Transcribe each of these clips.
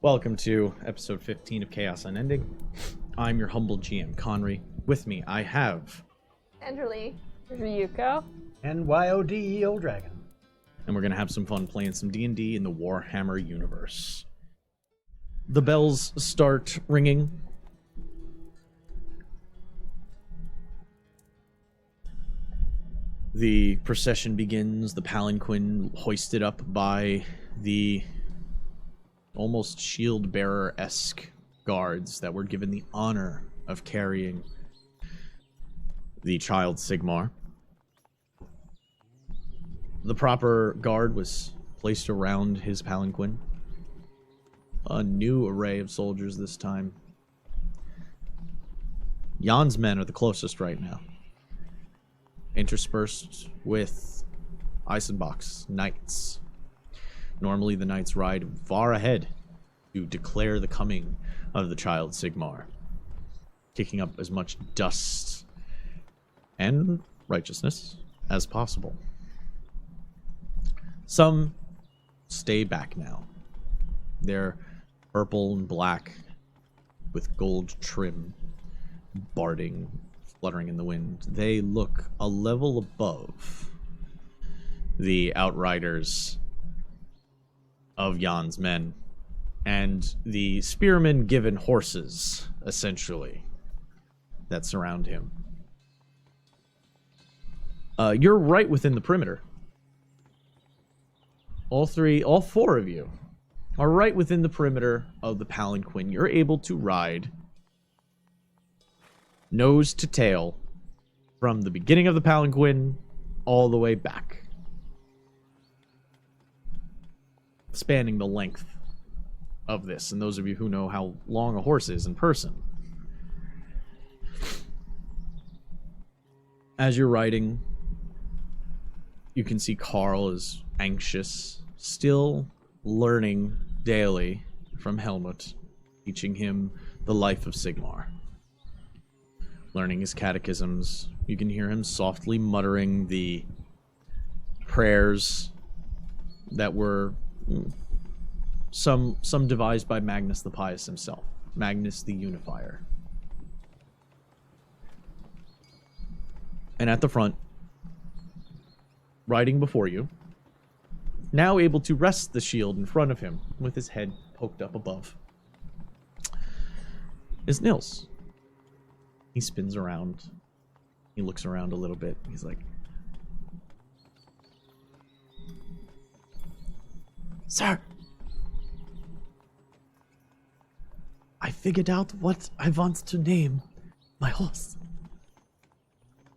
Welcome to episode 15 of Chaos Unending. I'm your humble GM, Conry. With me, I have... Andrew Ryuko. And YOD Old Dragon. And we're going to have some fun playing some D&D in the Warhammer universe. The bells start ringing. The procession begins, the palanquin hoisted up by the almost shield-bearer-esque guards that were given the honor of carrying the child Sigmar. The proper guard was placed around his palanquin. A new array of soldiers this time. Jan's men are the closest right now, interspersed with Eisenbach's knights. Normally the knights ride far ahead to declare the coming of the child Sigmar, kicking up as much dust and righteousness as possible. Some stay back now. They're purple and black with gold trim, barding, fluttering in the wind. They look a level above the outriders of Jan's men and the spearmen given horses, essentially, that surround him. You're right within the perimeter. All four of you are right within the perimeter of the palanquin. You're able to ride nose to tail from the beginning of the palanquin all the way back, spanning the length of this. And those of you who know how long a horse is in person. As you're riding, you can see Carl is anxious, still learning daily from Helmut, teaching him the life of Sigmar. Learning his catechisms. You can hear him softly muttering the prayers that were some devised by Magnus the Pious himself, Magnus the Unifier. And at the front, riding before you, now able to rest the shield in front of him with his head poked up above, is Nils. He spins around. He looks around a little bit. He's like, "Sir, I figured out what I want to name my horse."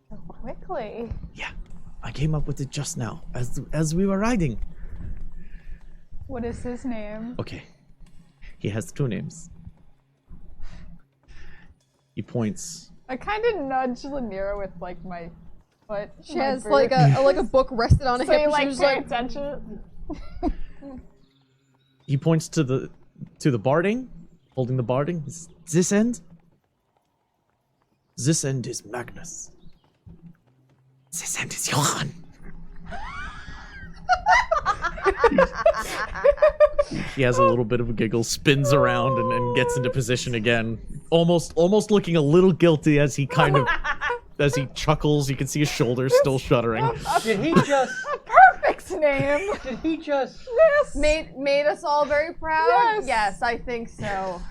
So quickly. Yeah, I came up with it just now, as we were riding. What is his name? Okay, he has two names. He points. I kind of nudge Lanira with like my foot. She has like a book rested on a So hip. you And like she was pay like, attention? He points to the barding, holding the barding. This end. This end is Magnus. This end is Johann. He has a little bit of a giggle, spins around, and gets into position again. Almost looking a little guilty as he kind of, as he chuckles. You can see his shoulders still shuddering. Did he just... Perfect name. Did he just... Yes. made us all very proud. Yes. Yes, I think so.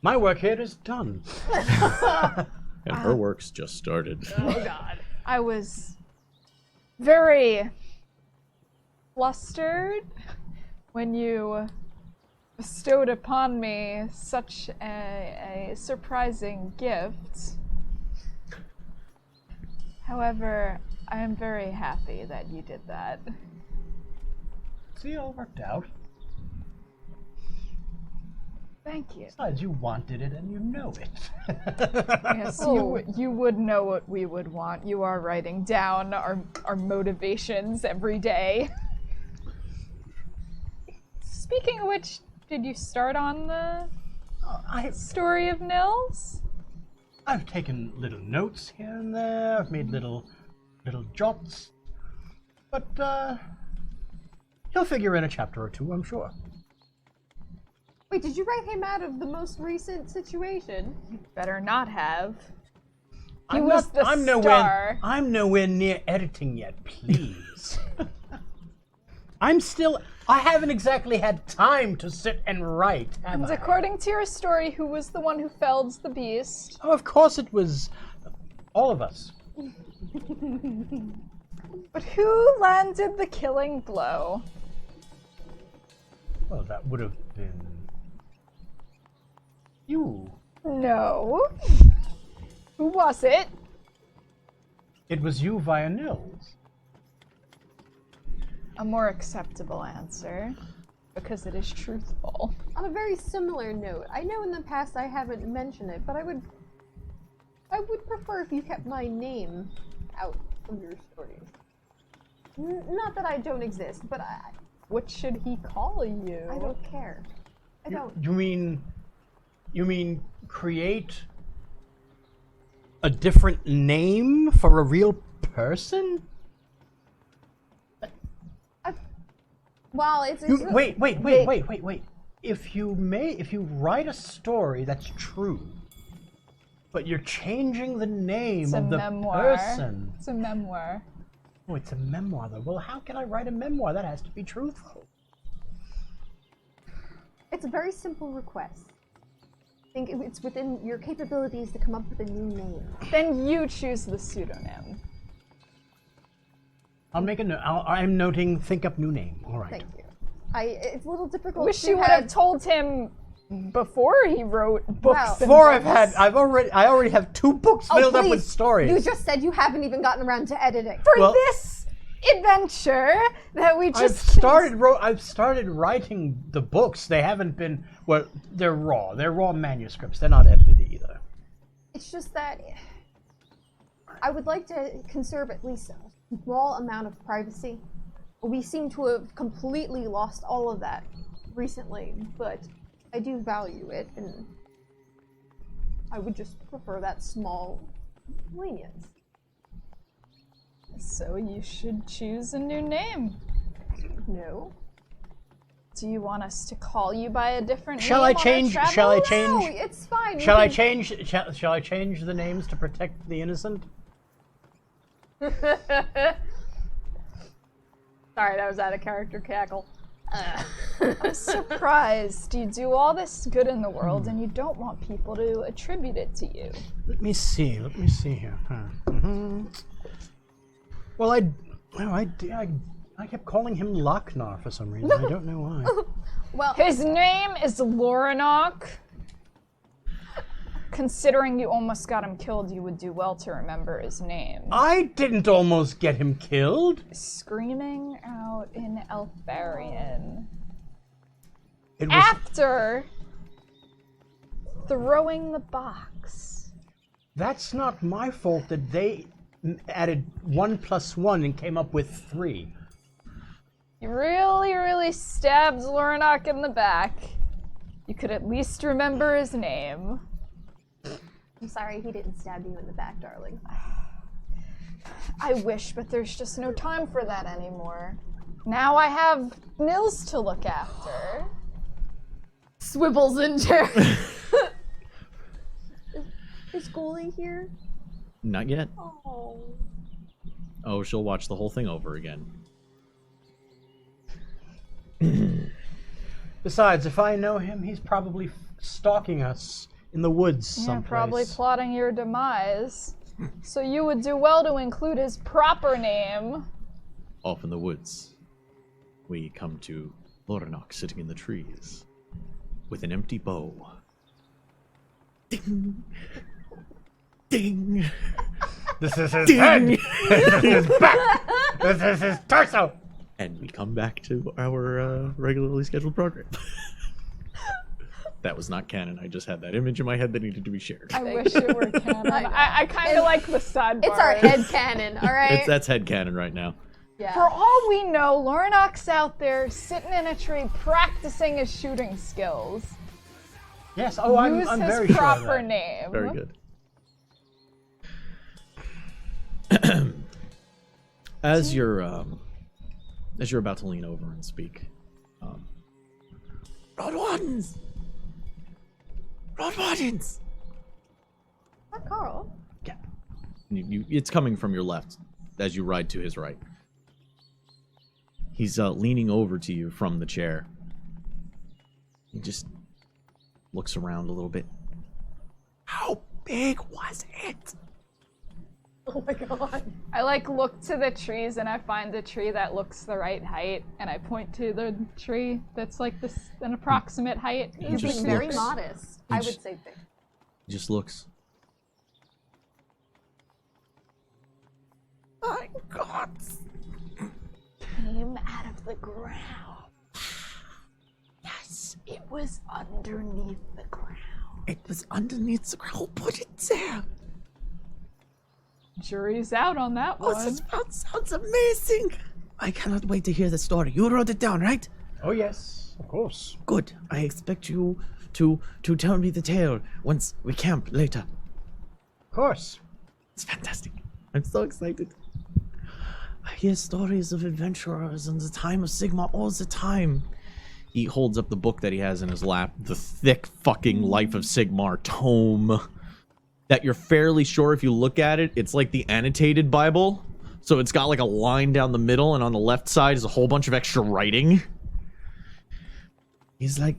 My work here is done. And her work's just started. Oh God. I was very flustered when you bestowed upon me such a surprising gift. However, I am very happy that you did that. See, it all worked out. Thank you. Besides, you wanted it and you know it. Yes, you would know what we would want. You are writing down our motivations every day. Speaking of which, did you start on the story of Nils? I've taken little notes here and there. I've made little jots. But he'll figure in a chapter or two, I'm sure. Wait, did you write him out of the most recent situation? Better not have. He I'm was not, the I'm star. I'm nowhere near editing yet, please. I haven't exactly had time to sit and write, have And I? according to your story, who was the one who felled the beast? Oh, of course it was all of us. But who landed the killing blow? Well, that would have been you. No. Who was it? It was you via Nils. A more acceptable answer, because it is truthful. On a very similar note, I know in the past I haven't mentioned it, but I would prefer if you kept my name out of your stories. Not that I don't exist, but What should he call you? I don't care. I don't. You mean create a different name for a real person? Well, it's Wait. If you write a story that's true, but you're changing the name It's a of the memoir. person. It's a memoir. Oh, it's a memoir though. Well, how can I write a memoir? That has to be truthful. It's a very simple request. I think it's within your capabilities to come up with a new name. Then you choose the pseudonym. I'll make a note. I'm noting. Think up new name. All right. Thank you. It's a little difficult. Wish to you would have told him before he wrote books. Well, and Before books. I already have 2 books filled up with please. stories. You just said you haven't even gotten around to editing. For Well- this adventure that we I've just started writing the books. They haven't been, well, they're raw. They're raw manuscripts. They're not edited either. It's just that I would like to conserve at least a small amount of privacy. We seem to have completely lost all of that recently, but I do value it, and I would just prefer that small lenience. So you should choose a new name. No. Do you want us to call you by a different Shall name? I on our change? travel? Shall I No, change? it's fine. Shall I We change? Shall I change the names to protect the innocent? Sorry, that was out of character cackle. I'm surprised you do all this good in the world and you don't want people to attribute it to you. Let me see here. Well, I kept calling him Lochnar for some reason. I don't know why. Well, His name is Lorinok. Considering you almost got him killed, you would do well to remember his name. I didn't almost get him killed. Screaming out in Elfarian. It was After throwing the box. That's not my fault that they added 1 + 1 and came up with 3. You really stabbed Lorinok in the back. You could at least remember his name. I'm sorry he didn't stab you in the back, darling. I wish, but there's just no time for that anymore. Now I have Nils to look after. Swivels in chair. Is Goalie here? Not yet. Oh. Oh, she'll watch the whole thing over again. Besides, if I know him, he's probably stalking us in the woods Yeah, someplace. probably plotting your demise. So you would do well to include his proper name. Off in the woods, we come to Lorinok sitting in the trees with an empty bow. Ding! Ding! This is his head! This is his back! This is his torso! And we come back to our regularly scheduled program. That was not canon. I just had that image in my head that needed to be shared. I wish it were canon. I know. I kind of like the sidebar. It's our head cannon, all right? That's headcanon right now. Yeah. For all we know, Lorinok's out there sitting in a tree practicing his shooting skills. Yes, I'm Use his very sure of proper that. name. Very good. As you're about to lean over and speak, Broad Ones, Blood Wardens! Not Carl. Yeah. It's coming from your left as you ride to his right. He's leaning over to you from the chair. He just looks around a little bit. How big was it? Oh my god. I look to the trees and I find the tree that looks the right height, and I point to the tree that's an approximate height. You're just being very looks. modest. He I just- would say big. He just looks. My God. Came out of the ground. Yes, it was underneath the ground. It was underneath the ground. Who put it there? Jury's out on that one. That sounds amazing. I cannot wait to hear the story. You wrote it down, right? Oh yes, of course. Good. I expect you to tell me the tale once we camp later. Of course. It's fantastic. I'm so excited. I hear stories of adventurers in the time of Sigmar all the time. He holds up the book that he has in his lap, the thick fucking Life of Sigmar tome that you're fairly sure if you look at it, it's like the annotated Bible. So it's got like a line down the middle, and on the left side is a whole bunch of extra writing. He's like,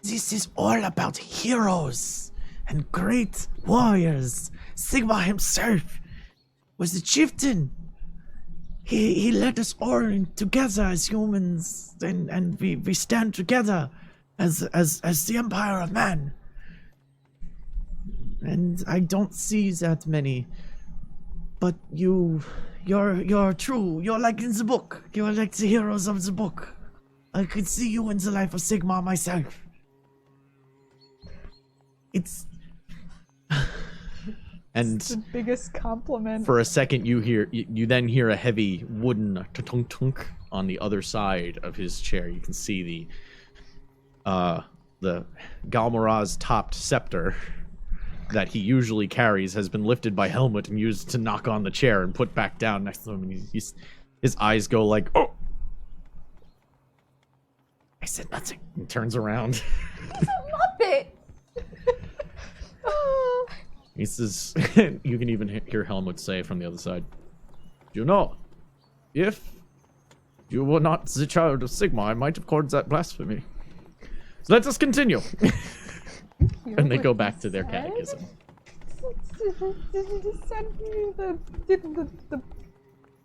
this is all about heroes and great warriors. Sigmar himself was a chieftain. He led us all in together as humans, and we stand together as the Empire of Man. And I don't see that many, but you're true. You're like in the book. You're like the heroes of the book. I could see you in the Life of Sigmar myself. It's and The biggest compliment. for a second you then hear a heavy wooden tunk on the other side of his chair. You can see the Galmaraz topped scepter that he usually carries has been lifted by Helmut and used to knock on the chair and put back down next to him. And his eyes go like, oh! I said nothing. He turns around. Muppet! He says, you can even hear Helmut say from the other side, you know, if you were not the child of Sigmar, I might have called that blasphemy. So let us continue. And they go back to their catechism. Did send me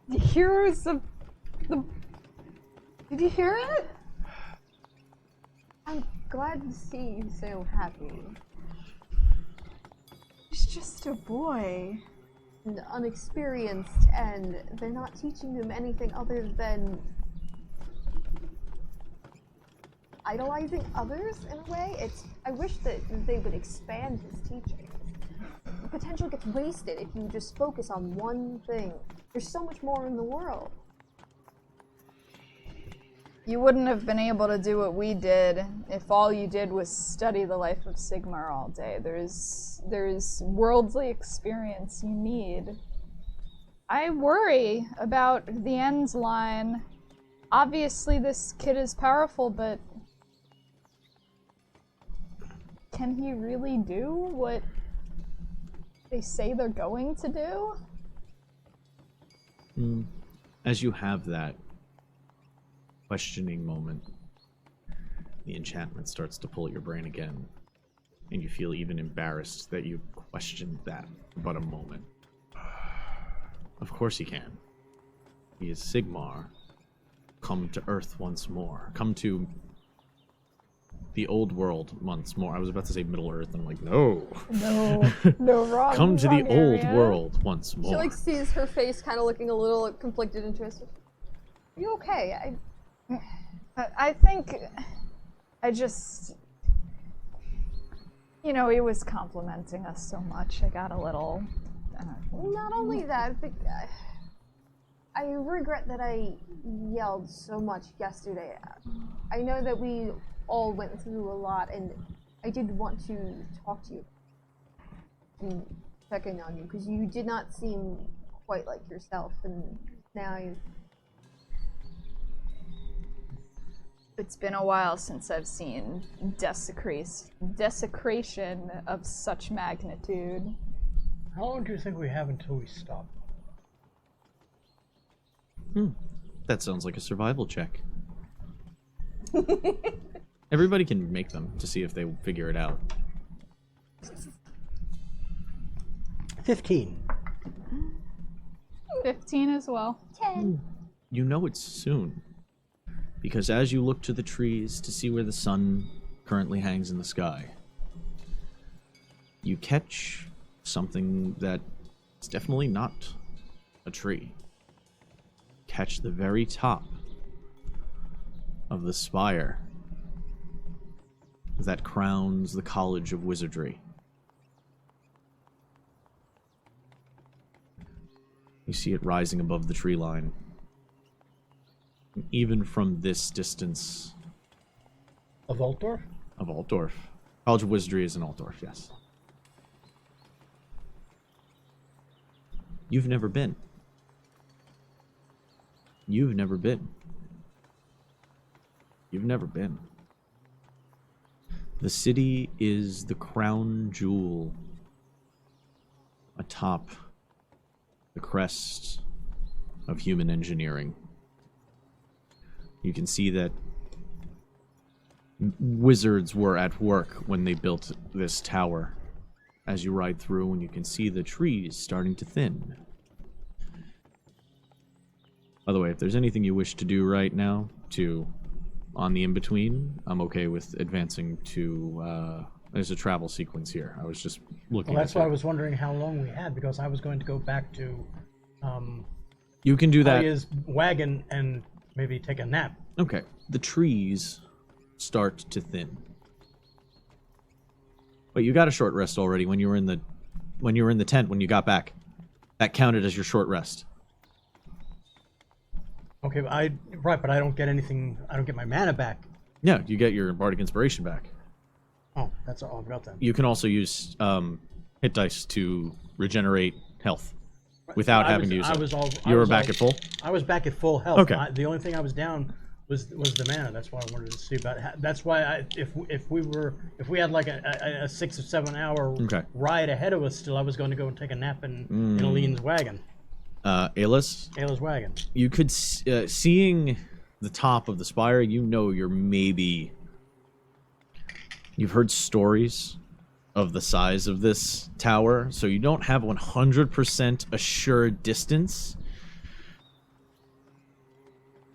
the heroes of the. Did you hear it? I'm glad to see you so happy. He's just a boy. And unexperienced, and they're not teaching him anything other than idolizing others in a way. I wish that they would expand his teaching. The potential gets wasted if you just focus on one thing. There's so much more in the world. You wouldn't have been able to do what we did if all you did was study the life of Sigmar all day. There's worldly experience you need. I worry about the end line. Obviously this kid is powerful, but can he really do what they say they're going to do? As you have that questioning moment, the enchantment starts to pull at your brain again, and you feel even embarrassed that you questioned that but a moment. Of course he can. He is Sigmar, come to Earth once more. Come to the old world once more. I was about to say Middle Earth, and I'm like, no. No, wrong. Come to the wrong old area. world once more. She like sees her face kind of looking a little conflicted and twisted. Are you okay? I think I just, he was complimenting us so much. I got a little. Not only that, but I regret that I yelled so much yesterday. I know that we all went through a lot, and I did want to talk to you and check in on you, because you did not seem quite like yourself, and now It's been a while since I've seen desecration of such magnitude. How long do you think we have until we stop? That sounds like a survival check. Everybody can make them to see if they figure it out. 15. 15 as well. 10. You know it's soon. Because as you look to the trees to see where the sun currently hangs in the sky, you catch something that's definitely not a tree. Catch the very top of the spire that crowns the College of Wizardry. You see it rising above the tree line. And even from this distance... Of Altdorf? Of Altdorf. College of Wizardry is in Altdorf, yes. You've never been. You've never been. You've never been. The city is the crown jewel atop the crest of human engineering. You can see that wizards were at work when they built this tower. As you ride through, and you can see the trees starting to thin. By the way, if there's anything you wish to do right now on the in-between, I'm okay with advancing to, there's a travel sequence here. I was just looking Well, that's at why it. I was wondering how long we had, because I was going to go back to You can do that. Alia's wagon and maybe take a nap. Okay. The trees start to thin. But you got a short rest already when you were in the tent when you got back. That counted as your short rest. Okay, but I don't get anything. I don't get my mana back. Yeah, you get your bardic inspiration back. Oh, that's all I've got then. You can also use hit dice to regenerate health without having to use it. You were back at full? I was back at full health. Okay. The only thing I was down was the mana. That's why I wanted to see about. That's why if we had like a 6 or 7 hour ride ahead of us, still I was going to go and take a nap in Aline's wagon. Ayla's wagon. You could seeing the top of the spire. You know you've heard stories of the size of this tower, so you don't have 100% assured distance.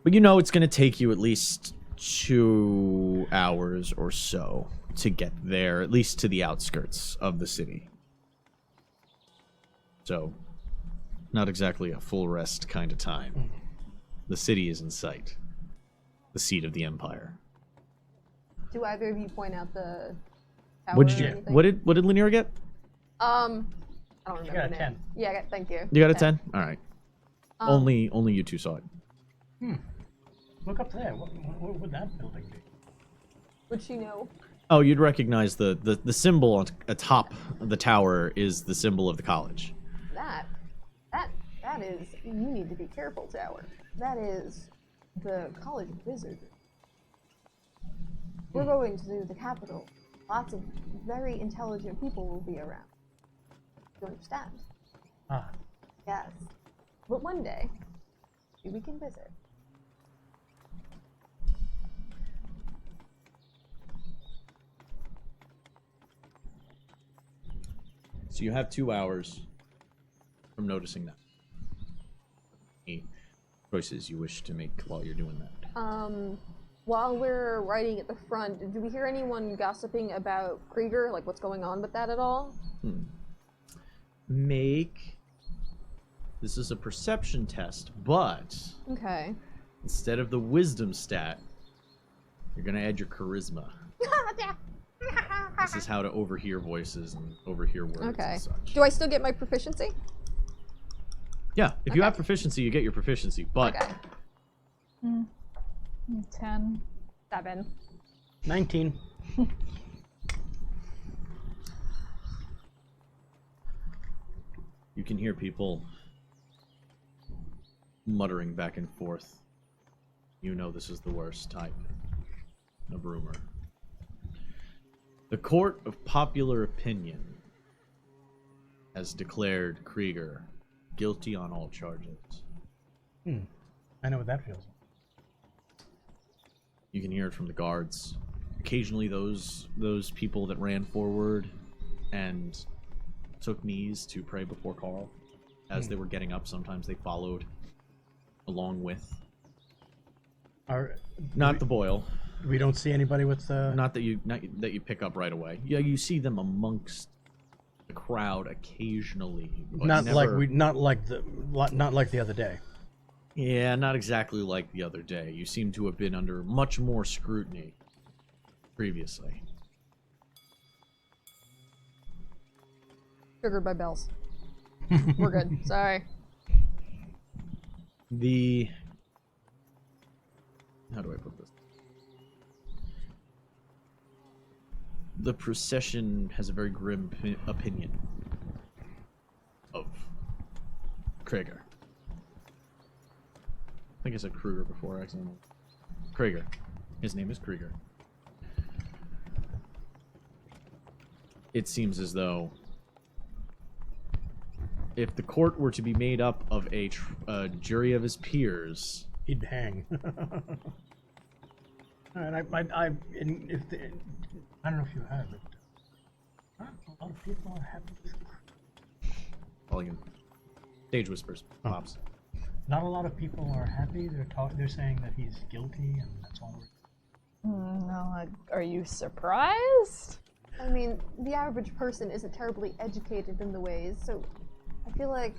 But you know it's going to take you at least 2 hours or so to get there, at least to the outskirts of the city. So, not exactly a full rest kind of time. The city is in sight. The seat of the Empire. Do either of you point out the tower What did or you? anything? What did Lanier get? I don't remember. She got a the name. 10. Yeah, thank you. You got a 10? All right. Only you two saw it. Look up there. What would that building be? Would she know? Oh, you'd recognize the symbol atop the tower is the symbol of the college. That is, you need to be careful, tower. That is the College of Wizardry. We're going to the capital. Lots of very intelligent people will be around. You understand? Ah. Yes. But one day, maybe we can visit. So you have 2 hours from noticing that. Any choices you wish to make while you're doing that? While we're riding at the front, do we hear anyone gossiping about Krieger? Like, what's going on with that at all? This is a perception test, but Okay. instead of the wisdom stat, you're gonna add your charisma. This is how to overhear voices and overhear words Okay. and such. Do I still get my proficiency? Yeah, if you have proficiency, you get your proficiency, but Okay. 10. 7. 19. you can hear people muttering back and forth. You know this is the worst type. of rumor. The court of popular opinion has declared Krieger guilty on all charges. I know what that feels like. You can hear it from the guards. Occasionally those people that ran forward and took knees to pray before Carl, as they were getting up, sometimes they followed along with. Not the boil. We don't see anybody with the... Not that you pick up right away. Yeah, you see them amongst the crowd occasionally. Not like the other day. Yeah, not exactly like the other day. You seem to have been under much more scrutiny previously. Triggered by bells. We're good. Sorry. How do I put this? The procession has a very grim opinion of Krieger. I think I said Kruger before accidentally. Krieger. His name is Krieger. It seems as though if the court were to be made up of a jury of his peers, he'd hang. And I don't know if you have it. Not a lot of people are happy with Volume. Stage whispers. Pops. Not a lot of people are happy. They're saying that he's guilty, and that's all. No, are you surprised? I mean, the average person isn't terribly educated in the ways, so I feel like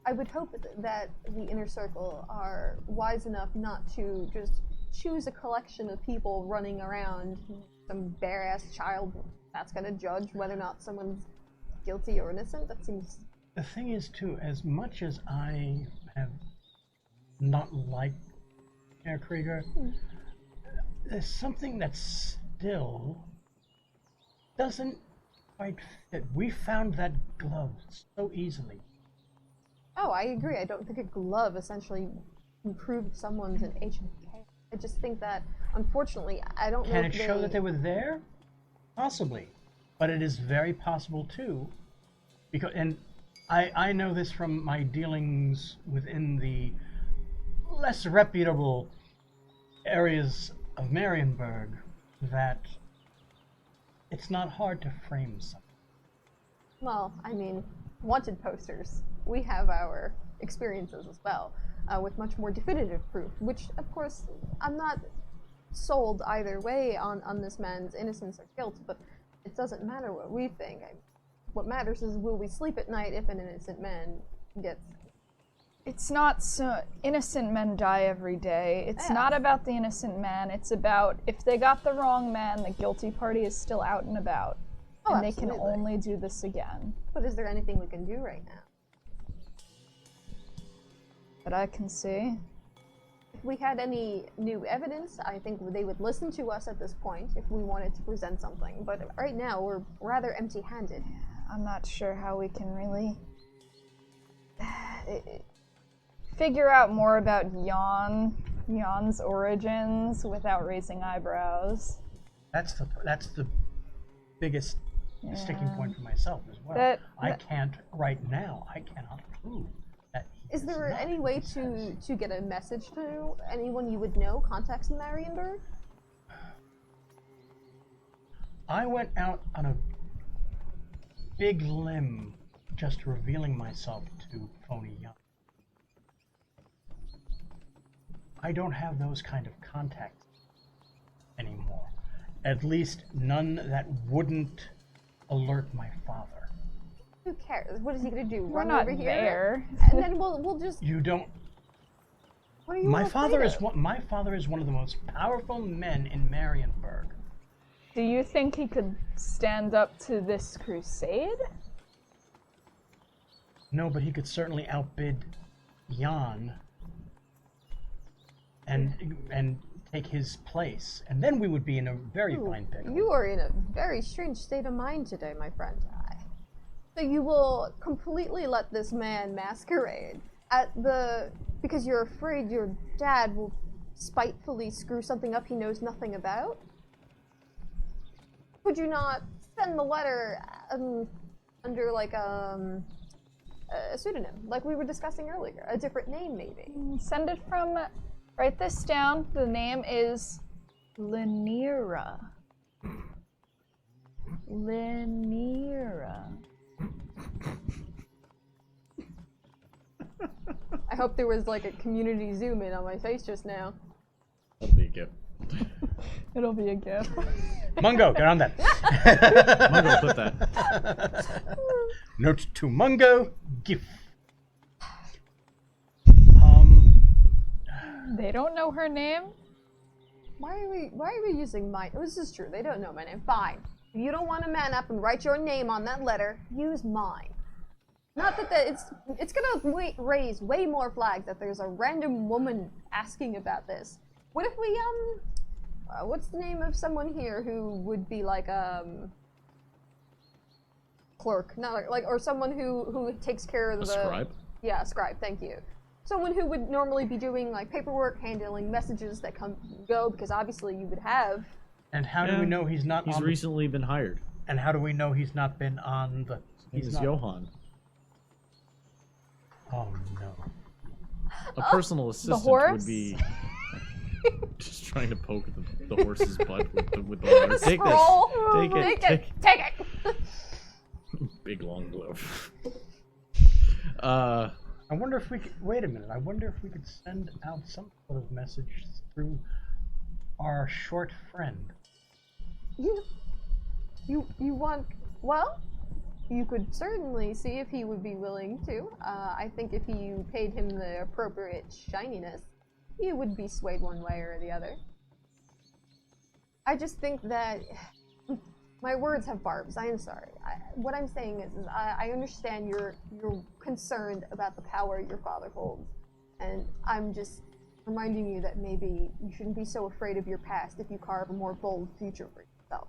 I would hope that the inner circle are wise enough not to just choose a collection of people running around, some bare-ass child that's gonna judge whether or not someone's guilty or innocent. That seems... The thing is, too, as much as I have not liked Herr Krieger, there's something that still doesn't quite fit. We found that glove so easily. Oh, I agree. I don't think a glove essentially improved someone's an agent of care. I just think that, unfortunately, I don't know Can if it show that they were there? Possibly. But it is very possible, too, because, and I know this from my dealings within the less reputable areas of Marienburg, that it's not hard to frame something. Well, I mean, wanted posters. We have our experiences as well, with much more definitive proof, which, of course, I'm not sold either way on this man's innocence or guilt, but it doesn't matter what we think. What matters is, will we sleep at night if an innocent man gets... It's not so... Innocent men die every day. It's not about the innocent man. It's about, if they got the wrong man, the guilty party is still out and about. Oh, and absolutely. They can only do this again. But is there anything we can do right now? That I can see. If we had any new evidence, I think they would listen to us at this point if we wanted to present something. But right now, we're rather empty-handed. I'm not sure how we can really figure out more about Jan's origins without raising eyebrows. That's the biggest sticking point for myself as well. I can't right now. I cannot prove that. Is there any way to get a message to anyone you would know contacts in Marienburg? I went out on a big limb just revealing myself to Phony Young. I don't have those kind of contacts anymore. At least none that wouldn't alert my father. Who cares? What is he gonna do? We're Run not over here? there. And then we'll just... You don't... What are you My all father afraid is of? my father is one of the most powerful men in Marienburg. Do you think he could stand up to this crusade? No, but he could certainly outbid Jan and take his place, and then we would be in a very fine pickle. You are in a very strange state of mind today, my friend. So you will completely let this man masquerade at because you're afraid your dad will spitefully screw something up he knows nothing about? Could you not send the letter under like a pseudonym, like we were discussing earlier? A different name, maybe. Send it from. Write this down. The name is Lenira. Lenira. I hope there was like a community zoom in on my face just now. That'll be a gift. It'll be a gift. Mungo, get on that. Mungo, put that. Note to Mungo, gift. They don't know her name. Why are we using mine? Oh, this is true. They don't know my name. Fine. If you don't want to man up and write your name on that letter, use mine. Not that it's gonna raise way more flags that there's a random woman asking about this. What if we what's the name of someone here who would be like clerk, not like or someone who takes care of the scribe? Yeah, a scribe. Thank you. Someone who would normally be doing like paperwork, handling messages that come and go, because obviously you would have. And how do we know he's not? He's recently been hired. And how do we know he's not been on the? He's Johan. Oh no. A personal assistant would be just trying to poke the horse's butt with the letter. Take Scroll. this. Take it. Big long glove. I wonder if we could, wait a minute, I wonder if we could send out some sort of message through our short friend. You want, well, you could certainly see if he would be willing to. I think if you paid him the appropriate shininess, he would be swayed one way or the other. I just think that my words have barbs. I am sorry. What I'm saying is I understand you're concerned about the power your father holds, and I'm just reminding you that maybe you shouldn't be so afraid of your past if you carve a more bold future for yourself.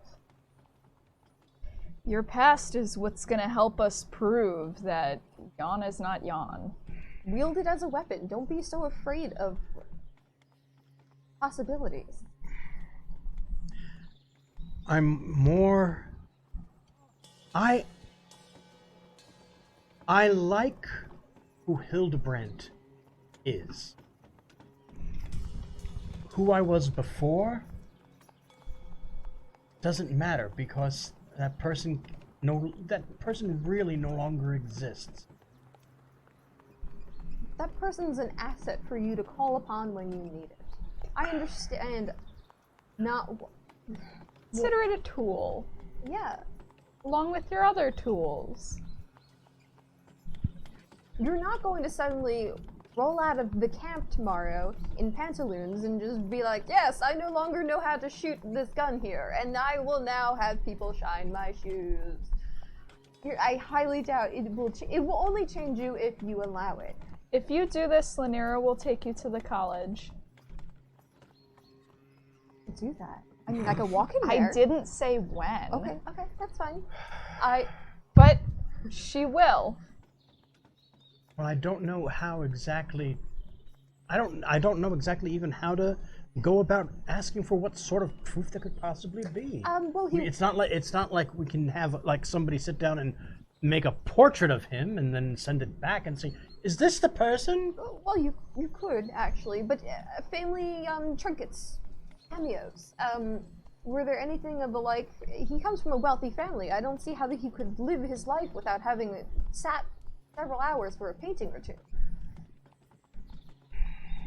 Your past is what's gonna help us prove that Jan is not Jan. Wield it as a weapon. Don't be so afraid of possibilities. I'm more... I like who Hildebrandt is. Who I was before doesn't matter, because that person really no longer exists. That person's an asset for you to call upon when you need it. I understand not... Consider it a tool. Yeah. Along with your other tools. You're not going to suddenly roll out of the camp tomorrow in pantaloons and just be like, yes, I no longer know how to shoot this gun here, and I will now have people shine my shoes. I highly doubt it will only change you if you allow it. If you do this, Lenira will take you to the college. Do that. I mean, I could walk in there. I didn't say when. Okay, that's fine. But she will. Well, I don't know how exactly. I don't know exactly even how to go about asking for what sort of proof there could possibly be. Well, I mean, it's not like we can have like somebody sit down and make a portrait of him and then send it back and say, "Is this the person?" Well, you could actually, but family trinkets. Cameos. Were there anything of the like? He comes from a wealthy family. I don't see how he could live his life without having sat several hours for a painting or two.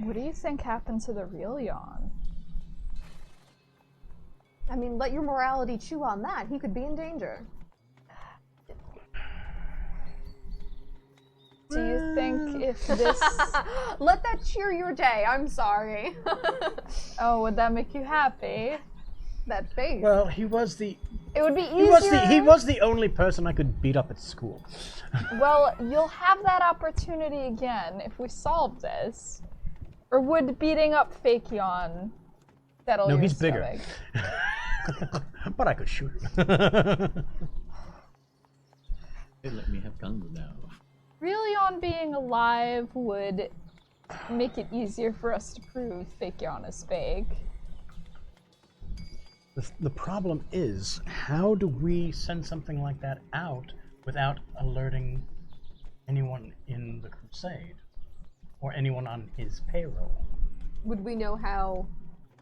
What do you think happened to the real Jan? I mean, let your morality chew on that. He could be in danger. Do you think if this... Let that cheer your day. I'm sorry. Oh, would that make you happy? That face. Well, he was the. It would be easier. He was the only person I could beat up at school. Well, you'll have that opportunity again if we solve this. Or would beating up fake Jan settle your he's stomach? Bigger. But I could shoot him. They let me have guns now. Real Jan being alive would make it easier for us to prove Fakion is fake. The problem is, how do we send something like that out without alerting anyone in the Crusade? Or anyone on his payroll? Would we know how,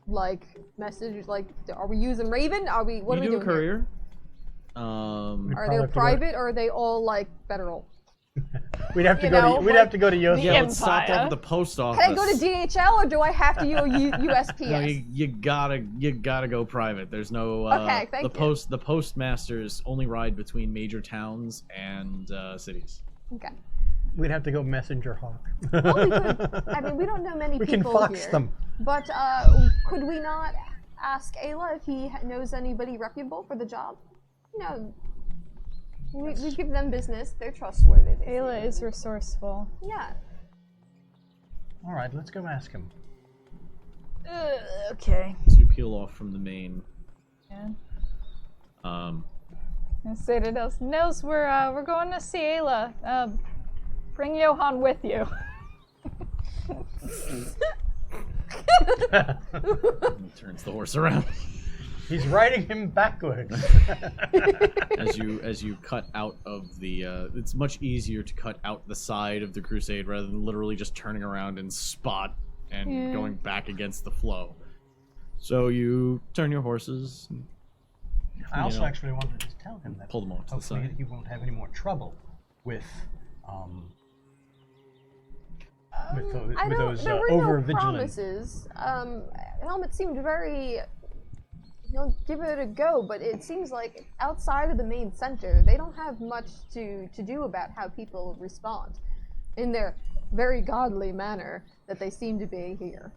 like, message, like, are we using Raven? Are we, what are we doing? You do a courier. Are they private or are they all, like, federal? We'd have to go to Yosemite. Yeah, let's stop at the post office. Can I go to DHL or do I have to use USPS? No, you gotta go private. There's no okay, thank you. The postmasters only ride between major towns and cities. Okay. We'd have to go messenger hawk. Well, we could. I mean, we don't know many we people can fox here, them. But could we not ask Ayla if he knows anybody reputable for the job? No. We give them business. They're trustworthy. Ayla is resourceful. Yeah. All right, let's go ask him. Okay. So you peel off from the main. Yeah. And say to Nils, we're going to see Ayla. Bring Johan with you. He turns the horse around. He's riding him backwards. as you cut out of the it's much easier to cut out the side of the Crusade rather than literally just turning around and spot and going back against the flow. So you turn your horses. And, I also actually wanted to tell him that pull them off to the hopefully side. he won't have any more trouble with those over vigilant. Promises. Helmet seemed very. He'll give it a go, but it seems like outside of the main center, they don't have much to do about how people respond in their very godly manner that they seem to be here.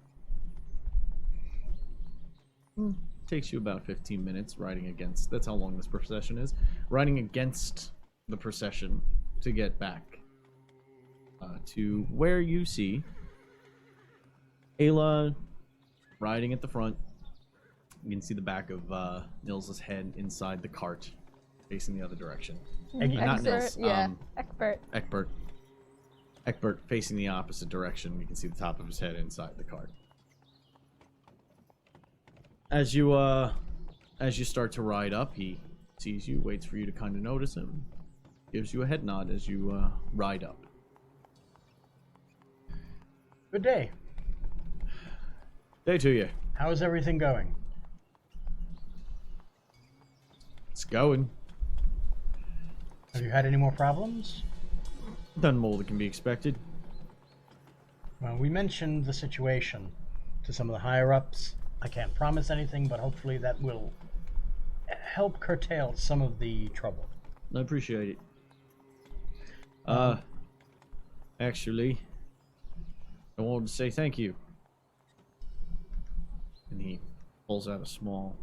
Takes you about 15 minutes riding against. That's how long this procession is. Riding against the procession to get back to where you see Ayla riding at the front. You can see the back of Nils' head inside the cart, facing the other direction. Not Nils. Egbert facing the opposite direction. You can see the top of his head inside the cart. As you start to ride up, he sees you, waits for you to kind of notice him, gives you a head nod as you ride up. Good day. Day to you. How is everything going? It's going. Have you had any more problems? Done more than can be expected. Well, we mentioned the situation to some of the higher-ups. I can't promise anything, but hopefully that will help curtail some of the trouble. I appreciate it. Actually, I wanted to say thank you. And he pulls out a small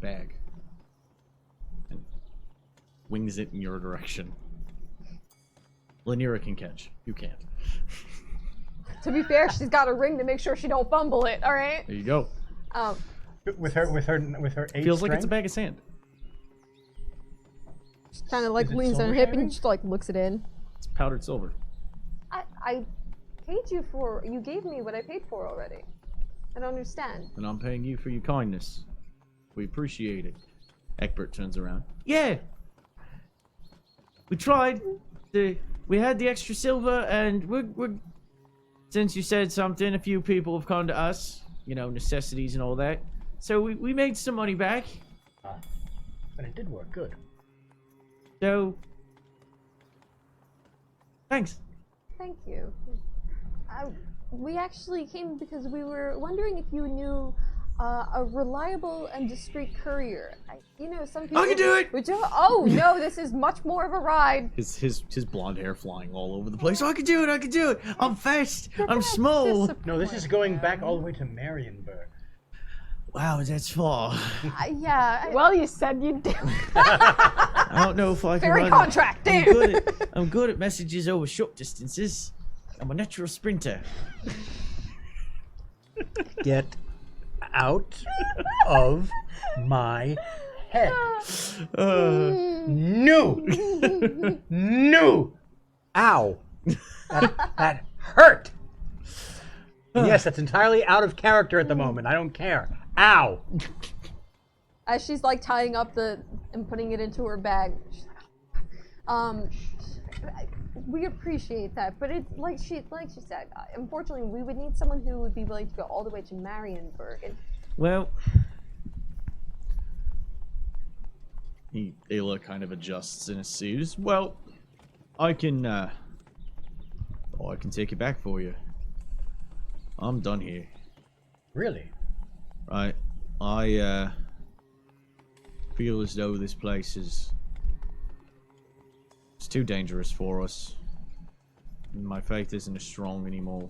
bag and wings it in your direction. Laniera can catch. You can't. To be fair, she's got a ring to make sure she don't fumble it. All right. There you go. With her 8 Feels like it's a bag of sand. Kind of like Is it leans on her silver hip and shaving? just like looks it in. It's powdered silver. I paid you for. You gave me what I paid for already. I don't understand. And I'm paying you for your kindness. We appreciate it. Egbert turns around. Yeah. We tried. We had the extra silver, and we're. Since you said something, a few people have come to us. You know, necessities and all that. So we made some money back. But it did work good. So. Thanks. Thank you. We actually came because we were wondering if you knew a reliable and discreet courier. Some people. I can do it! Oh no, this is much more of a ride. His blonde hair flying all over the place. I can do it! I'm fast! I'm small! No, this is going back all the way to Marienburg. Wow, that's far. Well, you said you'd do. I don't know if I can Very run. contract, damn. I'm good at messages over short distances. I'm a natural sprinter. Get out of my head. No! No! Ow! That hurt. And yes, that's entirely out of character at the moment. I don't care. Ow. As she's like tying up and putting it into her bag, she's like, we appreciate that, but it's like she said, unfortunately, we would need someone who would be willing to go all the way to Marienburg. And Well, Ayla kind of adjusts in his suit. Well, I can take it back for you. I'm done here. Really? Right. I feel as though this place is it's too dangerous for us. My faith isn't as strong anymore.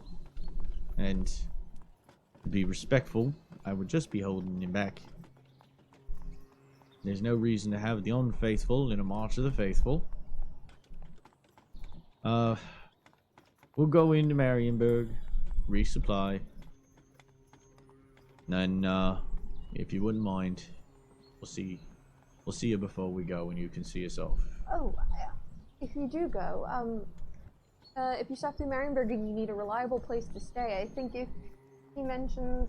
And to be respectful, I would just be holding him back. There's no reason to have the unfaithful in a march of the faithful. We'll go into Marienburg, resupply. And then, if you wouldn't mind, we'll see you before we go, and you can see us off. oh, if you do go, if you stop through Marienburg and you need a reliable place to stay, I think if he mentions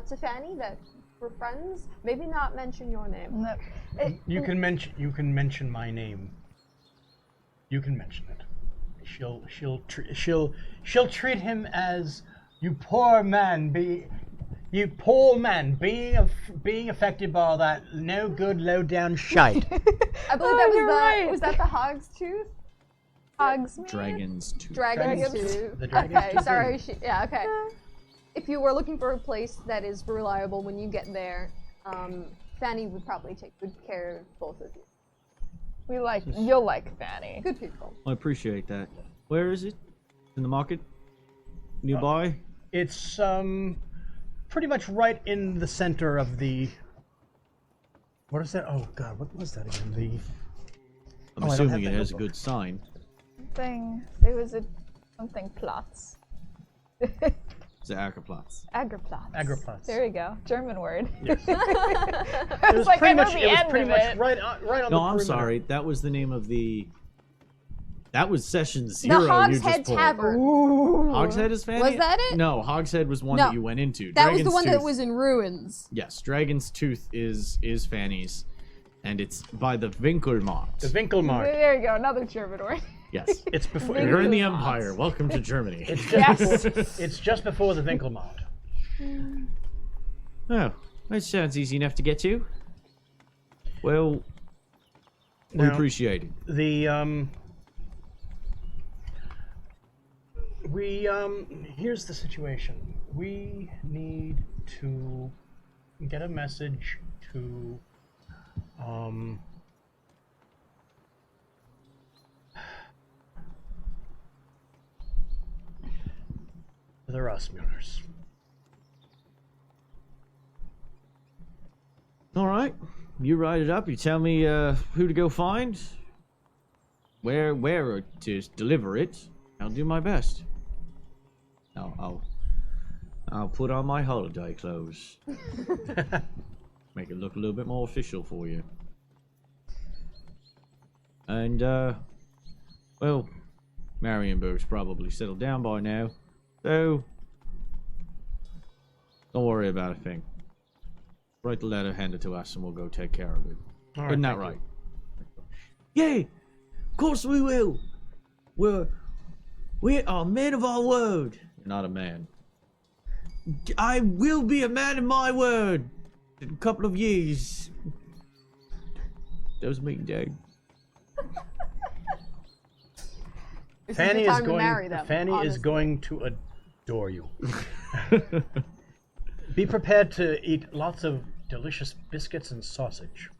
to Fanny that we're friends, maybe not mention your name. No. You can mention my name. You can mention it. She'll treat him as you poor man being affected by that no good low down shite. I believe was that the Hog's Tooth? Hog's Dragon's Tooth. Dragon's Tooth. The Dragon's Okay, Tooth. sorry. Okay. If you were looking for a place that is reliable when you get there, Fanny would probably take good care of both of you. You'll like Fanny. Good people. I appreciate that. Where is it? In the market? Nearby? It's pretty much right in the center of the. What is that? Oh God, what was that again? I'm I don't assuming have it that has a notebook. good sign. There was something Platz. It's Ackerplatz. Agriplatz. Agriplatz. There you go. German word. Yes. I It was like, pretty I know much. the It was end pretty of much it. right on the No, I'm perimeter. sorry. That was the name of the. That was session The zero. Hog's you just Head pulled. Tavern. Hogshead is Fanny? Was that it? No, Hogshead was one No. that you went into. That was the Dragon's one that Tooth- was in ruins. Yes, Dragon's Tooth is Fanny's, and it's by the Winkelmarkt. The Winkelmarkt. There you go. Another German word. Yes, It's before. you're in the Winkelmarkt. Empire. Welcome to Germany. It's just Yes. before. It's just before the Winkelmarkt. Oh, that sounds easy enough to get to. Well, we Now- appreciate it. Here's the situation. We need to get a message to the Rasmullers. All right, you write it up. You tell me who to go find, where to deliver it. I'll do my best. I'll put on my holiday clothes. Make it look a little bit more official for you. And well, Marienburg's probably settled down by now, so don't worry about a thing. Write the letter, hand it to us, and we'll go take care of it. All Isn't that thank right? you. Yeah, of course we will. We are men of our word. You're not a man. I will be a man of my word in a couple of years. That was me, Dad. This Fanny is the is time to going. marry them, Fanny is honestly. going to adore you. Be prepared to eat lots of delicious biscuits and sausage.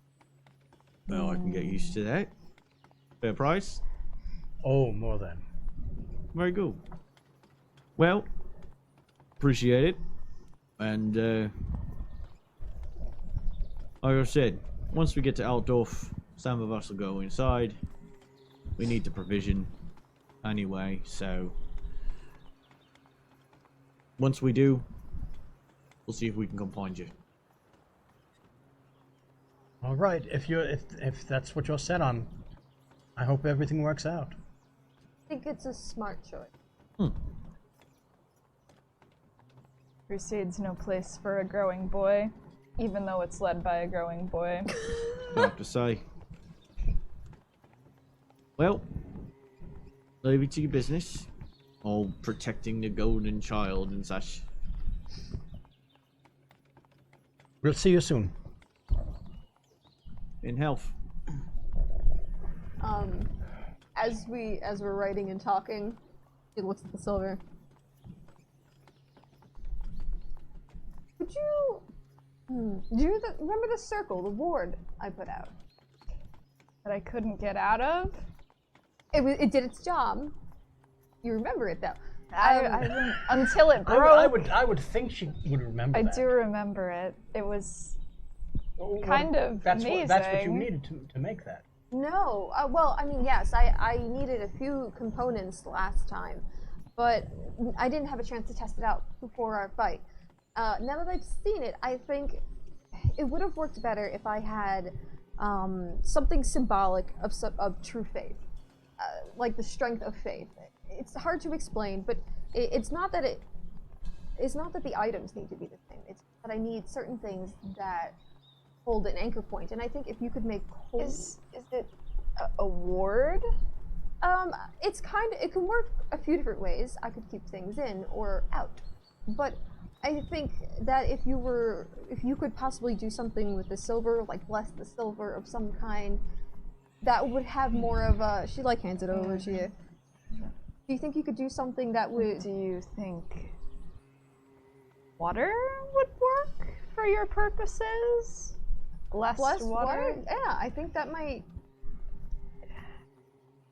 Well, I can get used to that. Fair price. Oh, more than. Very good. Well, appreciate it. And, like I said, once we get to Altdorf, some of us will go inside. We need to provision anyway, so once we do, we'll see if we can come find you. All right. If that's what you're set on, I hope everything works out. I think it's a smart choice. Crusade's no place for a growing boy, even though it's led by a growing boy. I have to say. Well, leave it to your business. All protecting the golden child and such. We'll see you soon. In health. As we're writing and talking, he looks at the silver. Could you remember the circle, the ward I put out? That I couldn't get out of? It did its job. You remember it though. I didn't, until it broke. I would think she would remember that. I do remember it. It was kind of amazing. That's what you needed to make that. No, well, I mean, yes, I needed a few components last time, but I didn't have a chance to test it out before our fight. Now that I've seen it, I think it would have worked better if I had something symbolic of true faith, like the strength of faith. It's hard to explain, but it's not that the items need to be the same. It's that I need certain things that hold an anchor point, and I think if you could make Is it a ward? It can work a few different ways. I could keep things in or out, but I think that if you could possibly do something with the silver, like bless the silver of some kind, that would have more of a. She hands it over to you. Do you think you could do something that would? Do you think water would work for your purposes? Blessed water? Yeah, I think that might.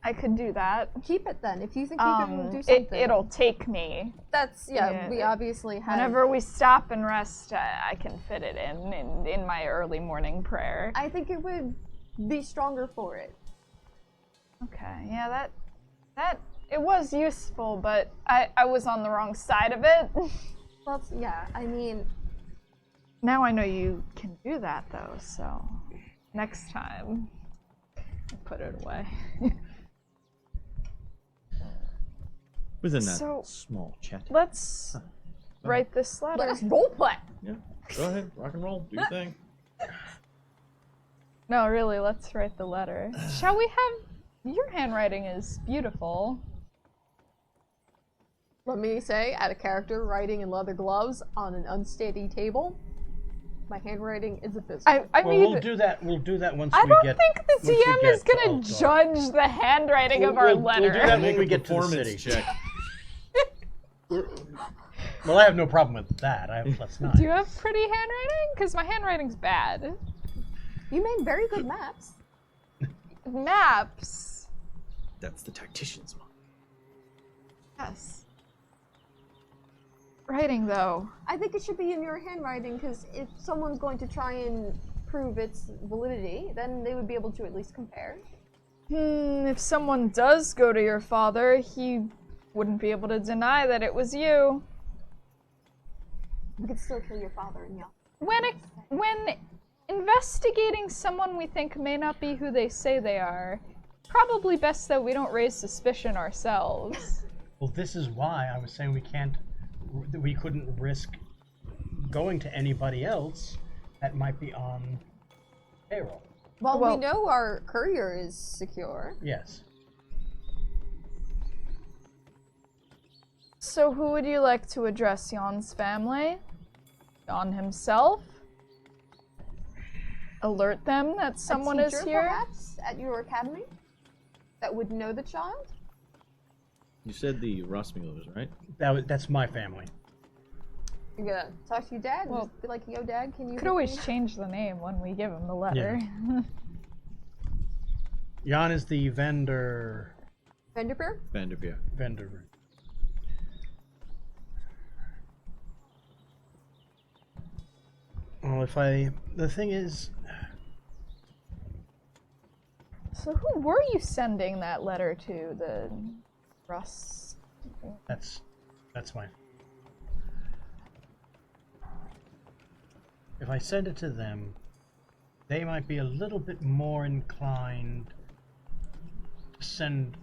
I could do that. Keep it then. If you think you can do something. It'll take me. That's, yeah, we obviously have. Whenever we stop and rest, I can fit it in my early morning prayer. I think it would be stronger for it. Okay, yeah, that it was useful, but I was on the wrong side of it. Well, yeah, I mean. Now I know you can do that, though, so next time, I'll put it away. Within that So, small chat. Let's write this letter. Let us roleplay! Yeah, go ahead, rock and roll, do your thing. No, really, let's write the letter. Shall we have... Your handwriting is beautiful. Let me say, out of character, writing in leather gloves on an unsteady table. My handwriting is abysmal. I mean, we'll do that. We'll do that once I we don't get. think the DM is gonna judge the handwriting of our letter. We'll do that when we get to the city. Check. Well, I have no problem with that. I have +9. Do you have pretty handwriting? Because my handwriting's bad. You made very good maps. Maps. That's the tactician's one. Yes. Writing, though. I think it should be in your handwriting, because if someone's going to try and prove its validity, then they would be able to at least compare. If someone does go to your father, he wouldn't be able to deny that it was you. We could still kill your father and y'all. When investigating someone we think may not be who they say they are, probably best that we don't raise suspicion ourselves. Well, this is why I was saying we couldn't risk going to anybody else that might be on payroll. Well, we know our courier is secure. Yes. So who would you like to address? Jan's family? Jan himself? Alert them that someone is here? Perhaps, at your academy? That would know the child? You said the Rossmullers, right? That's my family. You're gonna talk to your dad and just be like, yo, Dad, can you... Could always change the name when we give him the letter. Yeah. Jan is the vendor... Vanderpeer? Vanderbeer. Vendor. Well, the thing is... So who were you sending that letter to? The Russ? That's my... If I send it to them, they might be a little bit more inclined to send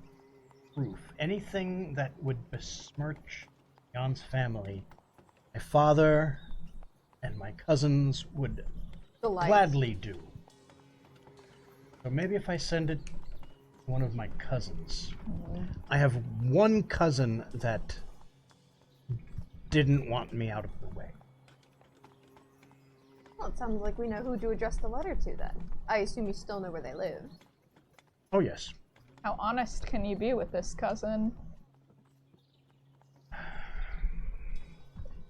proof. Anything that would besmirch Jan's family my father and my cousins would gladly do. So maybe if I send it to one of my cousins. I have one cousin that didn't want me out of the way. Well, it sounds like we know who to address the letter to then. I assume you still know where they live. Oh, yes. How honest can you be with this cousin?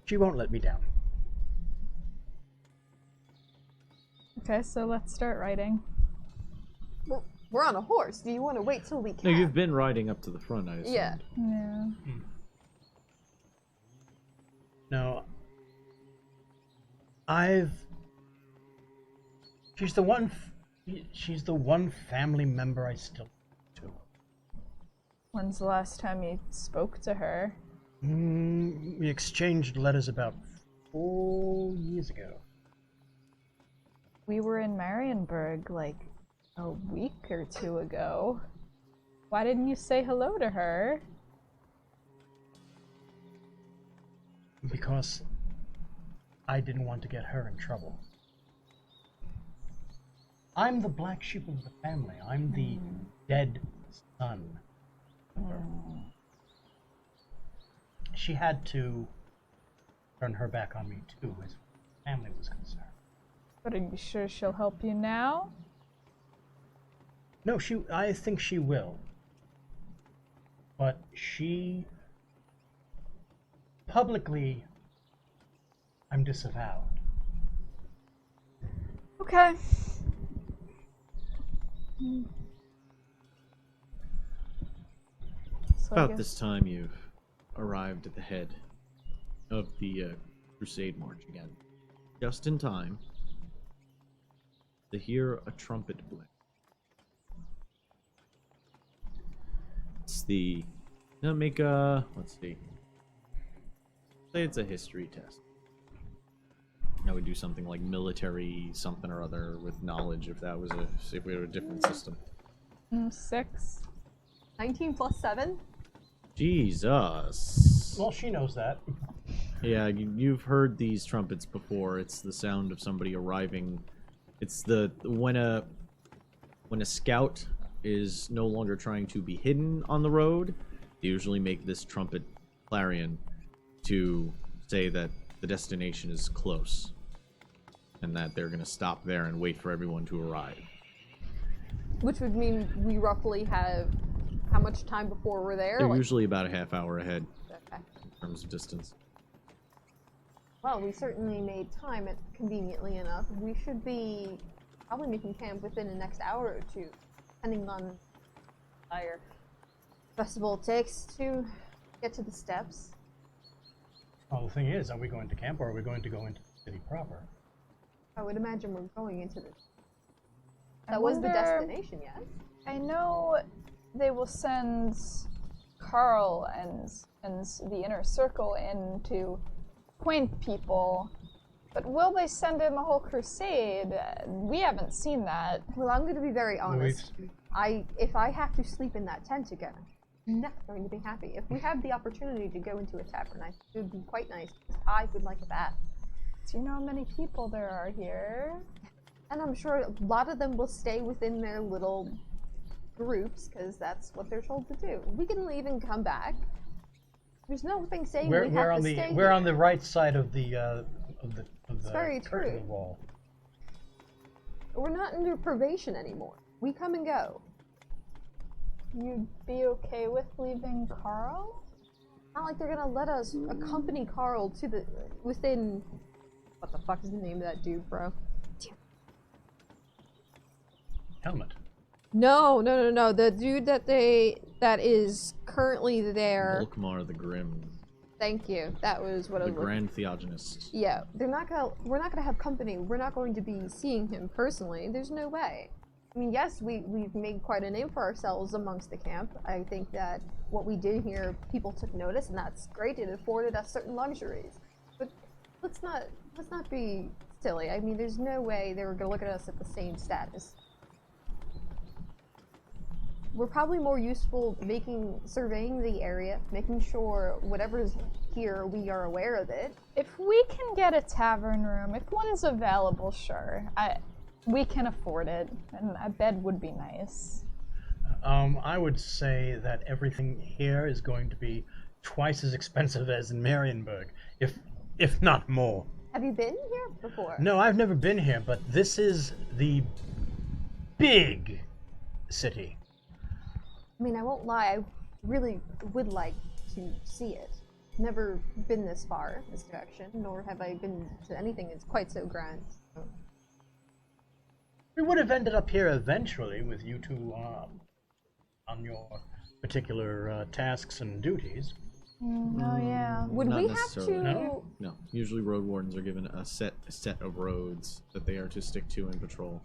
She won't let me down. Okay, so let's start writing. We're on a horse. Do you want to wait till we No, can? you've been riding up to the front, I assume. Yeah. Yeah. No. She's the one family member I still to. When's the last time you spoke to her? We exchanged letters about 4 years ago. We were in Marienburg like a week or two ago. Why didn't you say hello to her? Because I didn't want to get her in trouble. I'm the black sheep of the family. I'm the dead son. She had to turn her back on me too, as family was concerned. But are you sure she'll help you now? No, I think she will. But publicly, I'm disavowed. Okay. So About this time, you've arrived at the head of the Crusade March again. Just in time to hear a trumpet blare. It's the... Now make a... Let's see. Say it's a history test. Now we do something like military something or other with knowledge if that was if we had a different system. 6. 19 plus 7? Jesus. Well, she knows that. Yeah, you've heard these trumpets before. It's the sound of somebody arriving. It's when a scout is no longer trying to be hidden on the road, they usually make this trumpet clarion to say that the destination is close and that they're going to stop there and wait for everyone to arrive. Which would mean we roughly have how much time before we're there? They're Like, usually about a half hour ahead okay. in terms of distance. Well, we certainly made time conveniently enough. We should be probably making camp within the next hour or two, depending on how entire festival takes to get to the steps. Well, the thing is, are we going to camp or are we going to go into the city proper? I would imagine we're going into the... I That was the wonder- destination, yes? I know they will send Carl and the inner circle in to acquaint people, but will they send in the whole crusade? We haven't seen that. Well, I'm going to be very honest. If I have to sleep in that tent again, I'm not going to be happy. If we have the opportunity to go into a tavern, I think it would be quite nice. I would like that. Do you know how many people there are here? And I'm sure a lot of them will stay within their little groups, because that's what they're told to do. We can leave and come back. There's nothing saying we have to stay here. We're on the right side of the very curtain true. wall. We're not under probation anymore. We come and go. You'd be okay with leaving Carl? Not like they're gonna let us accompany Carl to the within. What the fuck is the name of that dude, bro? Helmet. No. The dude that is currently there. Volkmar the Grim, Thank you. That was what I the was looking. Grand Theogonist. Yeah, we're not gonna have company. We're not going to be seeing him personally. There's no way. I mean, yes, we've made quite a name for ourselves amongst the camp. I think that what we did here, people took notice, and that's great. It afforded us certain luxuries. But let's not be silly. I mean, there's no way they were gonna look at us at the same status. we're probably more useful surveying the area, making sure whatever's here, we are aware of it. If we can get a tavern room, if one is available, sure. We can afford it, and a bed would be nice. I would say that everything here is going to be twice as expensive as in Marienburg, if not more. Have you been here before? No, I've never been here, but this is the big city. I mean, I won't lie, I really would like to see it. Never been this far, this direction, nor have I been to anything that's quite so grand. So. We would have ended up here eventually with you two on your particular tasks and duties. Oh yeah. Would Not we have necessarily. to... No. Usually road wardens are given a set of roads that they are to stick to and patrol.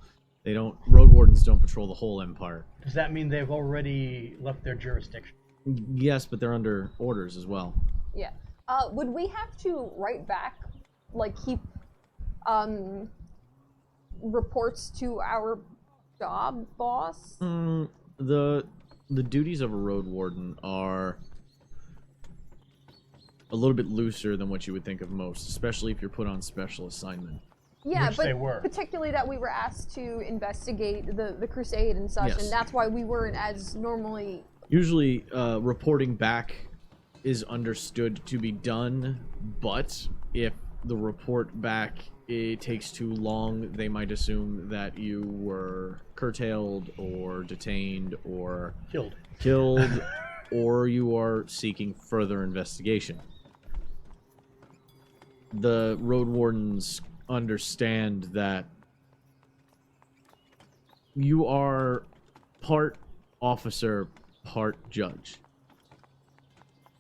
Road wardens don't patrol the whole empire. Does that mean they've already left their jurisdiction? Yes, but they're under orders as well. Yeah. Would we have to write back, like keep reports to our job boss? The duties of a road warden are a little bit looser than what you would think of most, especially if you're put on special assignment. Yeah, Which but they were. particularly that we were asked to investigate the crusade and such, Yes. and that's why we weren't as normally... Usually, reporting back is understood to be done, but if the report back it takes too long, they might assume that you were curtailed or detained or killed or you are seeking further investigation. The road wardens understand that you are part officer, part judge.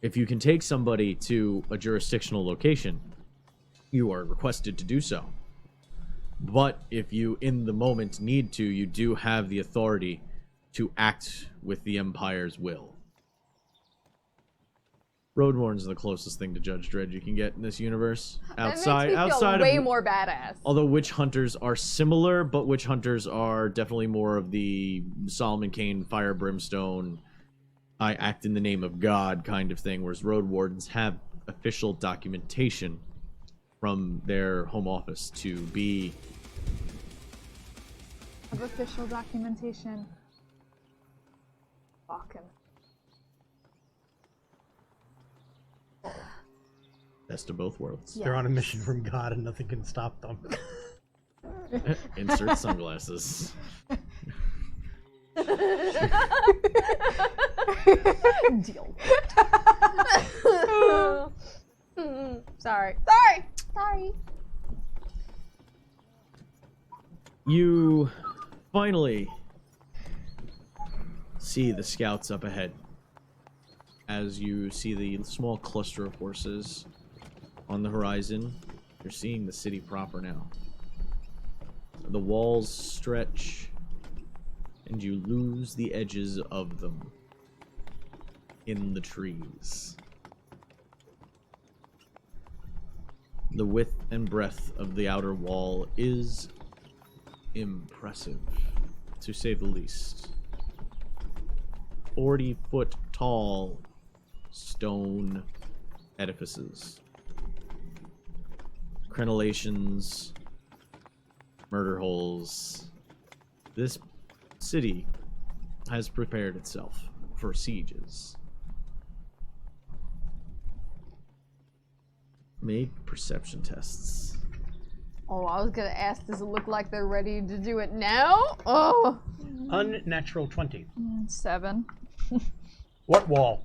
If you can take somebody to a jurisdictional location, you are requested to do so. But if you, in the moment, need to, you do have the authority to act with the Empire's will. Road wardens are the closest thing to Judge Dredd you can get in this universe. Outside feel way more badass. Although witch hunters are similar, but witch hunters are definitely more of the Solomon Kane, fire, brimstone, I act in the name of God kind of thing, whereas road wardens have official documentation from their home office to be... Of official documentation. Fucking. Best of both worlds. They're on a mission from God and nothing can stop them. Insert sunglasses. Deal. Sorry. You finally see the scouts up ahead as you see the small cluster of horses on the horizon. You're seeing the city proper now. The walls stretch and you lose the edges of them in the trees. The width and breadth of the outer wall is impressive, to say the least. 40-foot tall stone edifices. Crenellations, murder holes. This city has prepared itself for sieges. Make perception tests. Oh, I was gonna ask, does it look like they're ready to do it now? Oh. Unnatural 20. 7. What wall?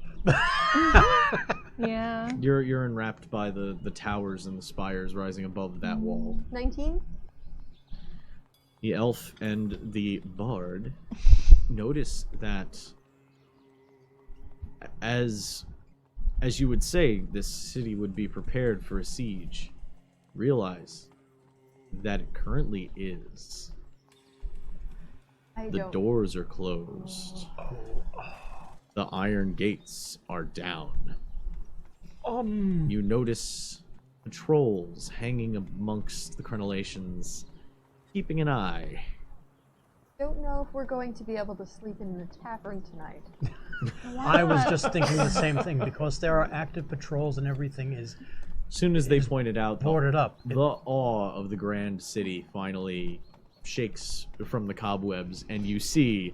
Yeah. You're enwrapped by the towers and the spires rising above that wall. 19? The elf and the bard notice that as you would say this city would be prepared for a siege, realize that it currently is. The doors are closed. The iron gates are down. You notice patrols hanging amongst the crenellations, keeping an eye. Don't know if we're going to be able to sleep in the tavern tonight. I was just thinking the same thing, because there are active patrols and everything is As soon as they pointed out boarded up. the awe of the grand city finally shakes from the cobwebs, and you see,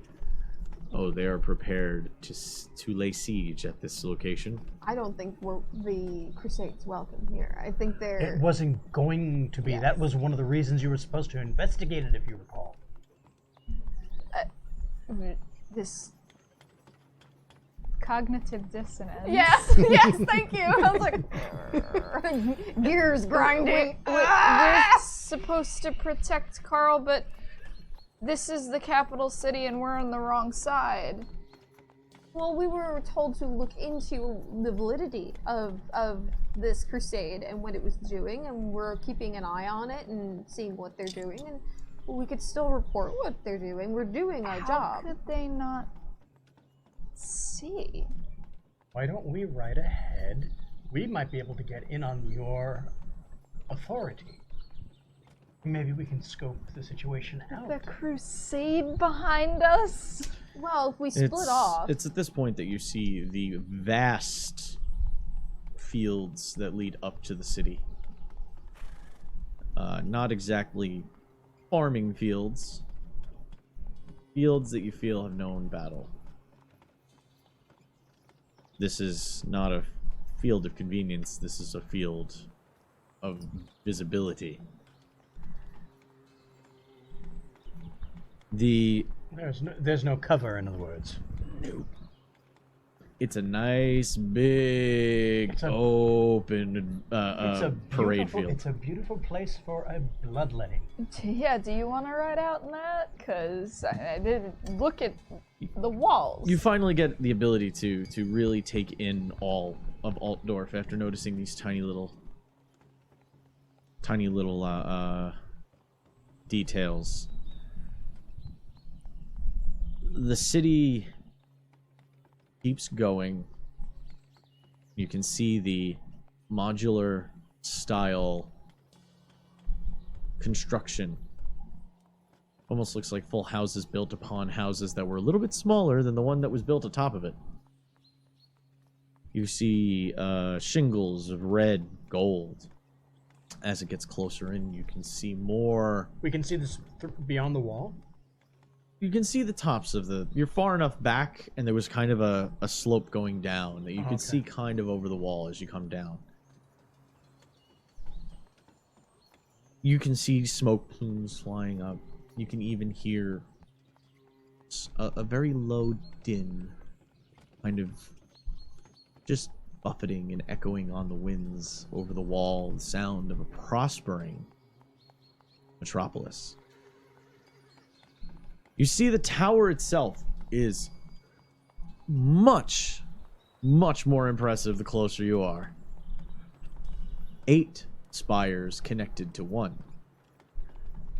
they are prepared to lay siege at this location. I don't think the Crusades welcome here. I think they're... It wasn't going to be. Yes. That was one of the reasons you were supposed to investigate it, if you recall. This... Cognitive dissonance. Yes, yes, thank you. I was like, gears grinding. We're supposed to protect Carl, but this is the capital city and we're on the wrong side. Well, we were told to look into the validity of this crusade and what it was doing, and we're keeping an eye on it and seeing what they're doing, and we could still report what they're doing. We're doing our job. How could they not see? Why don't we ride ahead? We might be able to get in on your authority. Maybe we can scope the situation out. The crusade behind us? Well, if we split off... It's at this point that you see the vast fields that lead up to the city. Not exactly farming fields. Fields that you feel have known battle. This is not a field of convenience. This is a field of visibility. There's no cover, in other words. No. It's a nice, big, open parade field. It's a beautiful place for a bloodletting. Yeah, do you want to ride out in that? Because I didn't look at the walls. You finally get the ability to really take in all of Altdorf after noticing these tiny little details. The city keeps going. You can see the modular style construction. Almost looks like full houses built upon houses that were a little bit smaller than the one that was built atop of it. You see shingles of red gold. As it gets closer in, you can see more. We can see this beyond the wall? You can see the tops of the... You're far enough back, and there was kind of a slope going down that you could see kind of over the wall as you come down. You can see smoke plumes flying up. You can even hear a very low din, kind of just buffeting and echoing on the winds over the wall, the sound of a prospering metropolis. You see the tower itself is much, much more impressive the closer you are. 8 spires connected to one.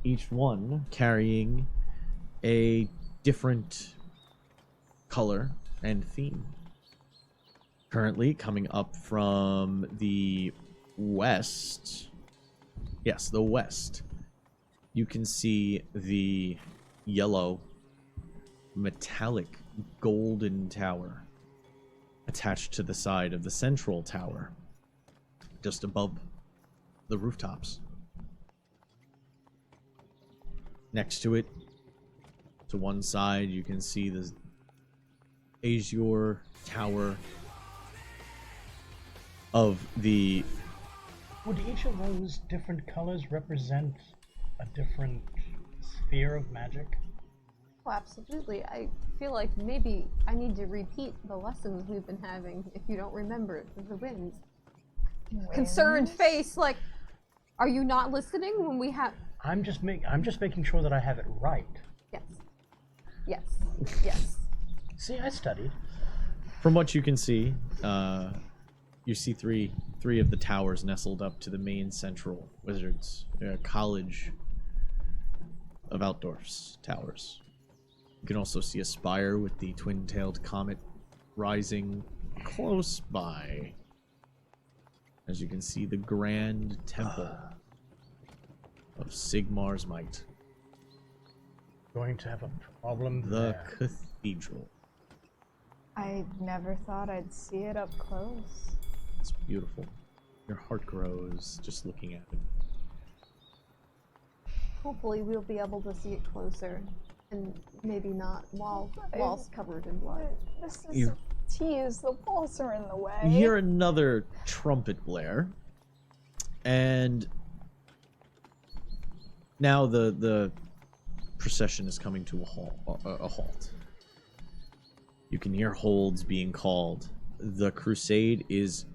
Each one carrying a different color and theme. Currently coming up from the west. Yes, the west. You can see the yellow, metallic, golden tower attached to the side of the central tower, just above the rooftops. Next to it, to one side, you can see the azure tower of the... Would each of those different colors represent a different sphere of magic? Oh, absolutely. I feel like maybe I need to repeat the lessons we've been having if you don't remember it for the winds. Concerned face, like, are you not listening when we have... I'm just making sure that I have it right. Yes. Yes. Yes. See, I studied. From what you can see, you see three of the towers nestled up to the main central wizards college of Altdorf's towers. You can also see a spire with the twin-tailed comet rising close by. As you can see, the grand temple of Sigmar's might. going to have a problem The there. cathedral. I never thought I'd see it up close. It's beautiful. Your heart grows just looking at it. Hopefully we'll be able to see it closer, and maybe not walls covered in blood. This is a tease. The walls are in the way. You hear another trumpet blare, and now the procession is coming to a halt. You can hear holds being called. The crusade is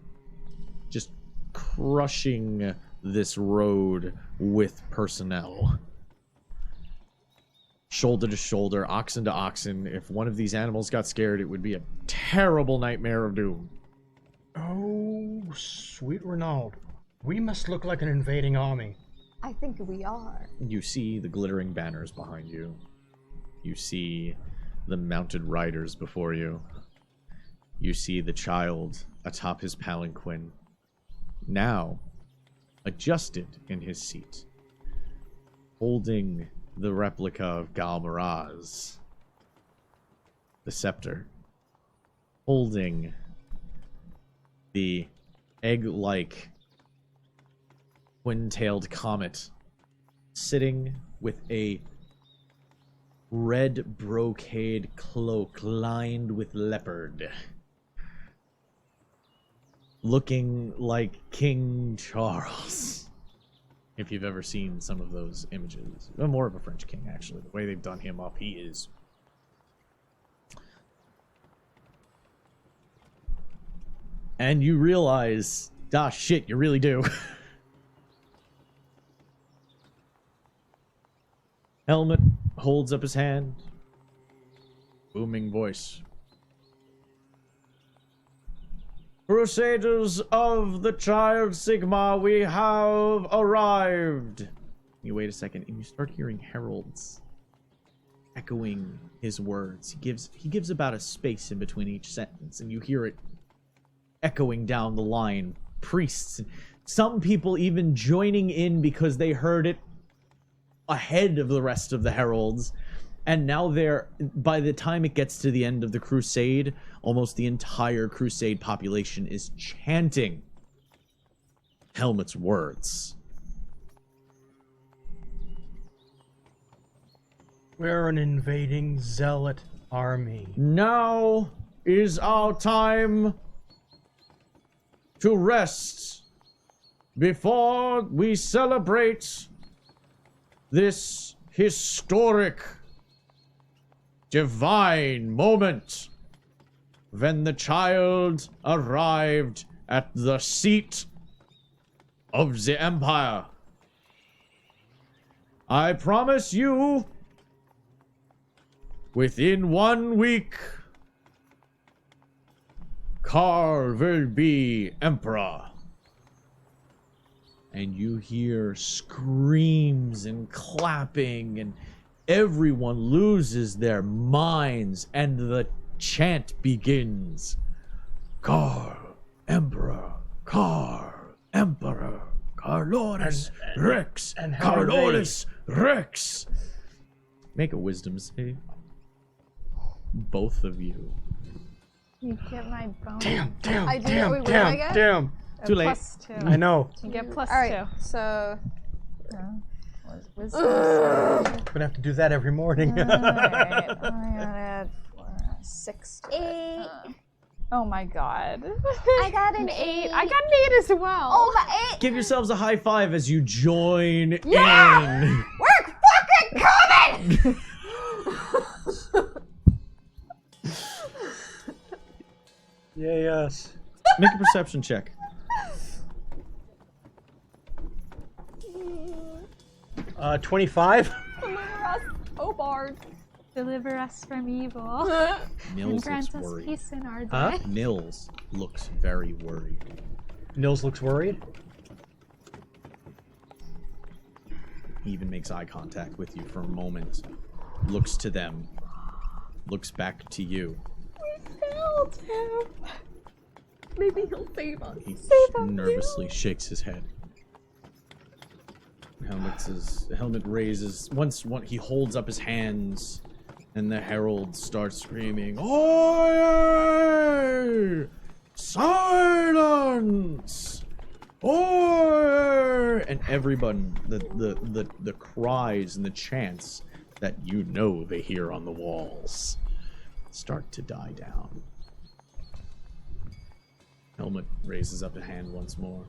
just crushing this road with personnel. Shoulder to shoulder, oxen to oxen. If one of these animals got scared, it would be a terrible nightmare of doom. Oh, sweet Renaud. We must look like an invading army. I think we are. You see the glittering banners behind you. You see the mounted riders before you. You see the child atop his palanquin, now adjusted in his seat, holding the replica of Galmaraz, the scepter, holding the egg-like twin-tailed comet, sitting with a red brocade cloak lined with leopard, looking like King Charles. If you've ever seen some of those images. More of a French king, actually. The way they've done him up, he is. And you realize, shit, you really do. Helmet holds up his hand. Booming voice. Crusaders of the Child Sigma, we have arrived. You wait a second, and you start hearing heralds echoing his words. He gives about a space in between each sentence, and you hear it echoing down the line. Priests, some people even joining in because they heard it ahead of the rest of the heralds. And now by the time it gets to the end of the crusade, almost the entire crusade population is chanting Helmet's words. We're an invading zealot army. Now is our time to rest before we celebrate this historic, divine moment when the child arrived at the seat of the Empire. I promise you, within 1 week, Karl will be Emperor. And you hear screams and clapping, and everyone loses their minds, and the chant begins. Karl, Emperor, Karl, Emperor, Carolus Rex, and how are Carolus Rex. Make a wisdom save. Both of you. You get my bonus. Damn. I do. Wait, what do I get? Too late. +2. I know. You get +2. Alright, so Wisdom. Gonna have to do that every morning. Alright, I'm gonna add 6 to it. 8. Oh my god. I got an 8. I got an 8 as well. Oh, my 8. Give yourselves a high five as you join Yeah! in. We're fucking coming! Yeah, yes. Make a perception check. 25. Deliver us, oh Bard. Deliver us from evil. and Nils grant looks us worried. peace in our day. Huh? Nils looks very worried. Nils looks worried. He even makes eye contact with you for a moment. Looks to them. Looks back to you. Failed him. Maybe he'll save us. He nervously shakes his head. Helmet raises once he holds up his hands, and the herald starts screaming, "Oyez! Silence! Oyez!" And everyone, the cries and the chants that you know they hear on the walls start to die down. Helmet raises up a hand once more.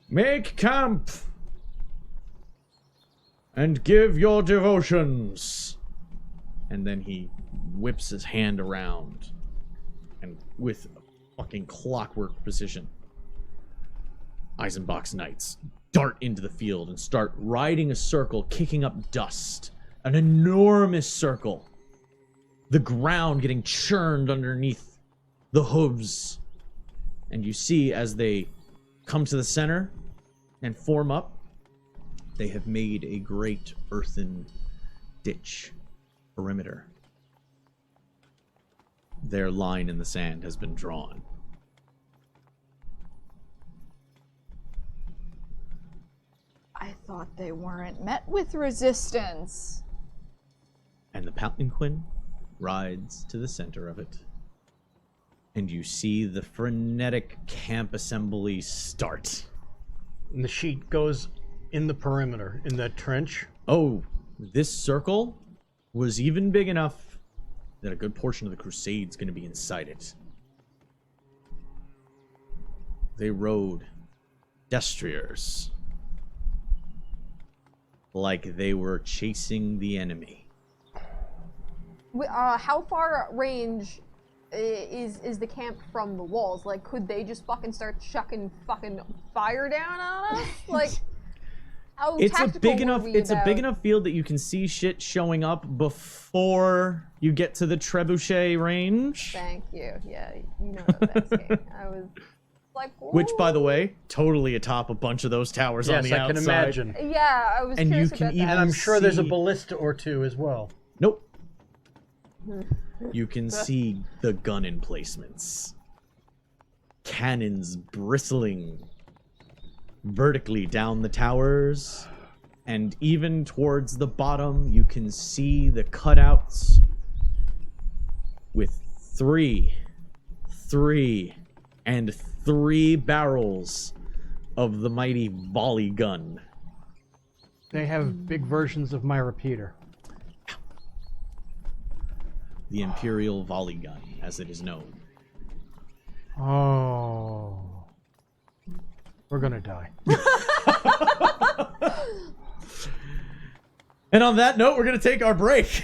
"Make camp and give your devotions." And then he whips his hand around, and with fucking clockwork precision, Eisenbach's knights dart into the field and start riding a circle, kicking up dust. An enormous circle. The ground getting churned underneath the hooves. And you see as they come to the center and form up, they have made a great earthen ditch perimeter. Their line in the sand has been drawn. I thought they weren't met with resistance. And the palanquin rides to the center of it. And you see the frenetic camp assembly start. And the sheet goes in the perimeter, in the trench. Oh, this circle was even big enough that a good portion of the Crusade's going to be inside it. They rode destriers like they were chasing the enemy. How far range is the camp from the walls? Like, could they just fucking start chucking fucking fire down on us? Like, how tactical were we It's a big about- enough field that you can see shit showing up before you get to the trebuchet range. Thank you. Yeah, you know that's game. I was like, Which, by the "Ooh." way, totally atop a bunch of those towers on Yes, the I outside. can imagine. Yeah, I was And curious you can about even- that. And I'm sure there's a see- ballista or two as well. Nope. You can see the gun emplacements. Cannons bristling vertically down the towers. And even towards the bottom, you can see the cutouts with three barrels of the mighty volley gun. They have big versions of my repeater. The Imperial volley gun, as it is known. Oh. We're gonna die. And on that note, we're going to take our break.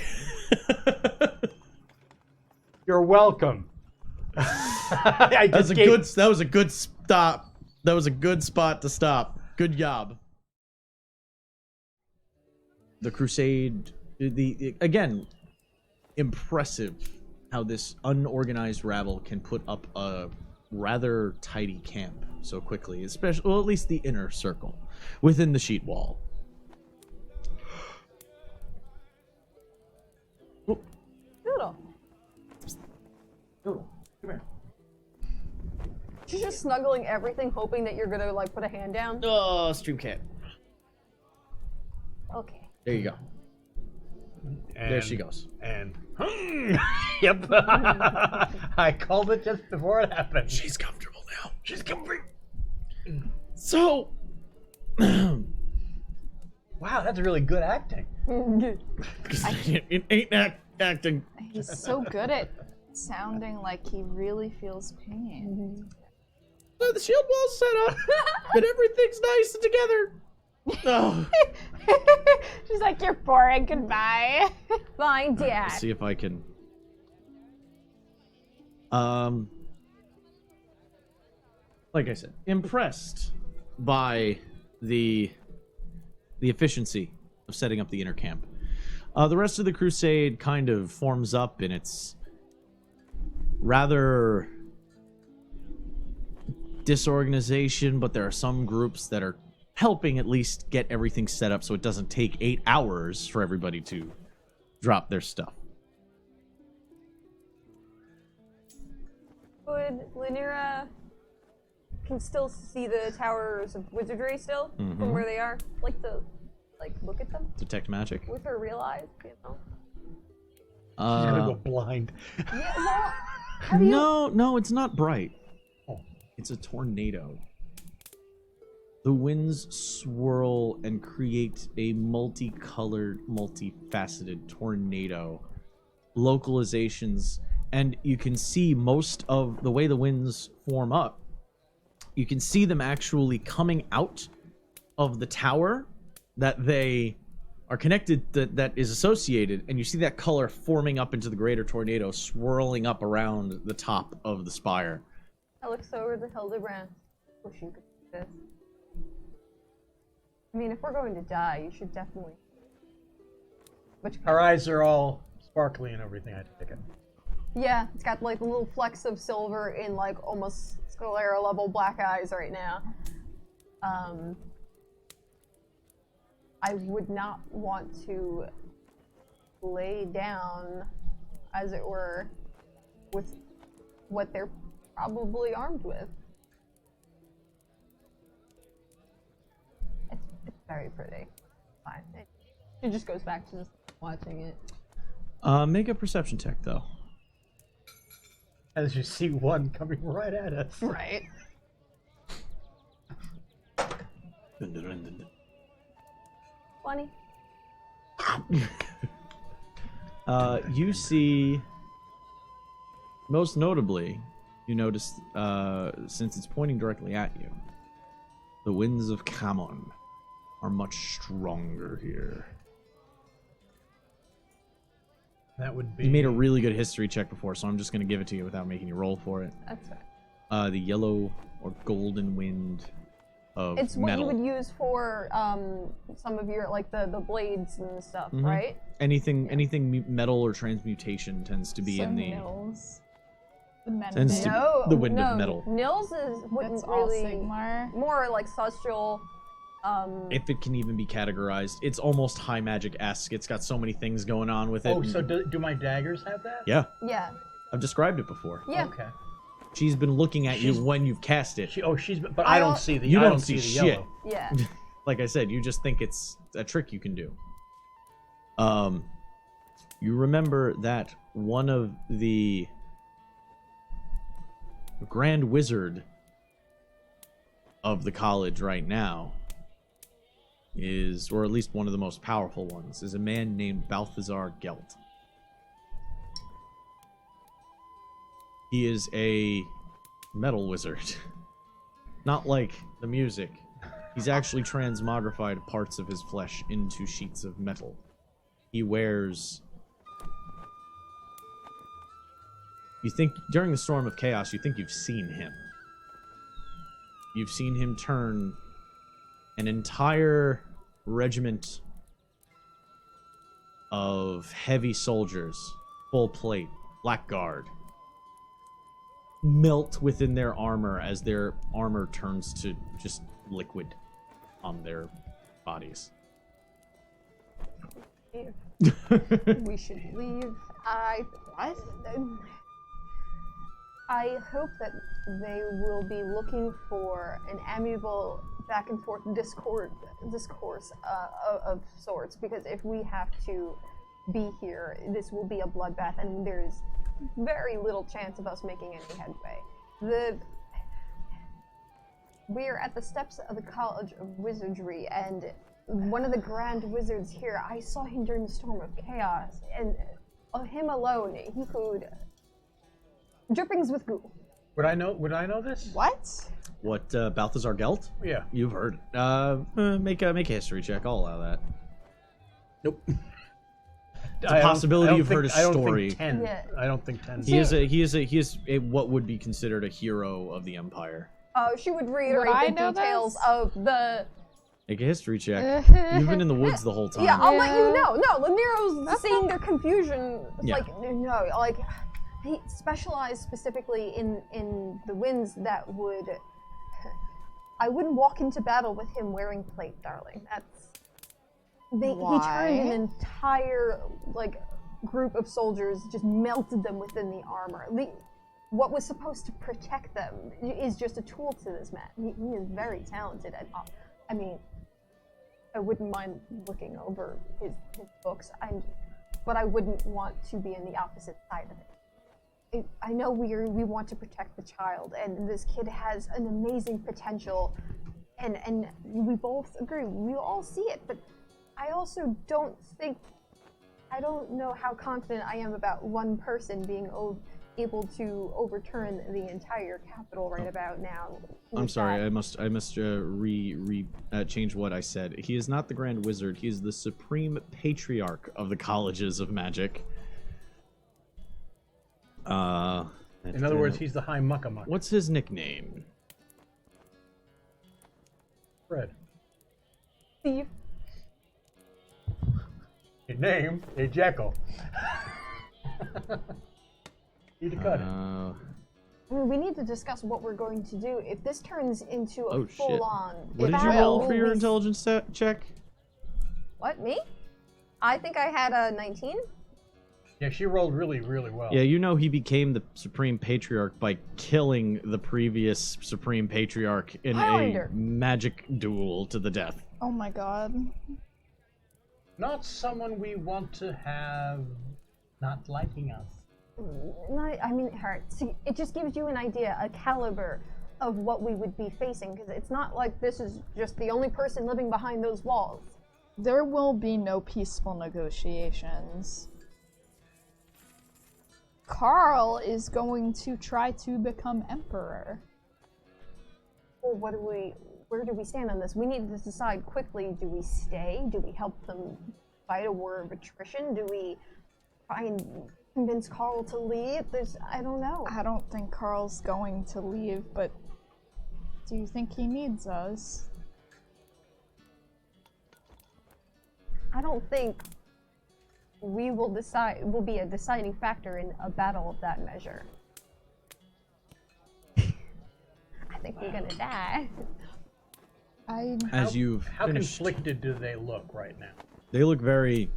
You're welcome. I That was just a gave- good stop. That was a good spot to stop. Good job. The Crusade, again, impressive how this unorganized rabble can put up a rather tidy camp so quickly, especially, well, at least the inner circle within the sheet wall. Noodle. Oh, come here. She's just snuggling everything, hoping that you're gonna like put a hand down. Oh, stream cat. Okay. There you go. There she And- goes. And yep. I called it just before it happened. She's comfortable now. She's coming. So, Wow, that's really good acting. it ain't acting. He's so good at sounding like he really feels pain. So the shield wall's set up, and everything's nice and together. Oh. She's like, you're boring, goodbye. Fine, Dad. Let's see if I can. Like I said, impressed by the efficiency of setting up the inner camp. The rest of the crusade kind of forms up in its rather disorganization, but there are some groups that are helping at least get everything set up so it doesn't take 8 hours for everybody to drop their stuff. Would Lynira can still see the towers of wizardry still from where they are. Like to look at them Detect magic. with her real eyes, you know. She's gonna go blind. Yeah, well, have you? No, it's not bright. Oh. It's a tornado. The winds swirl and create a multicolored, multifaceted tornado. Localizations, and you can see most of the way the winds form up. You can see them actually coming out of the tower that they are connected, that is associated, and you see that color forming up into the greater tornado, swirling up around the top of the spire. I look over the Hildebrand. Wish you could see this. I mean, if we're going to die, you should definitely. Our eyes are all sparkly and everything, I take it. Yeah, it's got like a little flecks of silver in like almost Scalera level black eyes right now. I would not want to lay down, as it were, with what they're probably armed with. It's very pretty. Fine. She just goes back to just watching it. Make a perception check, though. As you see one coming right at us. Right. Funny. You see, most notably, you notice, since it's pointing directly at you, the winds of Camon are much stronger here. That would be. You made a really good history check before, so I'm just going to give it to you without making you roll for it. That's right. The yellow or golden wind of It's what metal. you would use for some of your like the blades and stuff, right? Anything metal or transmutation tends to be in the Nils. The men tends to No, the wind no. of metal. Nils wouldn't That's all really Sigmar. more like celestial. If it can even be categorized, it's almost high magic-esque. It's got so many things going on with it. Oh, so do my daggers have that? Yeah, Yeah, I've described it before. yeah. Okay. She's been looking at you when you've cast it. But I don't see the. You I don't see the shit. yellow. Yeah. Like I said, you just think it's a trick you can do. You remember that one of the Grand Wizard of the college right now is, or at least one of the most powerful ones, is a man named Balthazar Gelt. He is a metal wizard. Not like the music. He's actually transmogrified parts of his flesh into sheets of metal. He wears... You think, during the Storm of Chaos, you think you've seen him. You've seen him turn an entire regiment of heavy soldiers, full plate, blackguard, melt within their armor as their armor turns to just liquid on their bodies. We should leave. I hope that they will be looking for an amiable back and forth discourse of sorts, because if we have to be here, this will be a bloodbath, and there's very little chance of us making any headway. We're at the steps of the College of Wizardry, and one of the Grand Wizards here, I saw him during the Storm of Chaos, and him alone, he could... Drippings with goo. Would I know this? What? What, Balthazar Gelt? Yeah. You've heard it. Make a history check. I'll allow that. Nope. It's a possibility you've heard his I don't story. think 10. Yeah. I don't think 10. He is a what would be considered a hero of the Empire. She would reiterate I the know details this? of the... Make a history check. You've been in the woods the whole time. Yeah, I'll let you know. No, Laniro's seeing their confusion. Yeah. Like, no, like, he specialized specifically in the winds that would... I wouldn't walk into battle with him wearing plate, darling. That's... He turned an entire, like, group of soldiers, just melted them within the armor. what was supposed to protect them is just a tool to this man. He is very talented. And, I mean, I wouldn't mind looking over his books, but I wouldn't want to be in the opposite side of it. I know we want to protect the child, and this kid has an amazing potential, and we both agree. We all see it, but I also don't know how confident I am about one person being able to overturn the entire capital right about now. I'm sorry, I must change what I said. He is not the Grand Wizard. He is the Supreme Patriarch of the Colleges of Magic. In other words, he's the High Muckamuck. What's his nickname? Fred. Steve. Your name is Jekyll. You to cut it. I mean, we need to discuss what we're going to do. If this turns into a full-on... What did you roll for your intelligence check? What, me? I think I had a 19. Yeah, she rolled really, really well. Yeah, you know he became the Supreme Patriarch by killing the previous Supreme Patriarch in a magic duel to the death. Oh my god. Not someone we want to have not liking us. I mean, it just gives you an idea, a caliber of what we would be facing, because it's not like this is just the only person living behind those walls. There will be no peaceful negotiations. Carl is going to try to become emperor. Well, where do we stand on this? We need to decide quickly. Do we stay? Do we help them fight a war of attrition? Do we try and convince Carl to leave? I don't know. I don't think Carl's going to leave, but do you think he needs us? I don't think we will be a deciding factor in a battle of that measure. I think we're gonna die. How conflicted do they look right now? They look very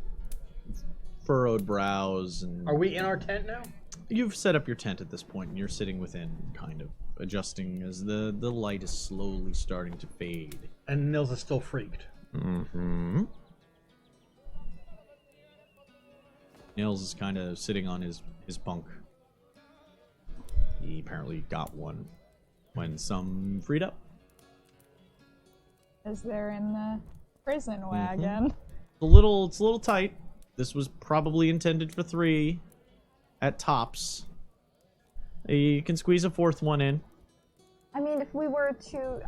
furrowed brows and... Are we in our tent now? You've set up your tent at this point, and you're sitting within, kind of adjusting as the light is slowly starting to fade. And Nils is still freaked. Mm-hmm. Nils is kind of sitting on his bunk. He apparently got one when some freed up. As they're in the prison wagon. It's a little tight. This was probably intended for 3 at tops. You can squeeze a 4th one in. I mean, if we were to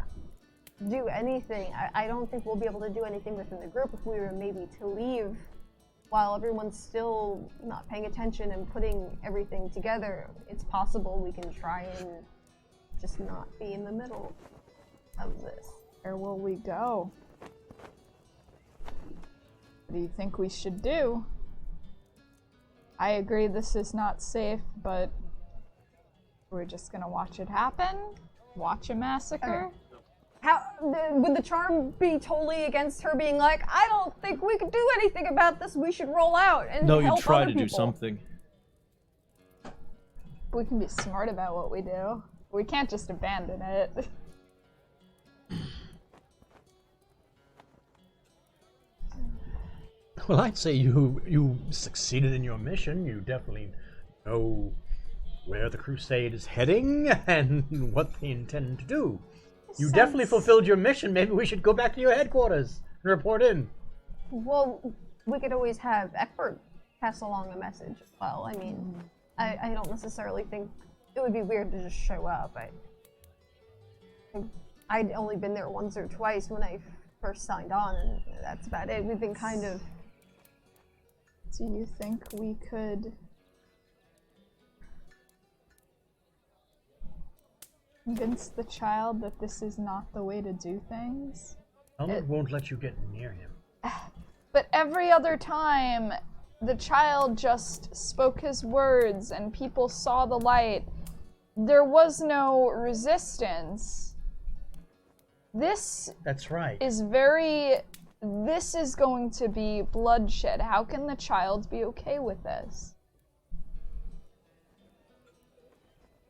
do anything, I don't think we'll be able to do anything within the group if we were maybe to leave while everyone's still not paying attention and putting everything together. It's possible we can try and just not be in the middle of this. Where will we go? What do you think we should do? I agree this is not safe, but we're just gonna watch it happen? Watch a massacre? Would the charm be totally against her being like, I don't think we could do anything about this, we should roll out and help other people? No, you try to do something. We can be smart about what we do. We can't just abandon it. Well, I'd say you succeeded in your mission. You definitely know where the crusade is heading and what they intend to do. You definitely fulfilled your mission. Maybe we should go back to your headquarters and report in. Well, we could always have Eckbert pass along a message as well. I mean, I don't necessarily think it would be weird to just show up. I'd only been there once or twice when I first signed on, and that's about it. We've been kind of... Do you think we could convince the child that this is not the way to do things? Helmut won't let you get near him. But every other time, the child just spoke his words and people saw the light. There was no resistance. That's right. This is going to be bloodshed. How can the child be okay with this?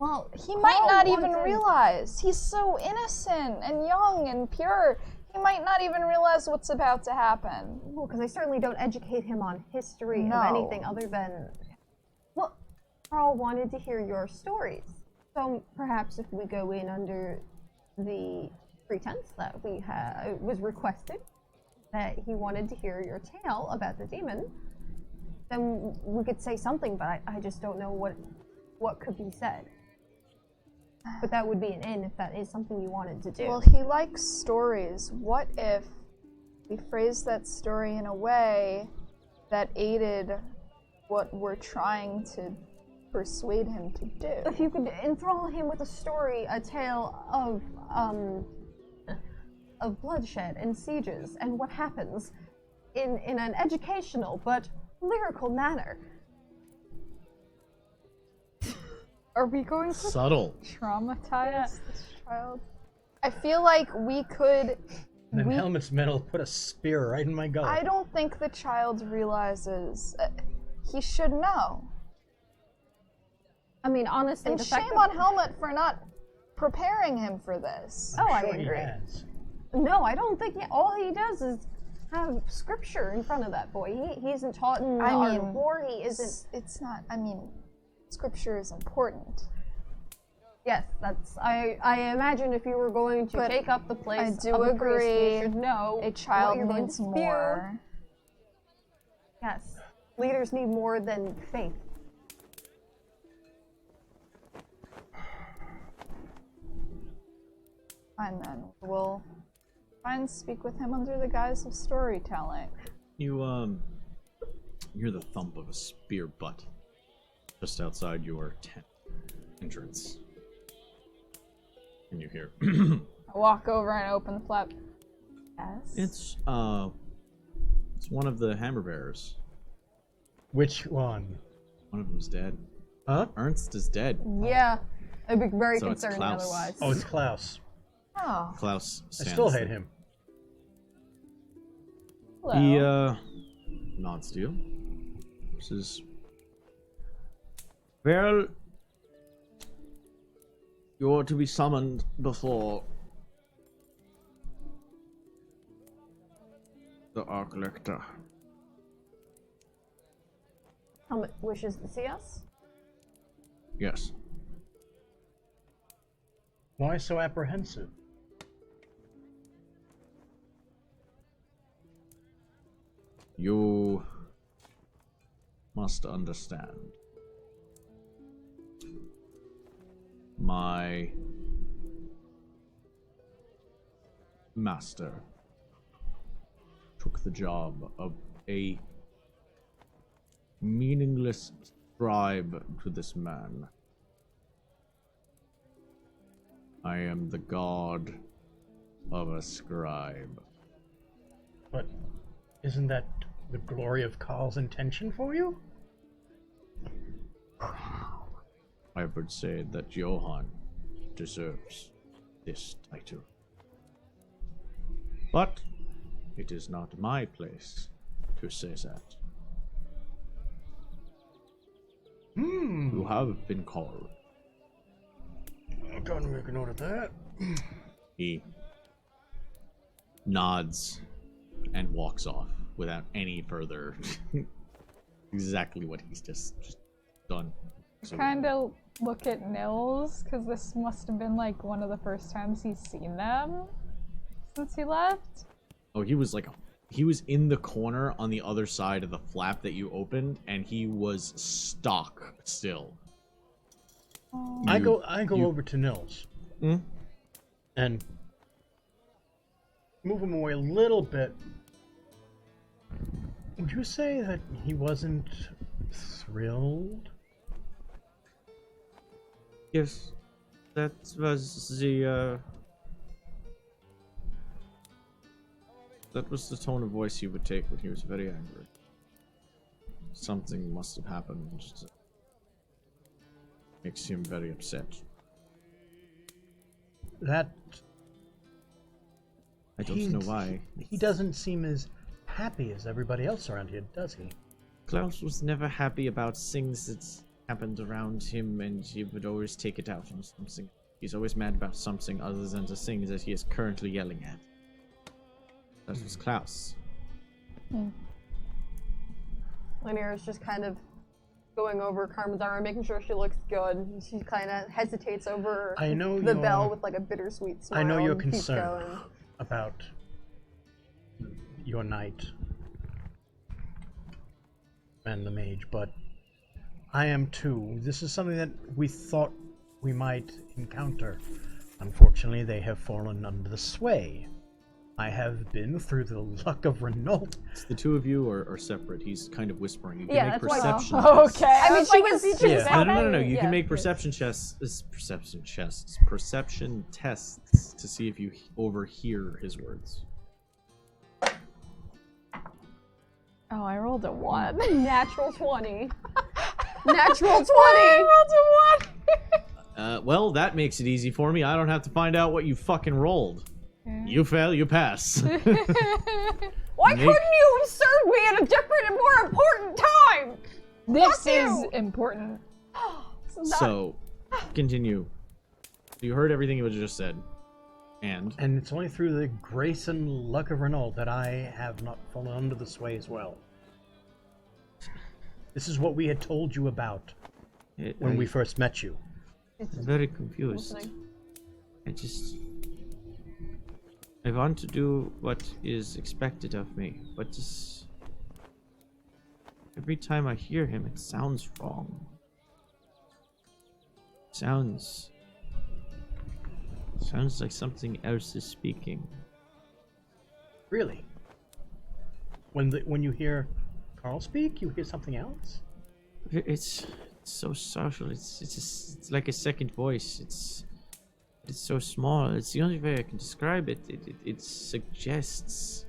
Well, He might Carl not even wanted- realize. He's so innocent and young and pure. He might not even realize what's about to happen. Well, because I certainly don't educate him on history No. of anything other than. Well, Carl wanted to hear your stories. So perhaps if we go in under the pretense that it was requested that he wanted to hear your tale about the demon, then we could say something, but I just don't know what could be said. But that would be an in if that is something you wanted to do. Well, he likes stories. What if we phrased that story in a way that aided what we're trying to persuade him to do? If you could enthrall him with a story, a tale of bloodshed and sieges and what happens in an educational but lyrical manner. Are we going to Subtle. traumatize this child? I feel like we could. And then Helmut's metal put a spear right in my gullet. I don't think the child realizes. He should know. I mean, honestly, And the shame fact on Helmut for not preparing him for this. Oh, I Sure he agree. has. No, I don't think all he does is have scripture in front of that boy. He isn't taught in the art of war. He isn't. It's not. I mean, scripture is important. Yes, that's. I imagine if you were going to But take up the place I do of a priest, agree you should know A child what you're going needs to spew. more. Yes, leaders need more than faith. Fine then. We'll try and speak with him under the guise of storytelling. You hear the thump of a spear butt just outside your tent entrance. And you hear I walk over and open the flap. Yes. it's one of the hammer bearers. Which one? One of them's dead. Huh? Ernst is dead. Yeah, I'd be very So it's concerned Klaus. otherwise. Oh, it's Klaus. Oh. Klaus I stands still hate there. him. Hello. He nods to you. Says, "Well, you're to be summoned before the Archlector." Helmut wishes to see us. Yes. Why so apprehensive? You must understand. My master took the job of a meaningless scribe to this man. I am the god of a scribe. But isn't that the glory of Carl's intention for you? I would say that Johann deserves this title. But it is not my place to say that. You have been called. I'll go and make a note of that. He nods and walks off without any further exactly what he's just done. So, Kind of look at Nils, because this must have been like one of the first times he's seen them since he left. oh, he was in the corner on the other side of the flap that you opened, and he was stock still. I go you- over to Nils and move him away a little bit. Would you say that he wasn't thrilled? Yes, that was the tone of voice he would take when he was very angry. Something must have happened that makes him very upset. That I don't know why. He doesn't seem as happy as everybody else around here, does he? Klaus was never happy about things that happened around him, and he would always take it out on something. He's always mad about something other than the thing that he is currently yelling at. That was Klaus. Lanier is just kind of going over Carmen's arm, making sure she looks good. She kind of hesitates over the bell with like a bittersweet smile. I know you're and keeps concerned going. about your knight and the mage, but I am too. This is something that we thought we might encounter. Unfortunately, they have fallen under the sway. I have been through the luck of Renault. It's the two of you or separate? He's kind of whispering. You can Yeah, make that's why- perception Oh, tests. okay. I mean, she was No. You Yeah. can make perception tests to see if you overhear his words. Oh, I rolled a 1. Natural 20. Natural 20! I rolled a 1! Well, that makes it easy for me. I don't have to find out what you fucking rolled. You fail, you pass. Why couldn't you have served me at a different and more important time? This Fuck is you. important. So, continue. You heard everything you just said. And it's only through the grace and luck of Renault that I have not fallen under the sway as well. This is what we had told you about when we first met you. I'm very confused. I want to do what is expected of me, but just every time I hear him, it sounds wrong. Sounds like something else is speaking. Really? When you hear Carl speak, you hear something else? It's so social. It's like a second voice. It's so small. It's the only way I can describe it. It suggests,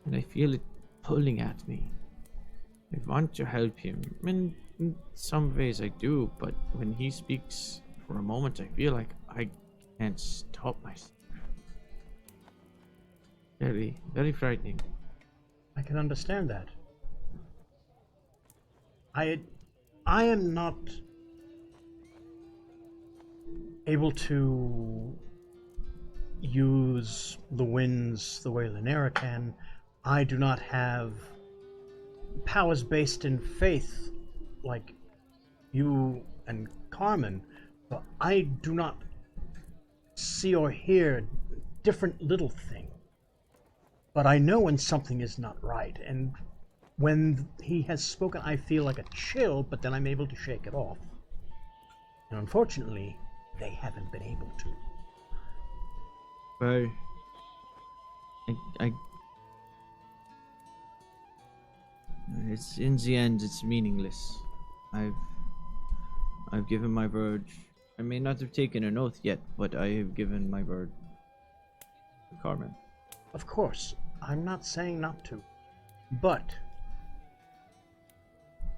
and I feel it pulling at me. I want to help him. In some ways I do, but when he speaks for a moment, I feel like I can't stop myself. Very, very frightening. I can understand that. I am not able to use the winds the way Lanera can. I do not have powers based in faith like you and Carmen, but I do not see or hear different little things. But I know when something is not right, and when he has spoken, I feel like a chill, but then I'm able to shake it off. And unfortunately, they haven't been able to. Well, it's in the end, it's meaningless. I've given my word. I may not have taken an oath yet, but I have given my word to Carmen. Of course, I'm not saying not to, but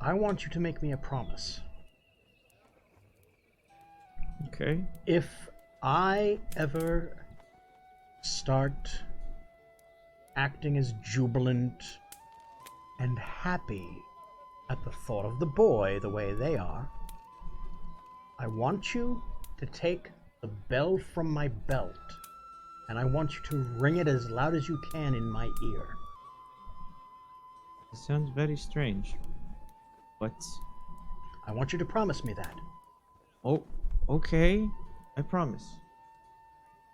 I want you to make me a promise. Okay. If I ever start acting as jubilant and happy at the thought of the boy the way they are, I want you to take the bell from my belt and I want you to ring it as loud as you can in my ear. It sounds very strange, but I want you to promise me that. oh, okay. I promise.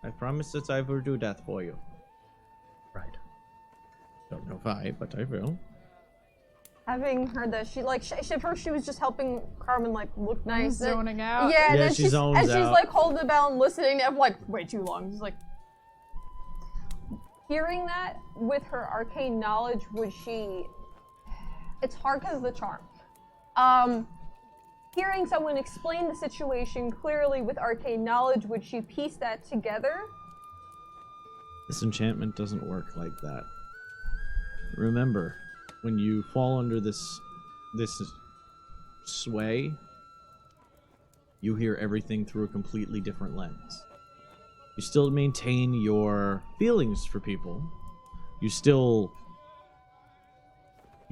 I promise that I will do that for you. Right. Don't know why, but I will. Having heard that, at first she was just helping Carmen look nice. Zoning out. Yeah, and Yeah, then she zones she's out. holding the bell and listening to way too long. She's hearing that with her arcane knowledge, would she? It's hard because of the charm. Hearing someone explain the situation clearly with arcane knowledge, would she piece that together? This enchantment doesn't work like that. Remember, when you fall under this sway, you hear everything through a completely different lens. You still maintain your feelings for people. You still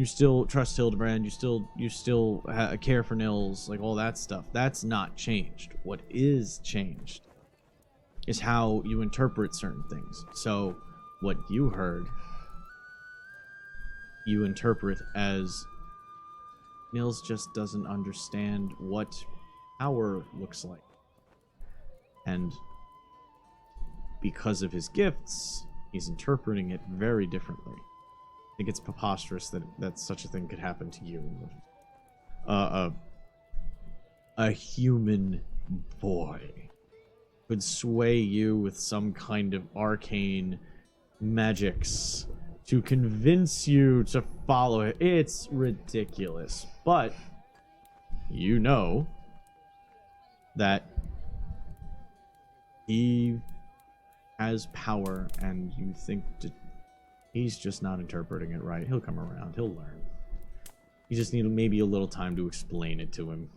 You still trust Hildebrand. You still care for Nils. Like all that stuff. That's not changed. What is changed is how you interpret certain things. So what you heard, you interpret as Nils just doesn't understand what power looks like. And because of his gifts, he's interpreting it very differently. I think it's preposterous that such a thing could happen to you. A human boy could sway you with some kind of arcane magics to convince you to follow it. It's ridiculous. But you know that he has power, and you think that he's just not interpreting it right. He'll come around. He'll learn. You just need maybe a little time to explain it to him.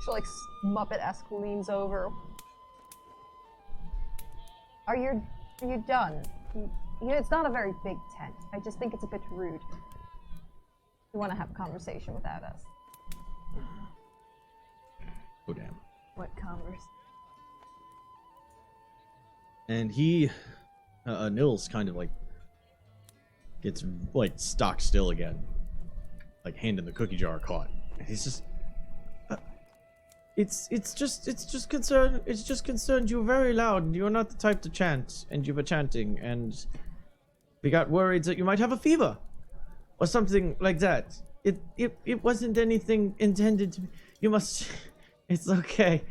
She like Muppet-esque leans over. Are you done? You know, it's not a very big tent. I just think it's a bit rude. You want to have a conversation without us. Oh, damn. What conversation? And he, Nils kind of like gets like stock still again, like hand in the cookie jar caught. And he's just, it's just concerned you're very loud and you're not the type to chant, and you were chanting, and we got worried that you might have a fever or something like that. It wasn't anything intended to. You must. It's okay.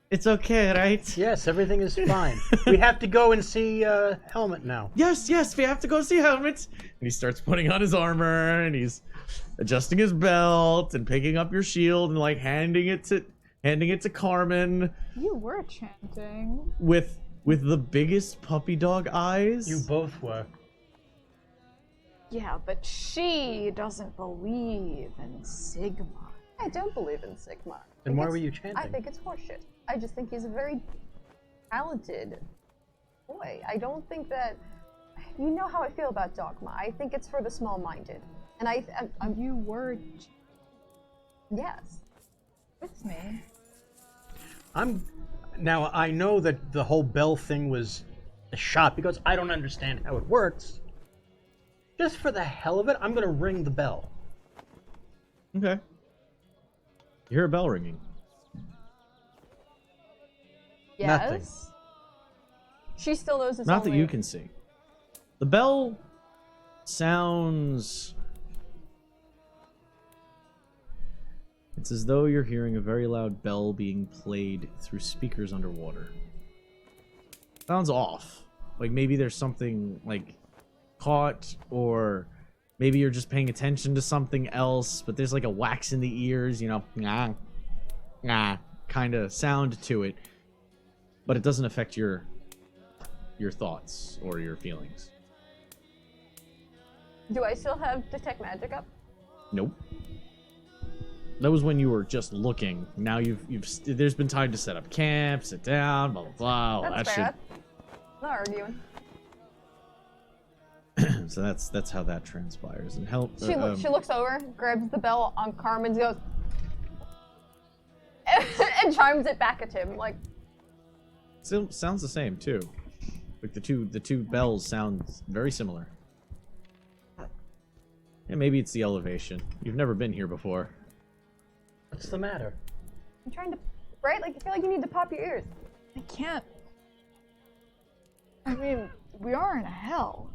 It's okay, right? Yes, everything is fine. We have to go and see Helmet now. Yes, we have to go see Helmet. And he starts putting on his armor, and he's adjusting his belt and picking up your shield and like handing it to Carmen. You were chanting. With the biggest puppy dog eyes. You both were. Yeah, but she doesn't believe in Sigmar. I don't believe in Sigmar. Then why were you chanting? I think it's horseshit. I just think he's a very talented boy. I don't think that... You know how I feel about dogma. I think it's for the small-minded. And I'm You were yes. with me. Now, I know that the whole bell thing was a shot because I don't understand how it works. Just for the hell of it, I'm going to ring the bell. Okay. You hear a bell ringing. Yes. Nothing. She still knows it's Not that only... you can see. The bell sounds... It's as though you're hearing a very loud bell being played through speakers underwater. Sounds off. Like maybe there's something like caught, or maybe you're just paying attention to something else, but there's like a wax in the ears, you know, kind of sound to it. But it doesn't affect your thoughts or your feelings. Do I still have Detect Magic up? Nope. That was when you were just looking. Now there's been time to set up camp, sit down, blah blah blah. All That's that fair. Not arguing. shit. So that's how that transpires. And She looks over, grabs the bell on Carmen's, goes, and chimes it back at him like. Still sounds the same too. Like the two bells sound very similar. Yeah, maybe it's the elevation. You've never been here before. What's the matter? I'm trying to, right? Like, I feel like you need to pop your ears. I can't. I mean, we are in hell.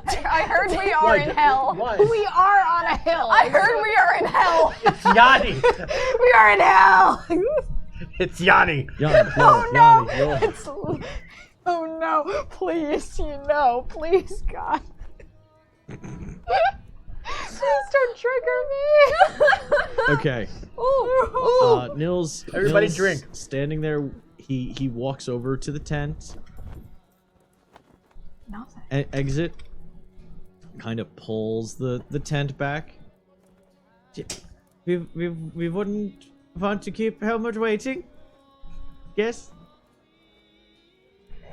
I heard we are in hell. Why? We are on a hill. I heard we are in hell. It's Yanni! We are in hell. It's Yanni! Yanni, Oh no! Yanni, It's... Oh no! Please, please, God. Don't trigger me. Okay. Ooh. Nils. Everybody Nils drink. Standing there, he walks over to the tent. Nothing. Exit. Kind of pulls the tent back. We wouldn't want to keep Helmut waiting. Yes.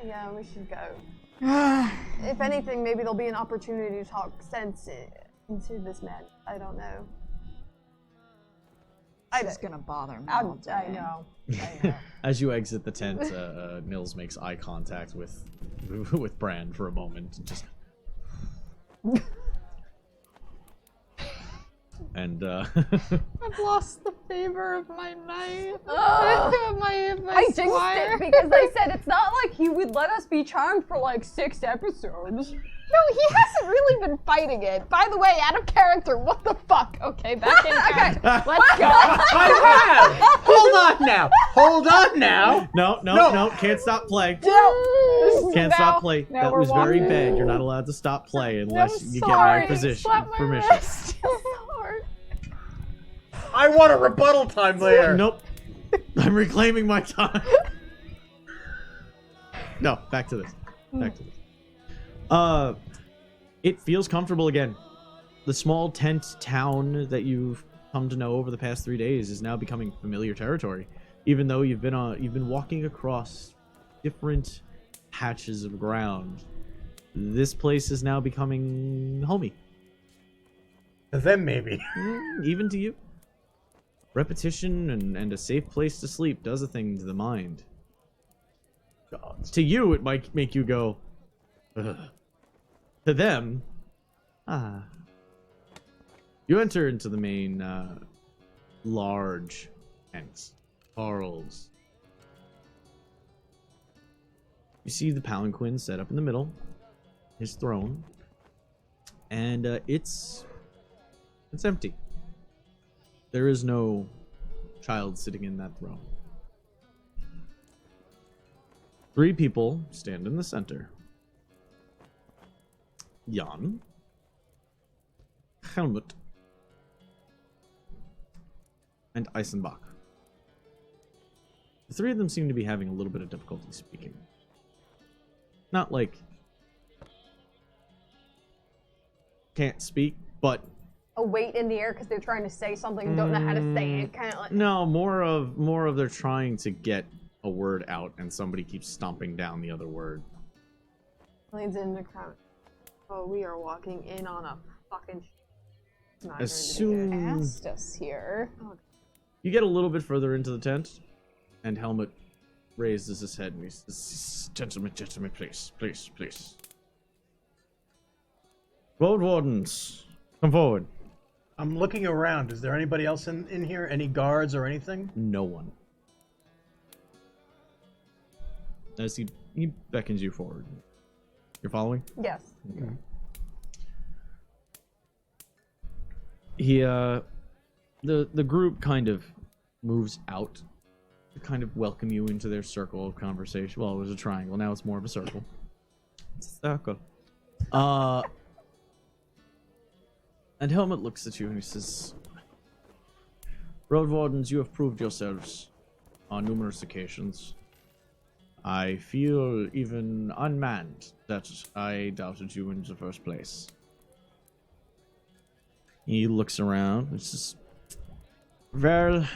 Yeah, we should go. If anything, maybe there'll be an opportunity to talk sense into this man. I don't know. It's gonna bother me all day. I know. As you exit the tent, Nils makes eye contact with Bran for a moment, and just. And I've lost the favor of my knight. my I jinxed squire. it because I said it's not like he would let us be charmed for like 6 episodes. No, he hasn't really been fighting it. By the way, out of character, what the fuck? Okay, back in character. Let's go. I have! Hold on now! No, can't stop play. Can't stop play. Now That we're was very walking. bad. You're not allowed to stop play unless I'm you sorry. get my position Slap my permission. wrist. I want a rebuttal time there! Nope. I'm reclaiming my time. No, back to this. Back to this. It feels comfortable again. The small tent town that you've come to know over the past 3 days is now becoming familiar territory. Even though you've been walking across different patches of ground, this place is now becoming homey. To them, maybe. Even to you. Repetition and a safe place to sleep does a thing to the mind. God. To you, it might make you go, ugh. To them, ah. You enter into the main, large tent. Carl's. You see the palanquin set up in the middle, his throne, and it's empty. There is no child sitting in that throne. 3 people stand in the center. Jan, Helmut, and Eisenbach. The 3 of them seem to be having a little bit of difficulty speaking. Not like can't speak, but A weight in the air because they're trying to say something and don't know how to say it. Kind of like. no, more of they're trying to get a word out and somebody keeps stomping down the other word. Leans in the crowd. Oh, we are walking in on a fucking. It's not As going to be good. soon Asked us here. you get a little bit further into the tent, and Helmut raises his head and he says, Gentlemen, please. Road wardens, come forward. I'm looking around. Is there anybody else in here? Any guards or anything? No one. As he beckons you forward. You're following? Yes. Okay. He, the group kind of moves out to kind of welcome you into their circle of conversation. Well, it was a triangle. Now it's more of a circle. It's a circle. And Helmut looks at you and he says, Road wardens, you have proved yourselves on numerous occasions. I feel even unmanned that I doubted you in the first place. He looks around and says, well,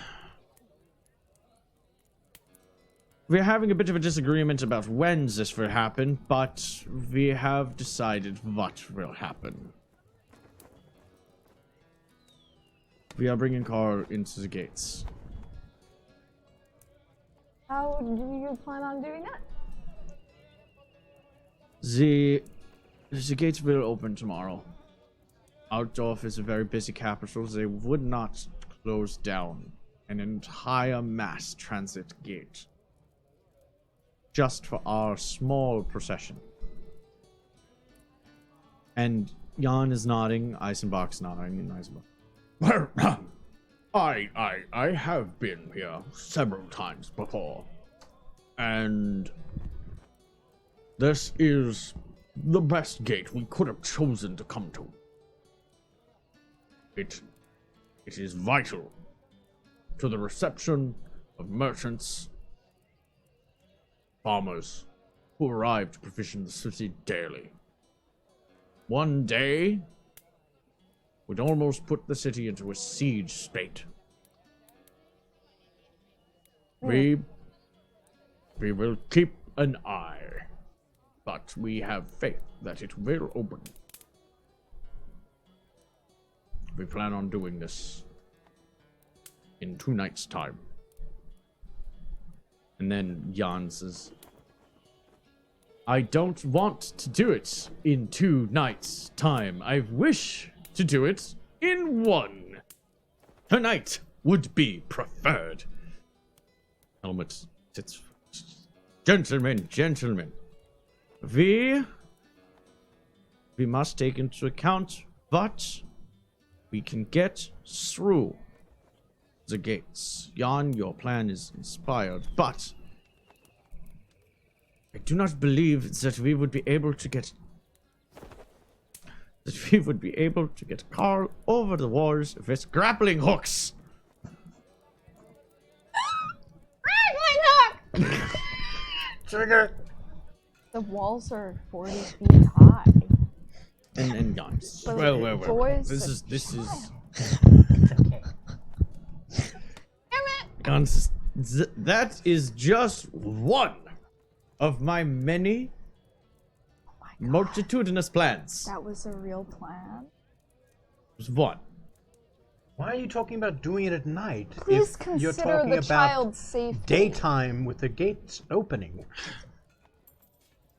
we're having a bit of a disagreement about when this will happen, but we have decided what will happen. We are bringing Carl into the gates. How do you plan on doing that? The gates will open tomorrow. Altdorf is a very busy capital. They would not close down an entire mass transit gate just for our small procession. And Jan is nodding, Eisenbach's nodding, and Eisenbach. Well, I have been here several times before, and this is the best gate we could have chosen to come to. It is vital to the reception of merchants, farmers who arrive to provision the city daily. One day would almost put the city into a siege state. We will keep an eye but we have faith that it will open. We plan on doing this in 2 nights' time. And then Jan says, I don't want to do it in 2 nights' time. I wish to do it in 1. Tonight would be preferred. Helmet sits. Gentlemen. We must take into account what we can get through the gates. Jan, your plan is inspired, but I do not believe that we would be able to get Carl over the walls with grappling hooks. Grappling hook! Trigger. The walls are 40 feet high. And guns. But Well. boys This and is It's okay. guns. That is just one of my many multitudinous plans. That was a real plan. It was one. Why are you talking about doing it at night? Please if you're consider talking the about child's safety. daytime with the gates opening.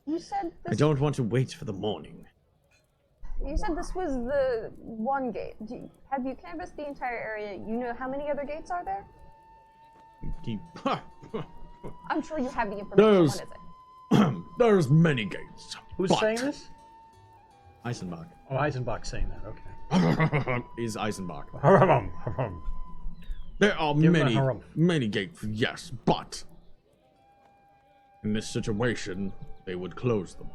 You said I this. don't want to wait for the morning. You said this was the one gate. Have you canvassed the entire area? You know how many other gates are there? I'm sure you have the information. There's- What is it? There's many gates. Who's but- saying this? Eisenbach. Oh, Eisenbach's saying that. Okay. Is Eisenbach. Harum. There are Give him a many, harum. many gates, yes, but in this situation, they would close them.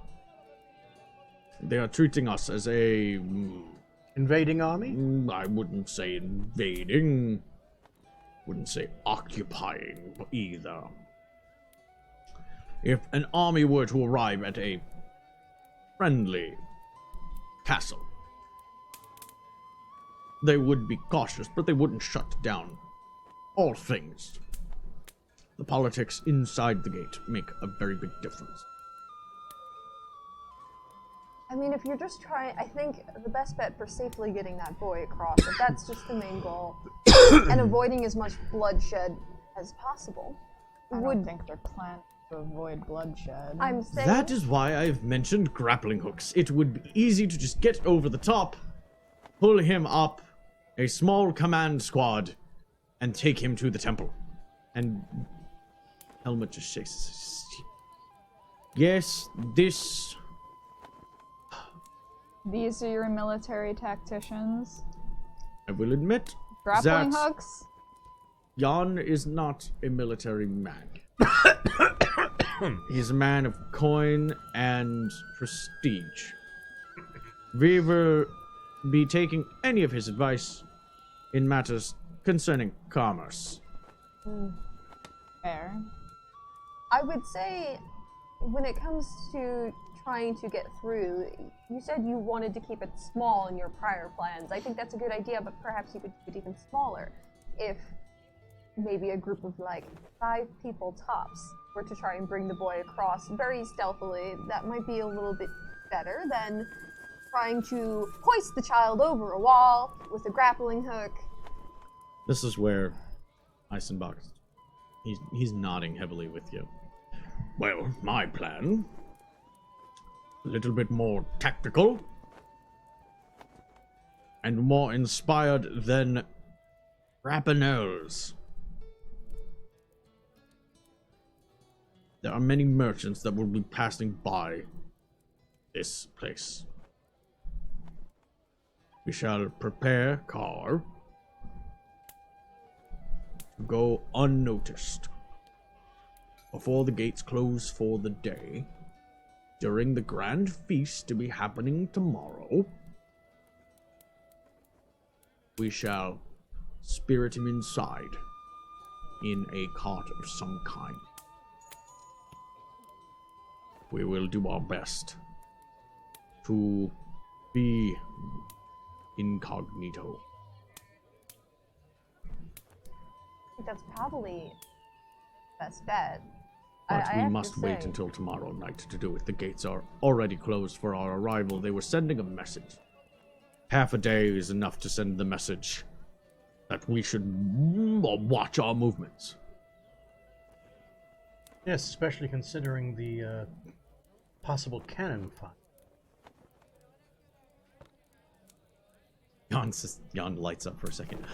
They are treating us as a, Invading army? I wouldn't say invading, wouldn't say occupying either. If an army were to arrive at a friendly castle, they would be cautious, but they wouldn't shut down all things. The politics inside the gate make a very big difference. I mean, if you're just trying, I think the best bet for safely getting that boy across, if that's just the main goal, and avoiding as much bloodshed as possible, I don't would. think they're planning to avoid bloodshed. I'm saying. That is why I've mentioned grappling hooks. It would be easy to just get over the top, pull him up, a small command squad, and take him to the temple. And Helmut just shakes his head. Yes, this... These are your military tacticians. I will admit Grappling that hooks? Jan is not a military man. He's a man of coin and prestige. We will be taking any of his advice in matters concerning commerce. Fair. I would say, when it comes to trying to get through, you said you wanted to keep it small in your prior plans. I think that's a good idea, but perhaps you could keep it even smaller. If maybe a group of like 5 people tops were to try and bring the boy across very stealthily, that might be a little bit better than trying to hoist the child over a wall with a grappling hook. This is where Eisenbach, he's nodding heavily with you. Well, my plan, a little bit more tactical and more inspired than Rapinel's. There are many merchants that will be passing by this place. We shall prepare car to go unnoticed before the gates close for the day. During the grand feast to be happening tomorrow, we shall spirit him inside in a cart of some kind. We will do our best to be incognito. I think that's probably the best bet. But I we have to must wait say- until tomorrow night to do it. The gates are already closed for our arrival. They were sending a message. Half a day is enough to send the message that we should watch our movements. Yes, especially considering the possible cannon fire. Jan lights up for a second.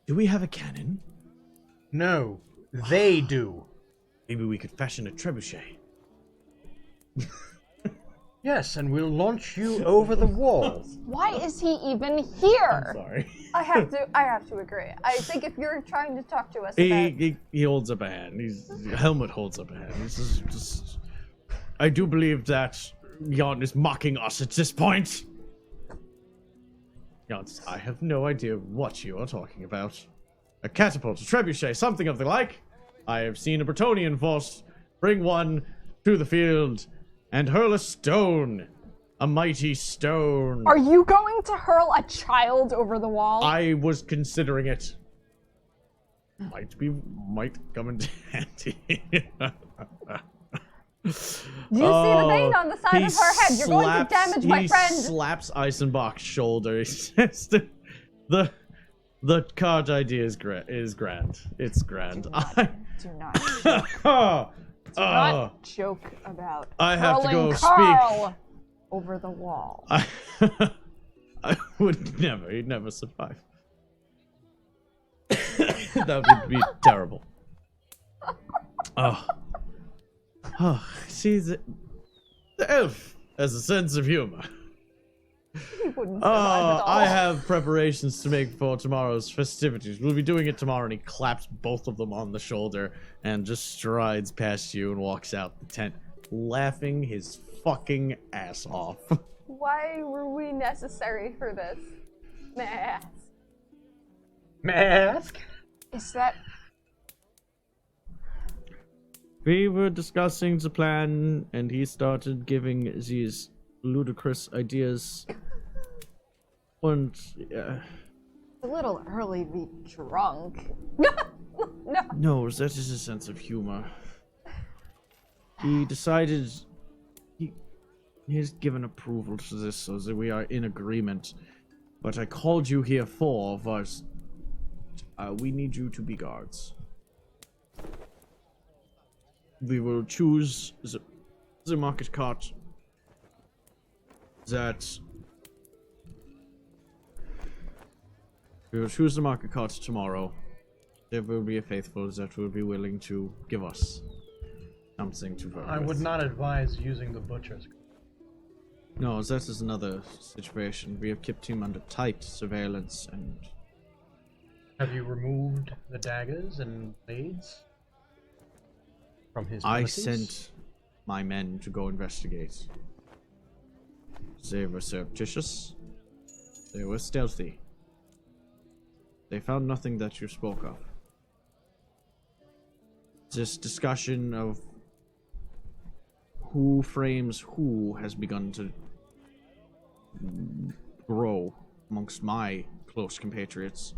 Do we have a cannon? No, they do. Maybe we could fashion a trebuchet. Yes, and we'll launch you over the wall. Why is he even here? Sorry. I have to agree. I think if you're trying to talk to us about He holds up a hand. Helmut holds up a hand. He's just. I do believe that Jan is mocking us at this point. Jan says, I have no idea what you are talking about. A catapult, a trebuchet, something of the like. I have seen a Bretonian force bring one to the field and hurl a stone. A mighty stone. Are you going to hurl a child over the wall? I was considering it. Might come in handy. you see the vein on the side of her head. You're going to damage my friend. He slaps Eisenbach's shoulder. He says, the card idea is grand. It's grand. Do not joke about I have to hurling go Carl speak. over the wall. I would never. He'd never survive. That would be terrible. See, the elf has a sense of humor. He wouldn't survive at all. I have preparations to make for tomorrow's festivities. We'll be doing it tomorrow, and he claps both of them on the shoulder and just strides past you and walks out the tent, laughing his fucking ass off. Why were we necessary for this? May I ask? May I ask? Is that... We were discussing the plan, and he started giving these ludicrous ideas. And a little early to be drunk? no, that is a sense of humor. He decided he's given approval to this so that we are in agreement. But I called you here for was we need you to be guards. We will choose the market cart that we will choose the market cart tomorrow. There will be a faithful that will be willing to give us something to work I with. would not advise using the butcher's. No, that is another situation. We have kept him under tight surveillance and... Have you removed the daggers and blades from his I premises? sent my men to go investigate. They were surreptitious. They were stealthy. They found nothing that you spoke of. This discussion of who frames who has begun to grow amongst my close compatriots.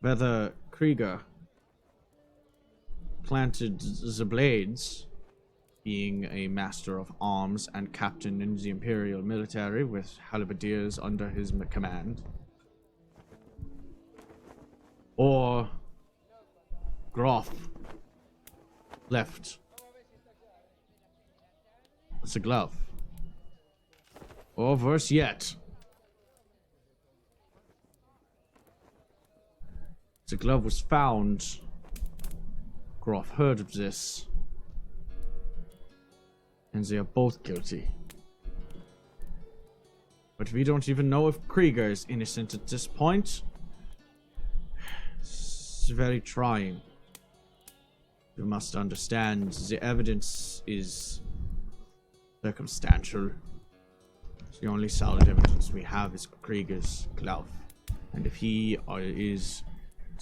Whether Krieger planted the blades, being a master of arms and captain in the Imperial military with halberdiers under his command, or Groff left the glove, or worse yet, the glove was found. Groff heard of this, and they are both guilty. But we don't even know if Krieger is innocent at this point. It's very trying. You must understand, the evidence is circumstantial. The only solid evidence we have is Krieger's glove. And if he is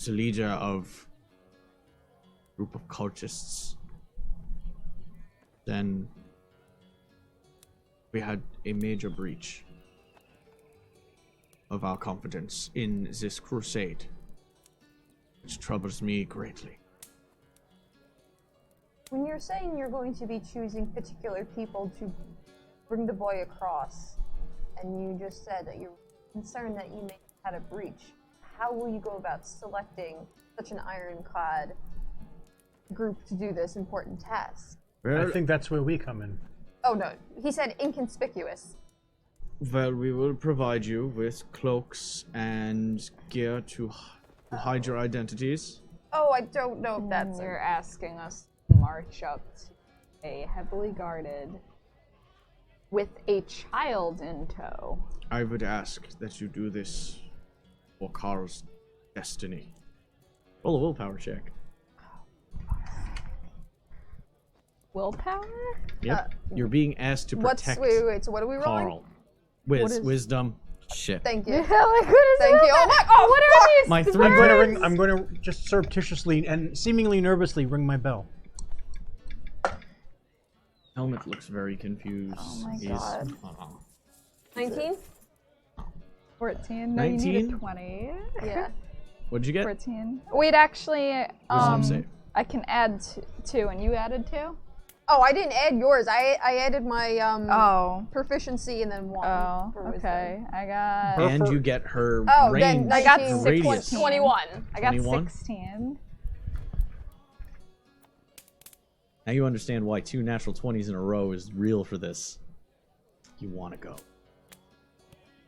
the leader of a group of cultists, then we had a major breach of our confidence in this crusade, which troubles me greatly. When you're saying you're going to be choosing particular people to bring the boy across, and you just said that you're concerned that you may have had a breach, how will you go about selecting such an ironclad group to do this important task? I think that's where we come in. Oh no, he said inconspicuous. Well, we will provide you with cloaks and gear to hide your identities. Oh, I don't know if that's... You're asking us to march up to a heavily guarded with a child in tow. I would ask that you do this for Carl's destiny. Roll a willpower check. Willpower? Yep. You're being asked to protect wait, so what are we rolling? Carl. Wisdom. Shit. Thank you. Yeah, like what is Thank it? you. Oh my god, what are these? My three I'm going to just surreptitiously and seemingly nervously ring my bell. Helmet looks very confused. Oh my god. 19? 14. No, you need 19? a 20. Yeah. What'd you get? 14. Wait, actually, Wisdom save. I can add 2, and you added 2? Oh, I didn't add yours. I added my Oh. proficiency and then 1. Oh, for wisdom. okay. I got And you get her Oh, range. then I got her 16. radius. 21. I got 21? 16. Now you understand why 2 natural 20s in a row is real for this. You want to go.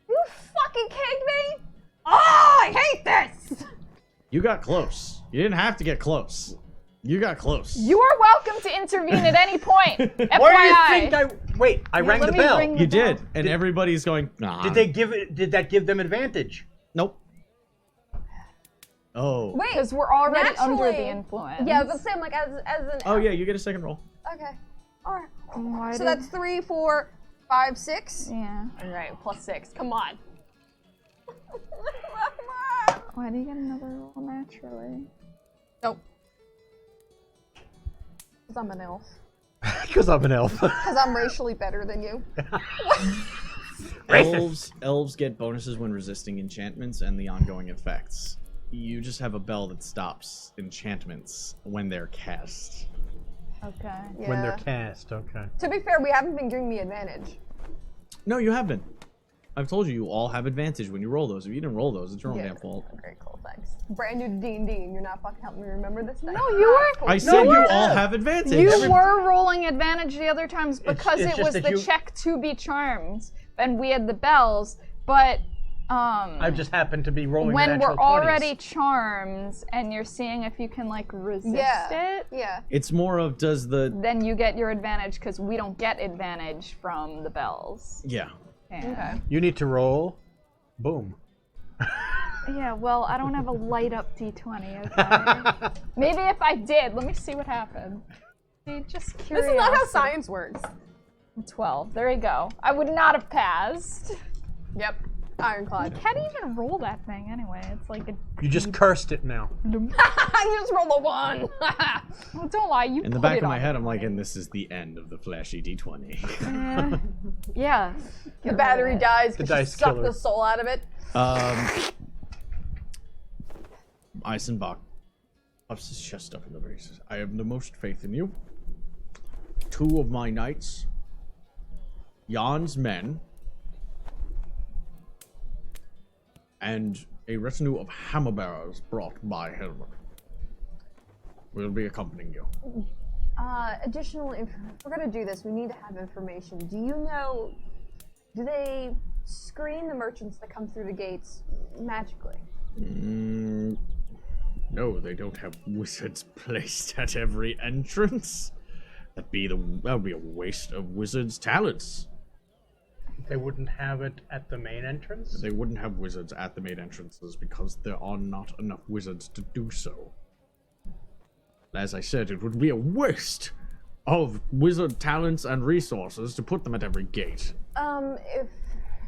You fucking kidding me? Oh, I hate this! You got close. You didn't have to get close. You got close. You are welcome to intervene at any point. FYI. Why do you think Wait, I rang let the me bell. ring the You bell. did, and everybody's going, nah. Did that give them advantage? Nope. Oh. Wait, Because we're already under naturally- the influence. Yeah, but same like as an. Oh yeah, you get a second roll. Okay. All right. Why So did- that's 3, 4, 5, 6. Yeah. All right, plus 6. Come on. Why do you get another roll naturally? Nope. Because I'm an elf. Because I'm an elf. Because I'm racially better than you. Elves get bonuses when resisting enchantments and the ongoing effects. You just have a bell that stops enchantments when they're cast. Okay. Yeah. When they're cast, okay. To be fair, we haven't been giving me advantage. No, you have been. I've told you all have advantage when you roll those. If you didn't roll those, it's your own damn fault. Very cool, thanks. Brand new to D&D and you're not fucking helping me remember this thing. No, you were. I said you all have advantage. You were rolling advantage the other times because it's it just was that the you- check to be charmed, and we had the bells. But I just happened to be rolling when the natural we're 20s. already charmed, and you're seeing if you can like resist it, Yeah. It's more of does the then you get your advantage because we don't get advantage from the bells. yeah. Yeah. You need to roll. Boom. Yeah, well, I don't have a light up D20, okay? Maybe if I did, let me see what happened. See, just This curious. is not how science works. 12, there you go. I would not have passed. Yep. Ironclad. How do you even roll that thing anyway? It's like a... You just cursed it now. You just rolled a 1. Well, don't lie, you In the put back it of my on. head, I'm like, and this is the end of the flashy D20. Yeah. The battery dies The because you dice suck killer. the soul out of it. Eisenbach puffs his chest up in the braces. I have the most faith in you. 2 of my knights, Jan's men, and a retinue of hammer bearers brought by Helmut will be accompanying you. Additional if we're gonna do this, we need to have information. Do you know, do they screen the merchants that come through the gates magically? No, they don't have wizards placed at every entrance. That would be a waste of wizards' talents. They wouldn't have it at the main entrance? They wouldn't have wizards at the main entrances because there are not enough wizards to do so. As I said, it would be a waste of wizard talents and resources to put them at every gate.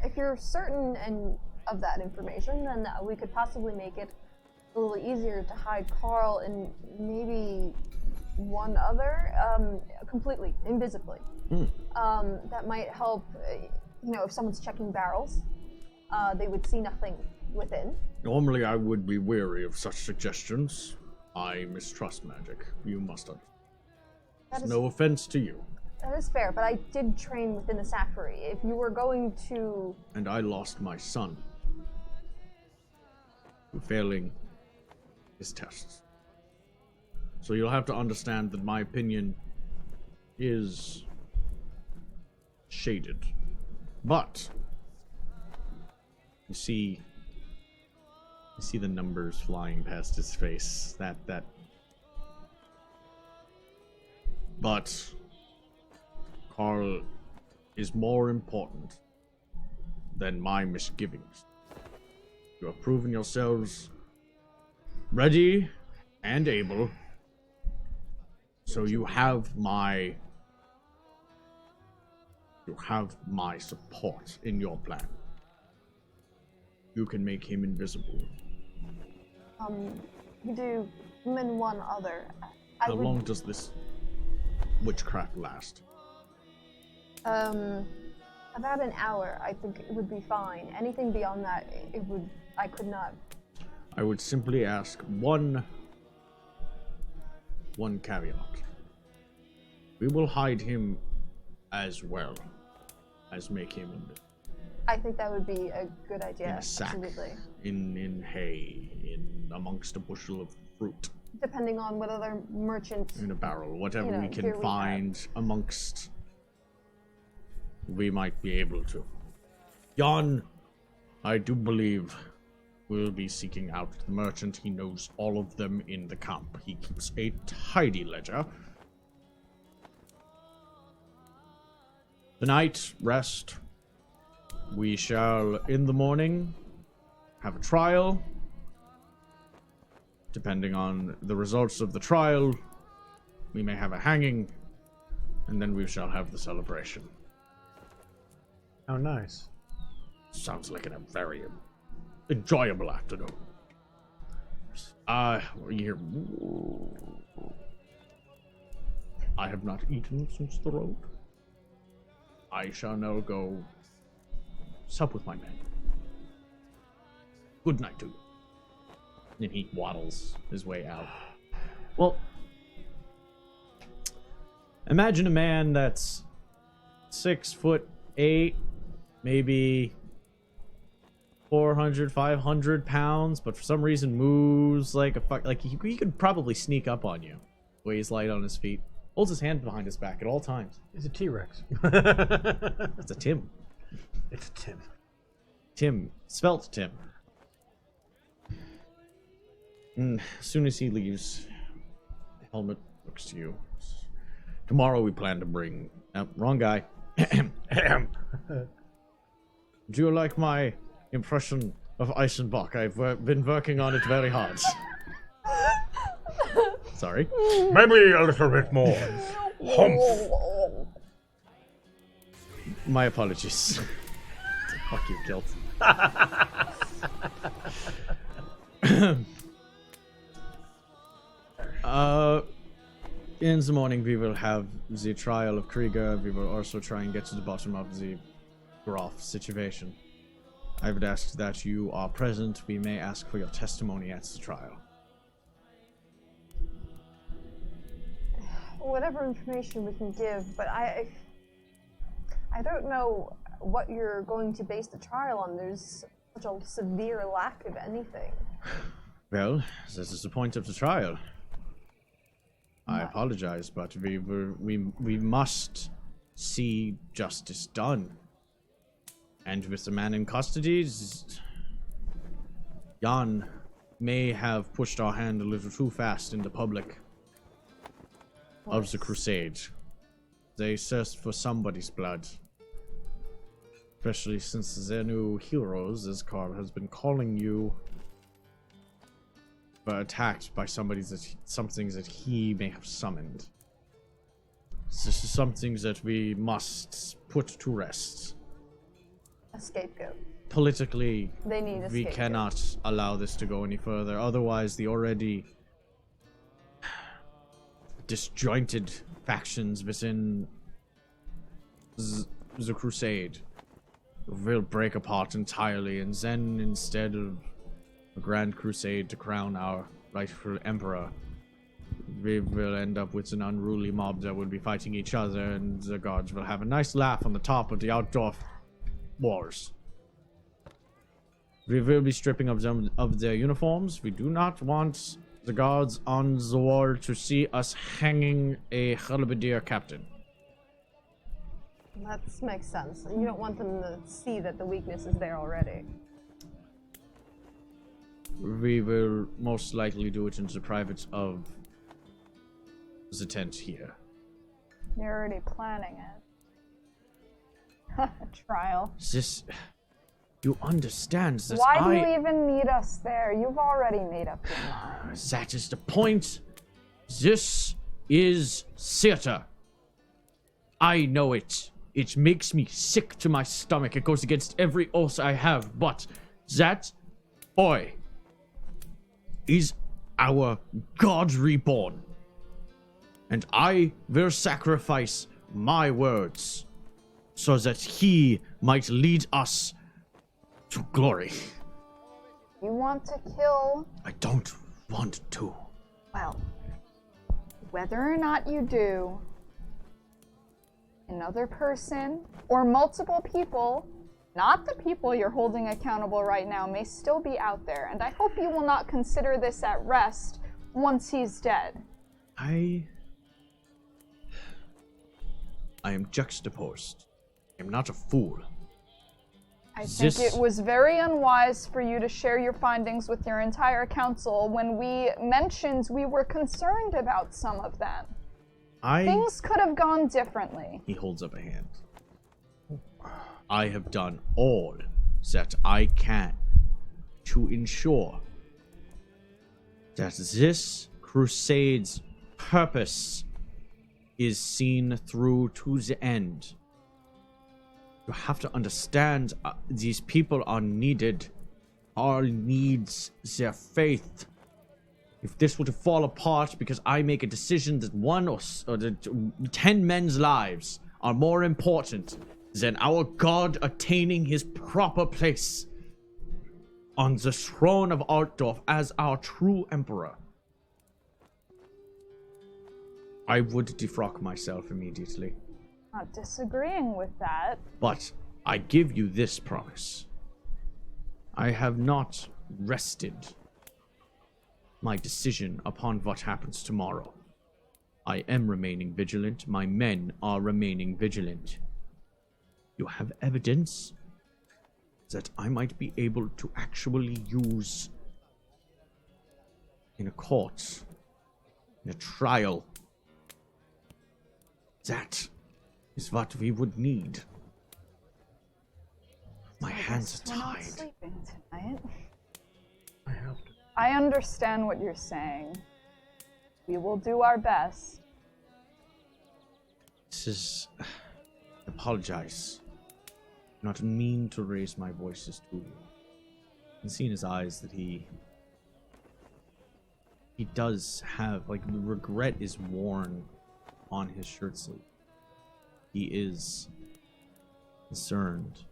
If you're certain and of that information, then we could possibly make it a little easier to hide Carl and maybe one other completely, invisibly. That might help. If someone's checking barrels, they would see nothing within. Normally, I would be wary of such suggestions. I mistrust magic. You must understand. It's no offense to you. That is fair, but I did train within the Sacchery. If you were going to... And I lost my son to failing his tests. So you'll have to understand that my opinion is shaded. But you see the numbers flying past his face. But Carl is more important than my misgivings. You have proven yourselves ready and able, so you have my support in your plan. You can make him invisible. You do him and one other. How long does this witchcraft last? About an hour. I think it would be fine. Anything beyond that, I could not. I would simply ask one caveat. We will hide him as well as make him invisible. I think that would be a good idea. In a sack, absolutely. in hay, amongst a bushel of fruit. Depending on what other merchants... In a barrel, whatever we can find amongst... We might be able to. Jan, I do believe, will be seeking out the merchant. He knows all of them in the camp. He keeps a tidy ledger. Tonight, rest. We shall, in the morning, have a trial. Depending on the results of the trial, we may have a hanging, and then we shall have the celebration. How nice. Sounds like a very enjoyable afternoon. I have not eaten since the road. I shall now go sup with my men. Good night to you. And he waddles his way out. Well, imagine a man that's 6'8", maybe 400, 500 pounds, but for some reason moves like a fuck. Like he could probably sneak up on you. The way he's light on his feet, holds his hand behind his back at all times. He's a T-Rex. It's a Tim. It's a Tim. Tim, svelte Tim. And as soon as he leaves, the helmet looks to you. Tomorrow we plan to bring... wrong guy. Do you like my impression of Eisenbach? I've been working on it very hard. Sorry. Maybe a little bit more. Humph. My apologies. Fuck you, Kilt. In the morning we will have the trial of Krieger. We will also try and get to the bottom of the Groff situation. I would ask that you are present. We may ask for your testimony at the trial. Whatever information we can give, but I don't know what you're going to base the trial on. There's such a severe lack of anything. Well, this is the point of the trial. I apologize, but we must see justice done. And with the man in custody, Jan may have pushed our hand a little too fast in the public of the crusade. They thirst for somebody's blood. Especially since their new heroes, as Carl has been calling you, were attacked by something that he may have summoned. This is something that we must put to rest. A scapegoat. Politically, they need a we scapegoat. cannot allow this to go any further. Otherwise, the already disjointed factions within the crusade will break apart entirely, and then instead of a grand crusade to crown our rightful emperor, we will end up with an unruly mob that will be fighting each other, and the guards will have a nice laugh on the top of the outdoor wars. We will be stripping of them of their uniforms. We do not want the guards on the wall to see us hanging a halberdier captain. That makes sense. You don't want them to see that the weakness is there already. We will most likely do it in the private of the tent here. You're already planning it. Trial. This... You understand that Why do you even need us there? You've already made up your mind. That is the point. This is theater. I know it. It makes me sick to my stomach. It goes against every oath I have. But that boy is our God reborn. And I will sacrifice my words so that he might lead us to glory. You want to kill? I don't want to. Well, whether or not you do, another person or multiple people, not the people you're holding accountable right now, may still be out there, and I hope you will not consider this at rest once he's dead. I am juxtaposed. I am not a fool. I think it was very unwise for you to share your findings with your entire council when we mentioned we were concerned about some of them. Things could have gone differently. He holds up a hand. I have done all that I can to ensure that this crusade's purpose is seen through to the end. You have to understand, these people are needed. All needs their faith. If this were to fall apart because I make a decision that one or 10 men's lives are more important than our God attaining his proper place on the throne of Altdorf as our true emperor, I would defrock myself immediately. Not disagreeing with that. But I give you this promise. I have not rested my decision upon what happens tomorrow. I am remaining vigilant. My men are remaining vigilant. You have evidence that I might be able to actually use in a court, in a trial. That is what we would need. My hands are We're not tied. sleeping tonight. I have to. I understand what you're saying. We will do our best. This is... I apologize. I not mean to raise my voices to you. I can see in his eyes that he does have, like, the regret is worn on his shirt sleeve. He is concerned.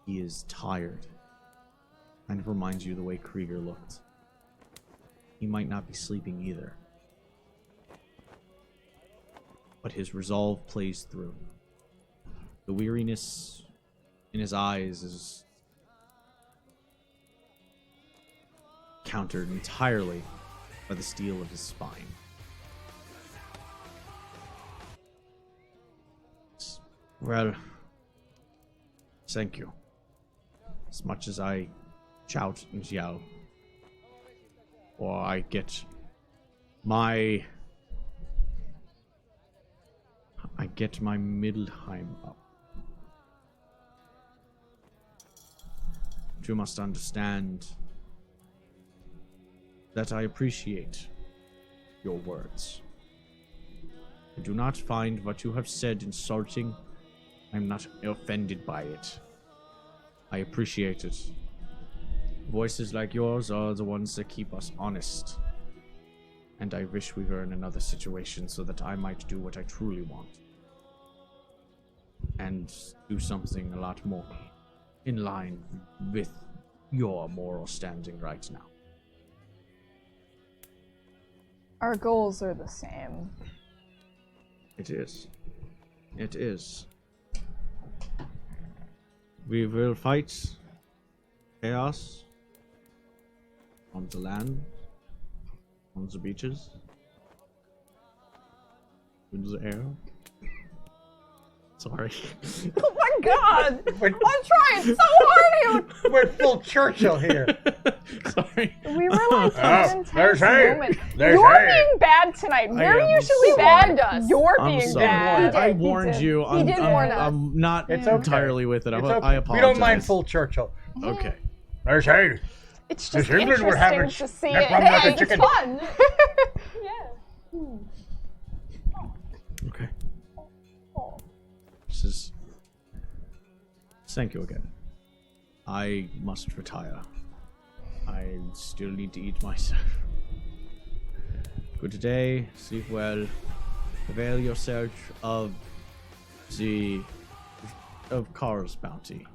He is tired. Kind of reminds you of the way Krieger looked. He might not be sleeping either. But his resolve plays through. The weariness in his eyes is countered entirely by the steel of his spine. Well, thank you. As much as I shout and yell, or I get my Middelheim up. But you must understand that I appreciate your words. I do not find what you have said insulting. I'm not offended by it. I appreciate it. Voices like yours are the ones that keep us honest. And I wish we were in another situation so that I might do what I truly want. And do something a lot more in line with your moral standing right now. Our goals are the same. It is. It is. We will fight chaos on the land, on the beaches, in the air. Sorry. Oh my god! I'm trying so hard here! We're full Churchill here. Sorry. We were like an intense there's hay. moment. There's You're hay. being bad tonight. We're am usually sorry. bad. us. You're I'm being sorry. bad. I He warned did. you. He did warn us. I'm not It's okay. entirely with it. It's I okay. apologize. We don't mind full Churchill. Okay. There's hay. It's This just England we're having interesting to see neck it. from like a Hey, it's chicken. fun. Okay. This is. Thank you again. I must retire. I still need to eat myself. Good day. Sleep well. Avail yourself of Carl's bounty.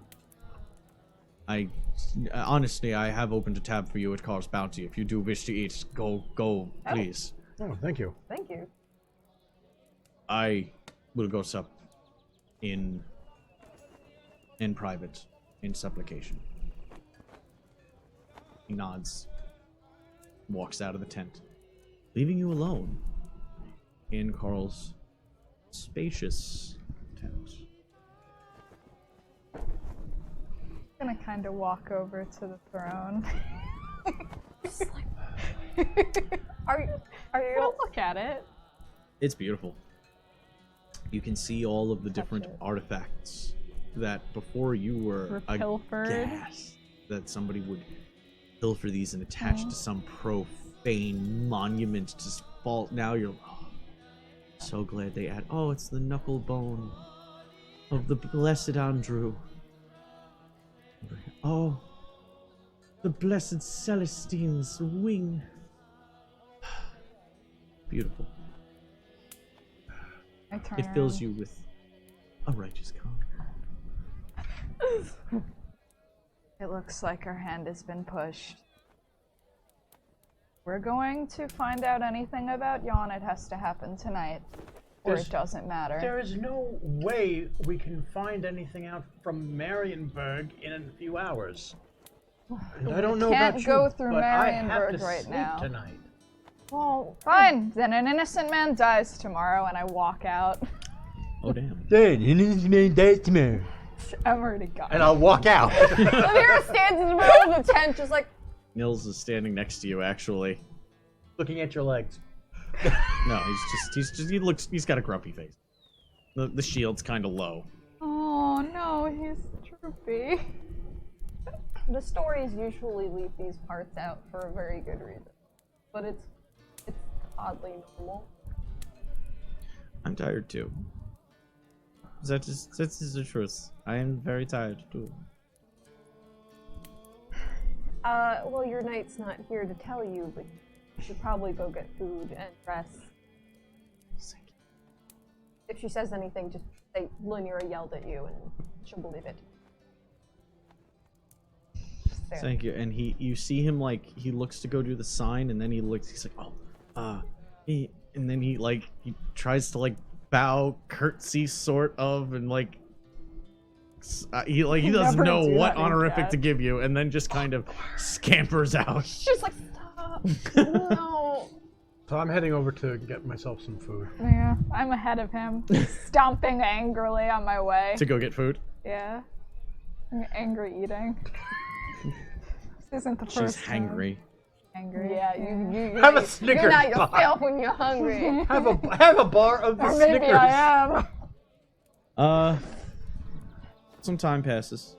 Honestly, I have opened a tab for you at Carl's bounty. If you do wish to eat, go, please. Oh, thank you. Thank you. I will go sup in private, in supplication. He nods, walks out of the tent, leaving you alone in Carl's spacious tent. I'm gonna kind of walk over to the throne. Are you Don't look at it. It's beautiful. You can see all of the different artifacts that before you were pilfered. aghast that somebody would pilfer these and attach to some profane monument to fault. Now you're so glad they add. Oh, it's the knuckle bone of the blessed Andrew. Oh, the blessed Celestine's wing. Beautiful. I turn It fills around. you with a righteous calm. It looks like our hand has been pushed. We're going to find out anything about Jan. It has to happen tonight, or it doesn't matter. There is no way we can find anything out from Marienburg in a few hours. And I don't know can't about you, go through but I have Marienburg to right sleep now. tonight. well? Fine, then an innocent man dies tomorrow, and I walk out. Oh, damn. I'm already gone. And I'll walk out. Lyra stands in the middle of the tent, just like Nils is standing next to you, actually. Looking at your legs. No, he's got a grumpy face. The shield's kind of low. Oh no, he's droopy. the stories usually leave these parts out for a very good reason, but it's oddly normal. I'm tired too. That is the truth. I am very tired too. Well, your knight's not here to tell you, but you should probably go get food and rest. If she says anything, just say Lynira yelled at you, and she'll believe it. There. Thank you. And you see him like he looks to go do the sign, and then he looks. He's like, and then he tries to bow, curtsy, sort of, and he doesn't Never know do what that in honorific chat. to give you, and then just kind of scampers out. She's like, stop. No. So I'm heading over to get myself some food. Yeah, I'm ahead of him, stomping angrily on my way. To go get food. Yeah. I'm angry eating. This isn't the She's first time. hangry. Angry. Yeah, you Have a you're Snickers not bar. yourself when you're hungry. Have a bar of the Or maybe Snickers. I am. Some time passes.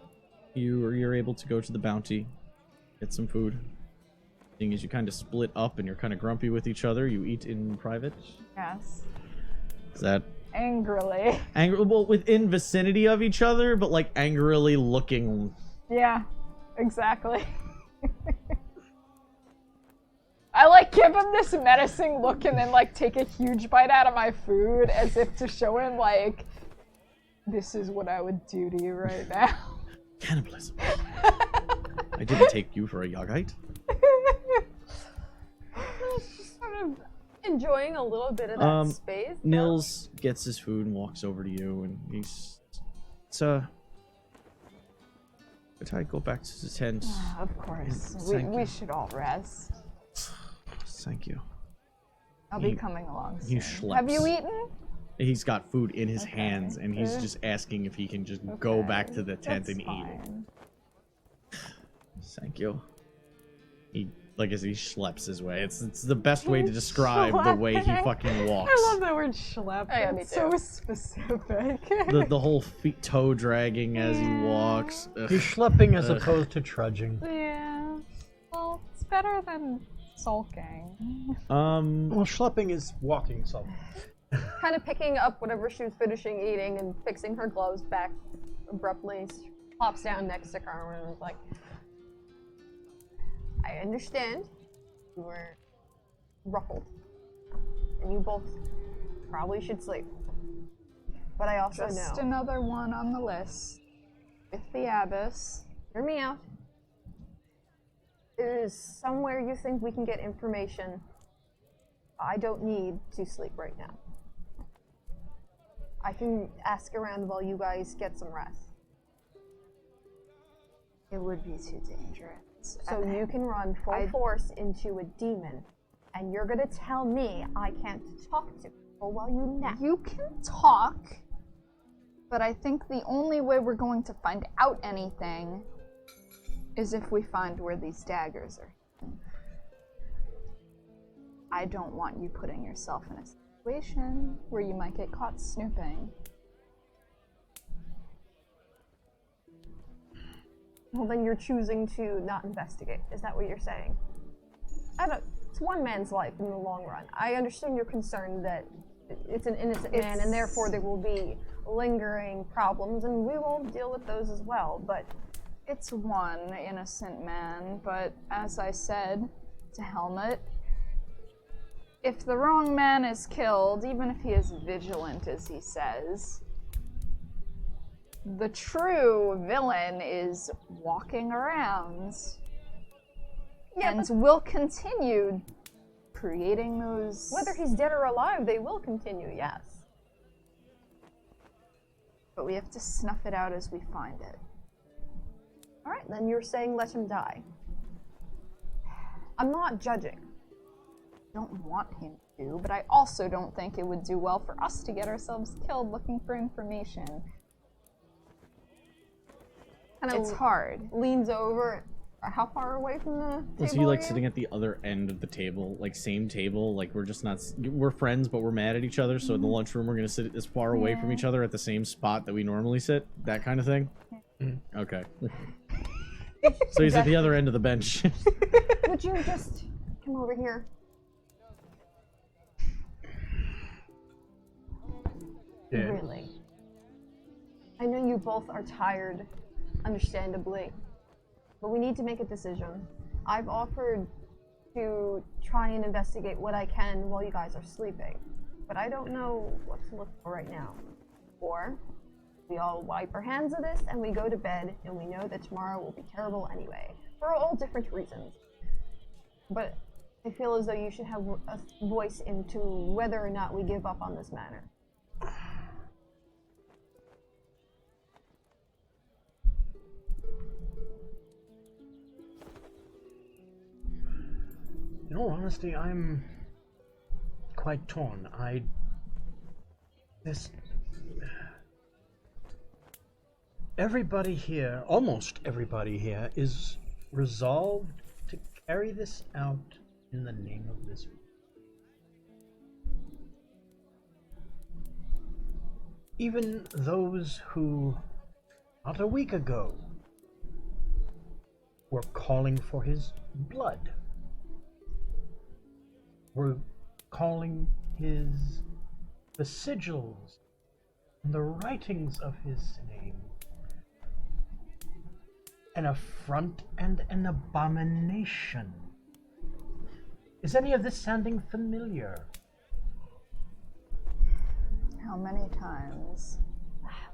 You're able to go to the bounty, get some food. Thing is, you kind of split up and you're kind of grumpy with each other. You eat in private. Yes. Is that Angrily. well, within vicinity of each other, but angrily looking? Yeah, exactly. I give him this menacing look and then take a huge bite out of my food as if to show him this is what I would do to you right now. Cannibalism. I didn't take you for a Yogite. It's just sort of enjoying a little bit of that space. Nils gets his food and walks over to you, and he's, "Sir, could I go back to the tent?" Of course. Thank We you. should all rest. Thank you. I'll be coming along He soon. schleps. Have you eaten? He's got food in his hands, and he's just asking if he can just go back to the tent That's and eat it. fine. Thank you. He, like as he schleps his way. It's the best way to describe the way he fucking walks. I love that word schlep. Yeah, me It's too. so specific. The whole feet toe dragging as he walks. Ugh. He's schlepping as opposed to trudging. Yeah. Well, it's better than sulking. Well, schlepping is walking, so. Kind of picking up whatever she was finishing eating and fixing her gloves back abruptly. She plops down next to Carmen and is like, I understand you were ruffled. And you both probably should sleep. But I also Just know. another one on the list. With the abyss. Hear me out. There is somewhere you think we can get information. I don't need to sleep right now. I can ask around while you guys get some rest. It would be too dangerous. So you can run full force into a demon, and you're gonna tell me I can't talk to people while you nap. You can talk, but I think the only way we're going to find out anything is if we find where these daggers are hidden. I don't want you putting yourself in a situation where you might get caught snooping. Well, then you're choosing to not investigate. Is that what you're saying? It's one man's life in the long run. I understand your concern that it's an innocent man, and therefore there will be lingering problems, and we will deal with those as well, but... It's one innocent man, but as I said to Helmut, if the wrong man is killed, even if he is vigilant as he says, the true villain is walking around. Yeah, and will continue creating those... Whether he's dead or alive, they will continue, yes. But we have to snuff it out as we find it. Alright, then you're saying let him die. I'm not judging. I don't want him to, but I also don't think it would do well for us to get ourselves killed looking for information. It's hard. Leans over. How far away from the table? Was he like sitting at the other end of the table, like same table? Like we're just not, we're friends, but we're mad at each other. So in the lunchroom, we're gonna sit as far away from each other at the same spot that we normally sit. That kind of thing. Okay. So he's at the other end of the bench. Would you just come over here? Yeah. Really? I know you both are tired, understandably, but we need to make a decision. I've offered to try and investigate what I can while you guys are sleeping, but I don't know what to look for right now. Or we all wipe our hands of this and we go to bed and we know that tomorrow will be terrible anyway, for all different reasons. But I feel as though you should have a voice into whether or not we give up on this matter. In all honesty, I'm quite torn. Everybody here, almost everybody here, is resolved to carry this out in the name of this. Even those who, not a week ago, were calling for his blood, were calling the sigils and the writings of his name an affront and an abomination. Is any of this sounding familiar? How many times?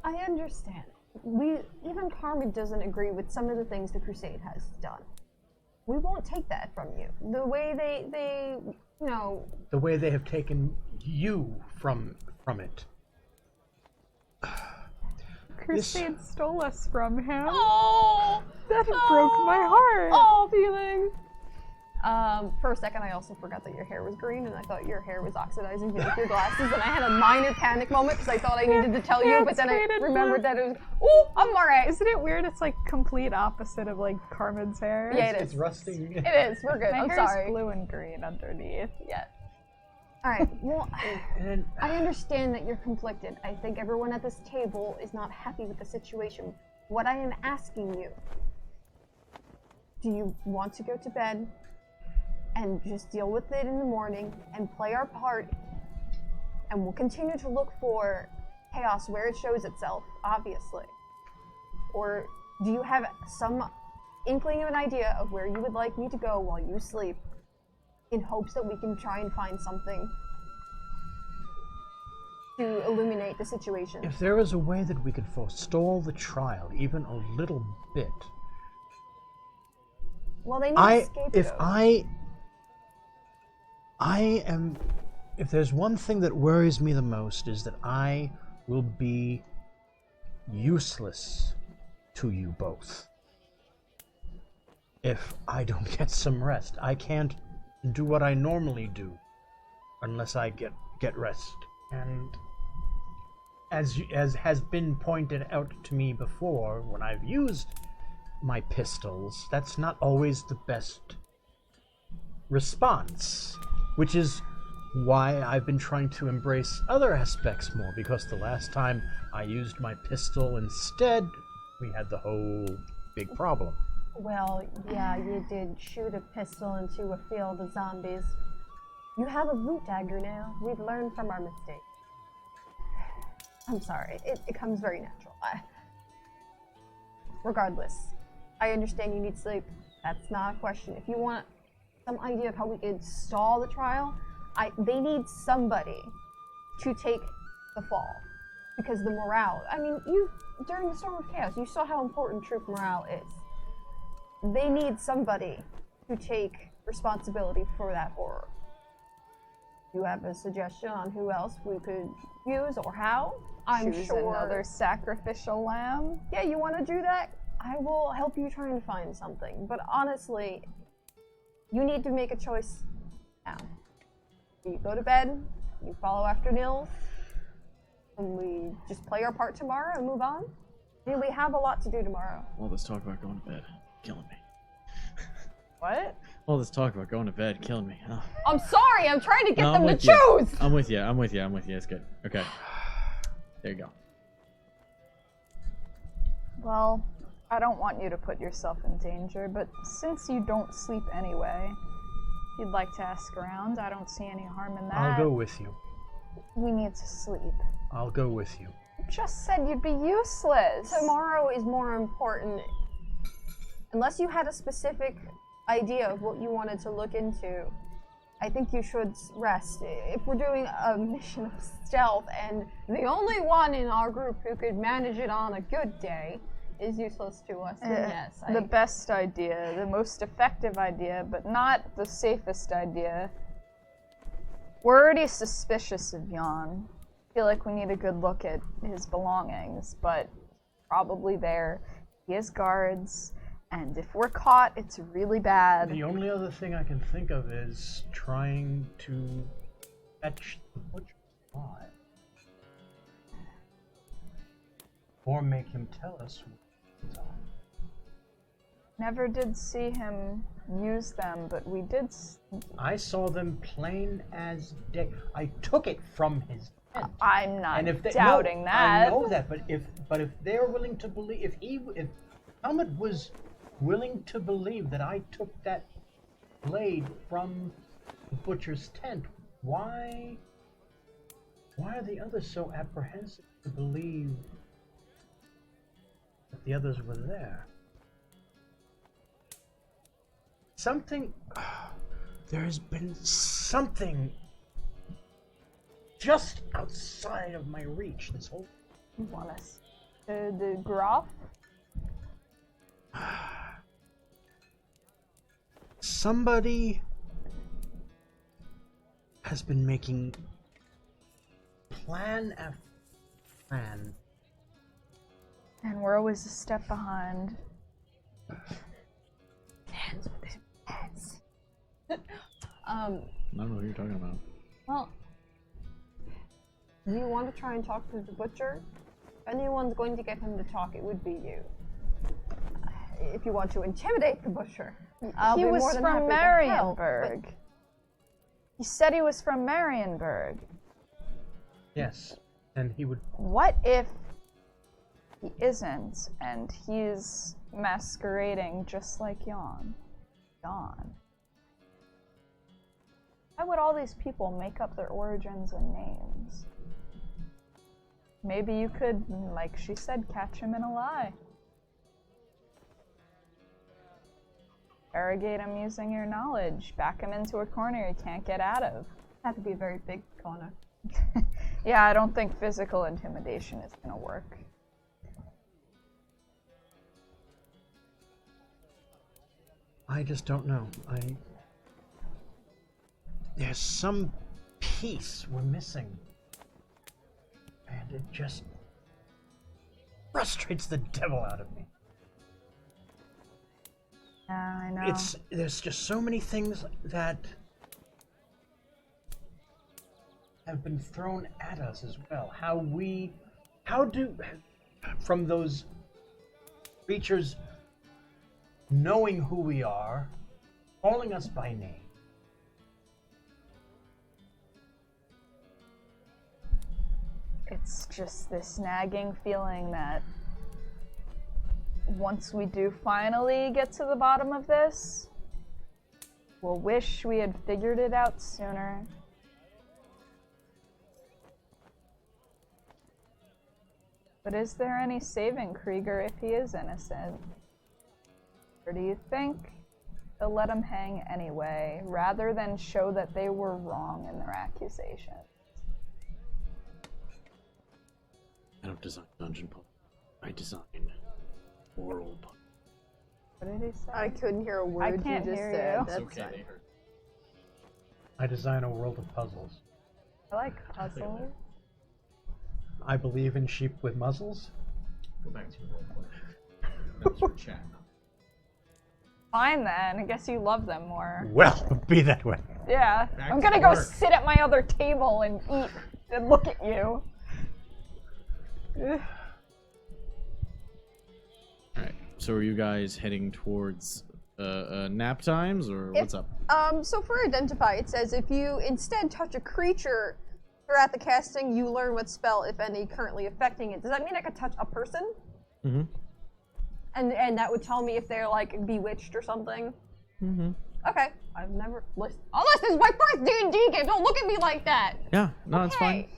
I understand. Even Carmen doesn't agree with some of the things the Crusade has done. We won't take that from you. The way they you know... The way they have taken you from it. Crusade stole us from him. Oh! That broke my heart. Oh, feelings! For a second, I also forgot that your hair was green, and I thought your hair was oxidizing beneath your glasses, and I had a minor panic moment because I thought I needed to tell you, but then I remembered that it was, ooh, I'm alright. Isn't it weird? It's like complete opposite of like Carmen's hair. Yeah, it is. It's rusting. It is. We're good. My I'm hair's sorry. blue and green underneath. Yeah. Alright, well, I understand that you're conflicted. I think everyone at this table is not happy with the situation. What I am asking you, do you want to go to bed and just deal with it in the morning and play our part, and we'll continue to look for chaos where it shows itself, obviously? Or do you have some inkling of an idea of where you would like me to go while you sleep, in hopes that we can try and find something to illuminate the situation? If there was a way that we could forestall the trial, even a little bit, Well, they need a scapegoat. if there's one thing that worries me the most is that I will be useless to you both if I don't get some rest. I can't do what I normally do unless I get rest. And as has been pointed out to me before, when I've used my pistols, that's not always the best response, which is why I've been trying to embrace other aspects more, because the last time I used my pistol instead, we had the whole big problem. Well, yeah, you did shoot a pistol into a field of zombies. You have a root dagger now. We've learned from our mistake. I'm sorry. It comes very natural. Regardless, I understand you need sleep. That's not a question. If you want some idea of how we could stall the trial, they need somebody to take the fall. Because the morale, I mean, during the Storm of Chaos, you saw how important troop morale is. They need somebody to take responsibility for that horror. Do you have a suggestion on who else we could use or how? I'm Choose sure another sacrificial lamb. Yeah, you want to do that? I will help you try and find something. But honestly, you need to make a choice now. You go to bed, you follow after Nils, and we just play our part tomorrow and move on. I mean, we have a lot to do tomorrow. All this talk about going to bed, killing me. What? All this talk about going to bed, killing me. Oh. I'm sorry, I'm trying to get No, them to with you. choose! I'm with you. It's good. Okay. There you go. Well, I don't want you to put yourself in danger, but since you don't sleep anyway, if you'd like to ask around, I don't see any harm in that. I'll go with you. We need to sleep. I'll go with you. You just said you'd be useless. Tomorrow is more important. Unless you had a specific idea of what you wanted to look into, I think you should rest. If we're doing a mission of stealth and the only one in our group who could manage it on a good day is useless to us, then yes. The best idea, the most effective idea, but not the safest idea. We're already suspicious of Jan. I feel like we need a good look at his belongings, but probably there. He has guards, and if we're caught, it's really bad. The only other thing I can think of is trying to catch the butcher's fly. Or make him tell us what's on. Never did see him use them, but we did. I saw them plain as day. I took it from his tent. I'm not And if they, doubting no, that. I know that, but if they're willing to believe, if Helmut was willing to believe that I took that blade from the butcher's tent, why are the others so apprehensive to believe that the others were there? There has been something just outside of my reach this whole. You want us the Groff? somebody has been making plan after plan. And we're always a step behind. Hands with his heads. I don't know what you're talking about. Well, do you want to try and talk to the butcher? If anyone's going to get him to talk, it would be you. If you want to intimidate the butcher, I'll He be was more than from happy to help, Marienburg. He said he was from Marienburg. Yes, and he would. What if he isn't, and he's masquerading just like Jan? Why would all these people make up their origins and names? Maybe you could, like she said, catch him in a lie. Interrogate him using your knowledge. Back him into a corner he can't get out of. that could be a very big corner. Yeah, I don't think physical intimidation is gonna work. I just don't know. There's some piece we're missing. And it just frustrates the devil out of me. Yeah, I know. There's just so many things that have been thrown at us as well. How do from those creatures knowing who we are, calling us by name. It's just this nagging feeling that once we do finally get to the bottom of this, we'll wish we had figured it out sooner. But is there any saving Krieger if he is innocent? Or do you think they'll let him hang anyway, rather than show that they were wrong in their accusations? I don't design dungeon puzzles. I design moral puzzles. What did he say? I couldn't hear a word I can't you just hear said. you. That's It's okay, fine. they heard. I design a world of puzzles. I like puzzles. I believe in sheep with muzzles. Go back to your roleplay. That was for chat. Fine then, I guess you love them more. Well, be that way. Yeah, Back I'm to gonna go work. sit at my other table and eat and look at you. Ugh. Alright, so are you guys heading towards nap times, or what's up? So for identify, it says if you instead touch a creature throughout the casting, you learn what spell, if any, currently affecting it. Does that mean I could touch a person? Mm-hmm. And that would tell me if they're like bewitched or something? Mm-hmm. Okay. I've never listened. Unless this is my first D&D game, don't look at me like that! Yeah, no, it's fine. Okay.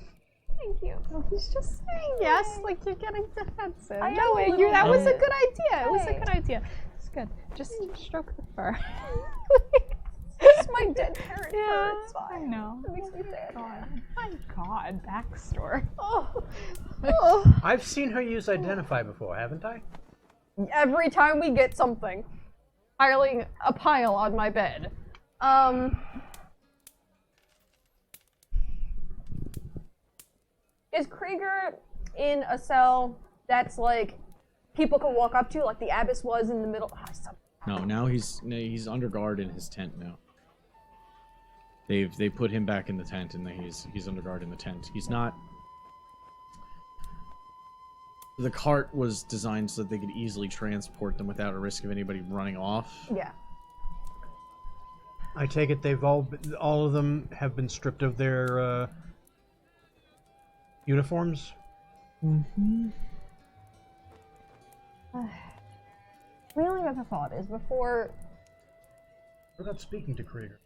Thank you. He's just saying Yes, like you're getting defensive. I No, am a you, that little was a bit. good idea. It was a Hey. good idea. It's good. Just stroke the fur. It's my dead parent fur. It's I fine. know. It makes me sad. My God, backstory. Oh. Oh. I've seen her use identify before, haven't I? Every time we get something, piling a pile on my bed. Is Krieger in a cell that's like people can walk up to, like the abyss was in the middle? No, now he's under guard in his tent now. They put him back in the tent, and he's under guard in the tent. He's not. The cart was designed so that they could easily transport them without a risk of anybody running off. Yeah. I take it they've all of them have been stripped of their uniforms. Mm-hmm. My only other thought is before, What about speaking to Krieger?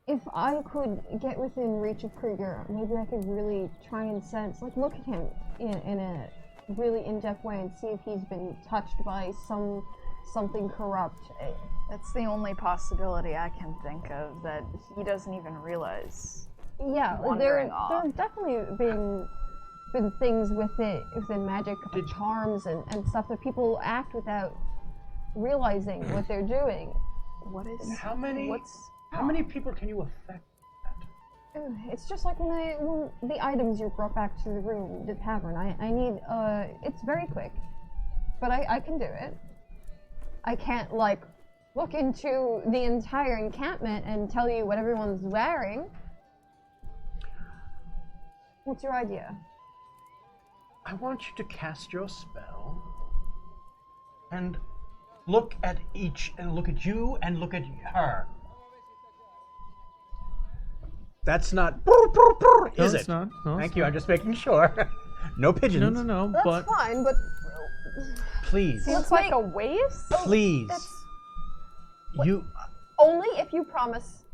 if I could get within reach of Krieger, maybe I could really try and sense, like look at him in a really in-depth way and see if he's been touched by something corrupt. That's the only possibility I can think of, that he doesn't even realize. Yeah, there Wandering off. have definitely been things within magic, charms and stuff that people act without realizing what they're doing. What is? How many? What's? How many people can you affect? It's just like when the items you brought back to the room, the tavern. I need. It's very quick, but I can do it. I can't like look into the entire encampment and tell you what everyone's wearing. What's your idea? I want you to cast your spell and look at each, and look at you, and look at her. That's not is it? It's not. No, Thank it's you. not. I'm just making sure. No pigeons. No. That's But fine, but Please, Seems like a waste. please. You. only if you promise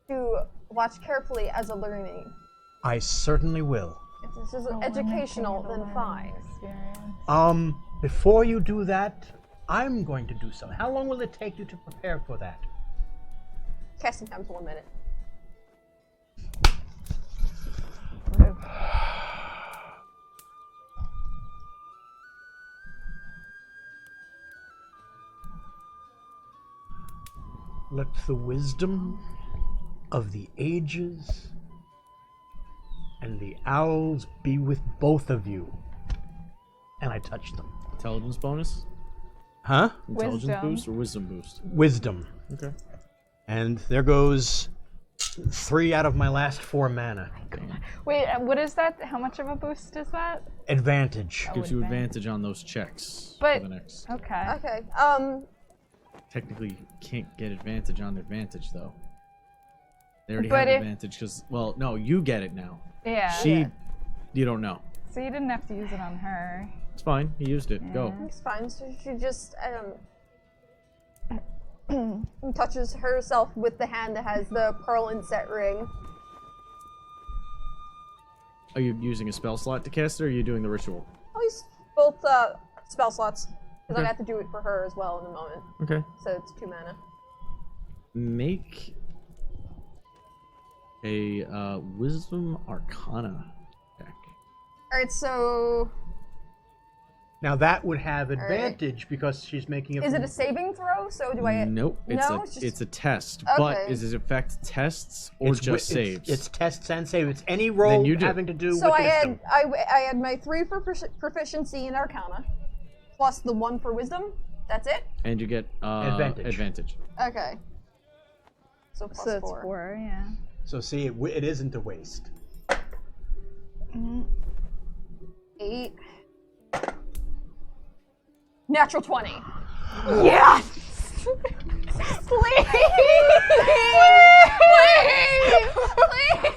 to watch carefully as a learning. I certainly will. If this is educational, then fine. Before you do that, I'm going to do something. How long will it take you to prepare for that? Casting time's 1 minute. Let the wisdom of the ages and the owls be with both of you. And I touch them. intelligence bonus? Huh? Intelligence Wisdom. boost or wisdom boost? Wisdom. Okay. And there goes 3 out of my last 4 mana. Wait, what is that? How much of a boost is that? Advantage. Gives you advantage. advantage on those checks But- for the next. Okay. Okay. Technically, you can't get advantage on advantage though. They already But have if- advantage because, well, no, you get it now. Yeah. She, you don't know. So you didn't have to use it on her. It's fine. He used it. Go. It's fine. So she just touches herself with the hand that has the pearl inset ring. Are you using a spell slot to cast it, or are you doing the ritual? I'll use both spell slots because Okay. I have to do it for her as well in a moment. Okay. So it's 2 mana. Make a Wisdom Arcana check. All right. So Now that would have advantage because she's making a. is it a saving throw? So do I? Nope. It's No, a it's just- it's a test. But Okay. does it affect tests or It's just wi- saves? It's tests and save. It's any roll you do. having to do So with I wisdom. had my 3 for proficiency in Arcana, plus the 1 for Wisdom. That's it. and you get Advantage. Okay. So plus So it's 4. 4, yeah. So see, it isn't a waste. 8. Natural 20. Yes! Please!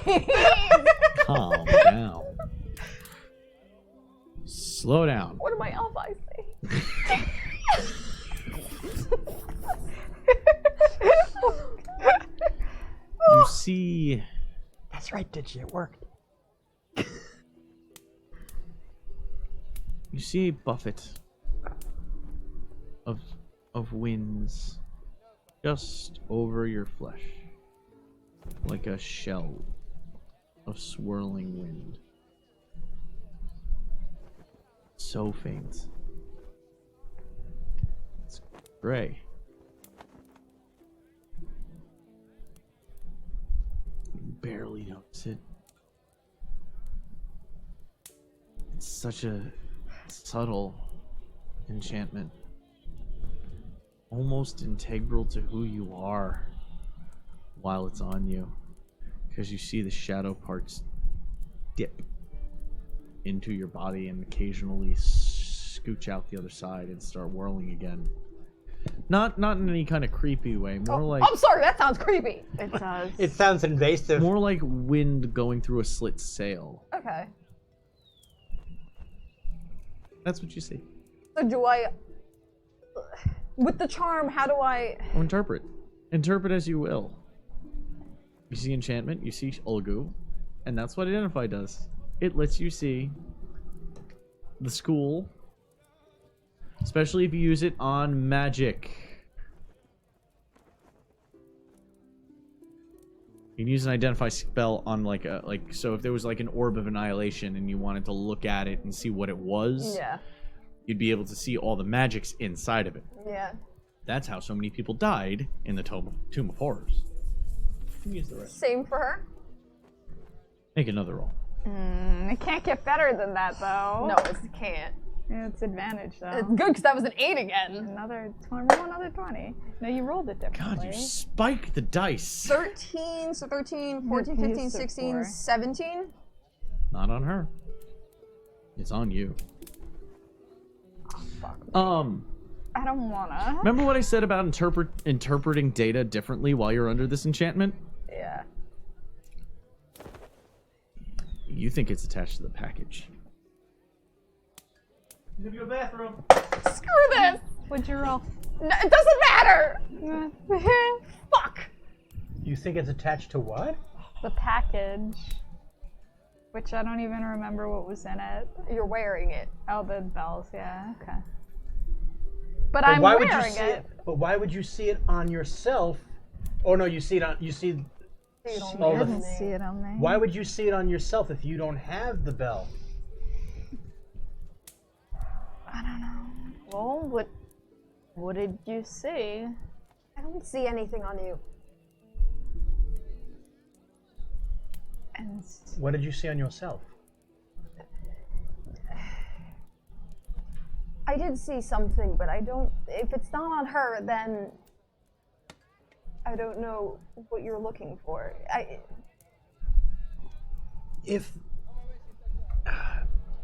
Please! Calm down. Slow down. What do my elf eyes say? You see. That's right, Digi. It worked. You see a buffet of winds just over your flesh, like a shell of swirling wind. So faint. It's gray. You barely notice it. It's such a subtle enchantment, almost integral to who you are while it's on you, because you see the shadow parts dip into your body and occasionally scooch out the other side and start whirling again. Not in any kind of creepy way, more like I'm sorry, that sounds creepy. It does. It sounds invasive. more like wind going through a slit sail. Okay. That's what you see. So do I... With the charm, how do I... Interpret. Interpret as you will. You see enchantment, you see Ulgu, and that's what Identify does. It lets you see the school, especially if you use it on magic. You can use an Identify spell on so if there was like an orb of annihilation and you wanted to look at it and see what it was, Yeah. you'd be able to see all the magics inside of it. Yeah. That's how so many people died in the Tomb of Horrors. Use the rest. Same for her. Make another roll. It can't get better than that, though. No, it can't. Yeah, it's advantage, though. It's good because that was an 8 again. Another 20. Roll another 20. No, you rolled it differently. God, you spike the dice. 13, so 13, 14, 15, 16, 17. Not on her. It's on you. Oh, fuck. I don't wanna. Remember what I said about interpreting data differently while you're under this enchantment? Yeah. You think it's attached to the package. You gonna go to the bathroom? Screw this! What'd you roll? No, it doesn't matter! Fuck! You think it's attached to what? The package. Which I don't even remember what was in it. You're wearing it. Oh, the bells, yeah, okay. But I'm why wearing would you see it. But why would you see it on yourself? Oh no, you see it on. You see. all I the- didn't see it on me. Why would you see it on yourself if you don't have the bell? I don't know. Well, what did you see? I don't see anything on you. And What did you see on yourself? I did see something, but I don't. If it's not on her, then I don't know what you're looking for. If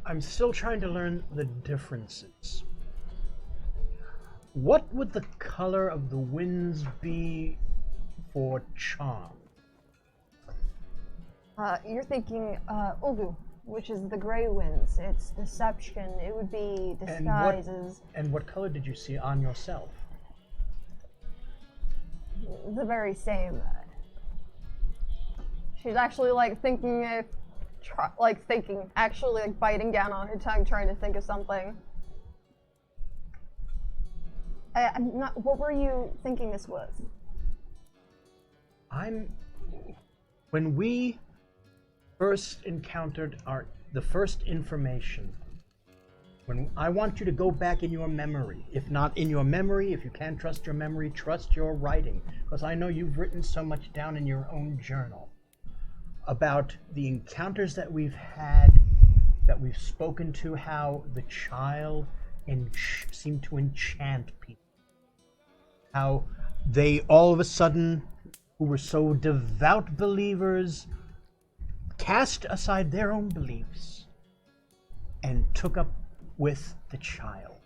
I'm still trying to learn the differences. What would the color of the winds be for charm? You're thinking Ulgu, which is the gray winds. It's deception. It would be disguises. And what color did you see on yourself? The very same. She's actually like thinking, actually like biting down on her tongue, trying to think of something. I'm not. What were you thinking this was? When we first encountered the first information, when I want you to go back in your memory, if not in your memory, if you can't trust your memory, trust your writing, because I know you've written so much down in your own journal about the encounters that we've had, that we've spoken to, how the child seemed to enchant people. How they all of a sudden, who were so devout believers, cast aside their own beliefs and took up with the child.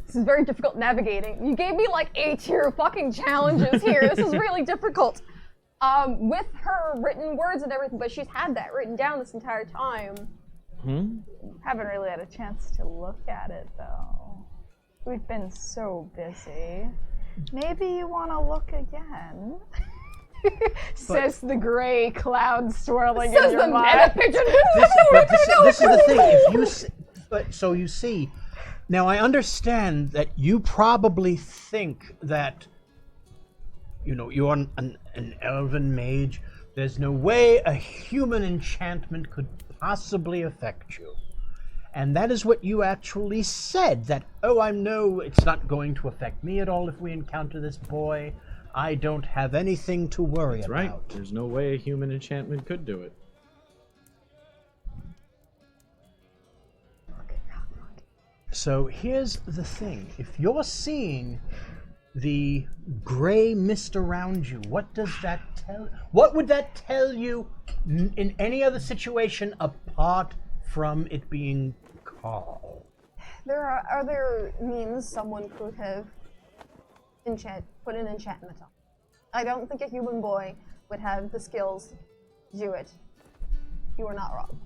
This is very difficult navigating. You gave me like 8-tier fucking challenges here. This is really difficult. With her written words and everything, but she's had that written down this entire time. Haven't really had a chance to look at it, though. We've been so busy. Maybe you want to look again? Says the gray cloud swirling in your mind. This is the thing. So you see, now I understand that you probably think that, you're an elven mage. There's no way a human enchantment could possibly affect you. And that is what you actually said, that, it's not going to affect me at all if we encounter this boy. I don't have anything to worry about. That's right. There's no way a human enchantment could do it. So here's the thing. If you're seeing the gray mist around you, what would that tell you in any other situation apart from it being Carl? There are other means someone could have put an enchantment on. I don't think a human boy would have the skills to do it. You are not wrong.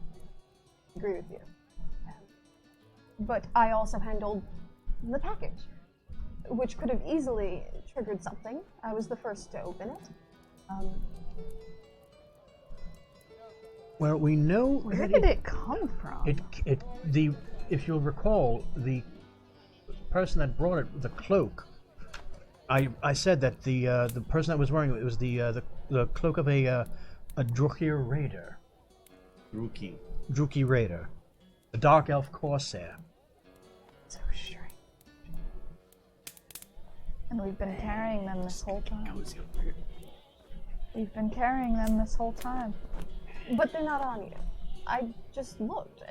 I agree with you. But I also handled the package, which could have easily triggered something. I was the first to open it. Well, we know. Where did it come from? If you'll recall, the person that brought it, the cloak. I said that the person that was wearing it was the cloak of a Drukir raider. Druki raider, a dark elf corsair. So strange. And we've been carrying them this whole time. We've been carrying them this whole time. But they're not on you. I just looked.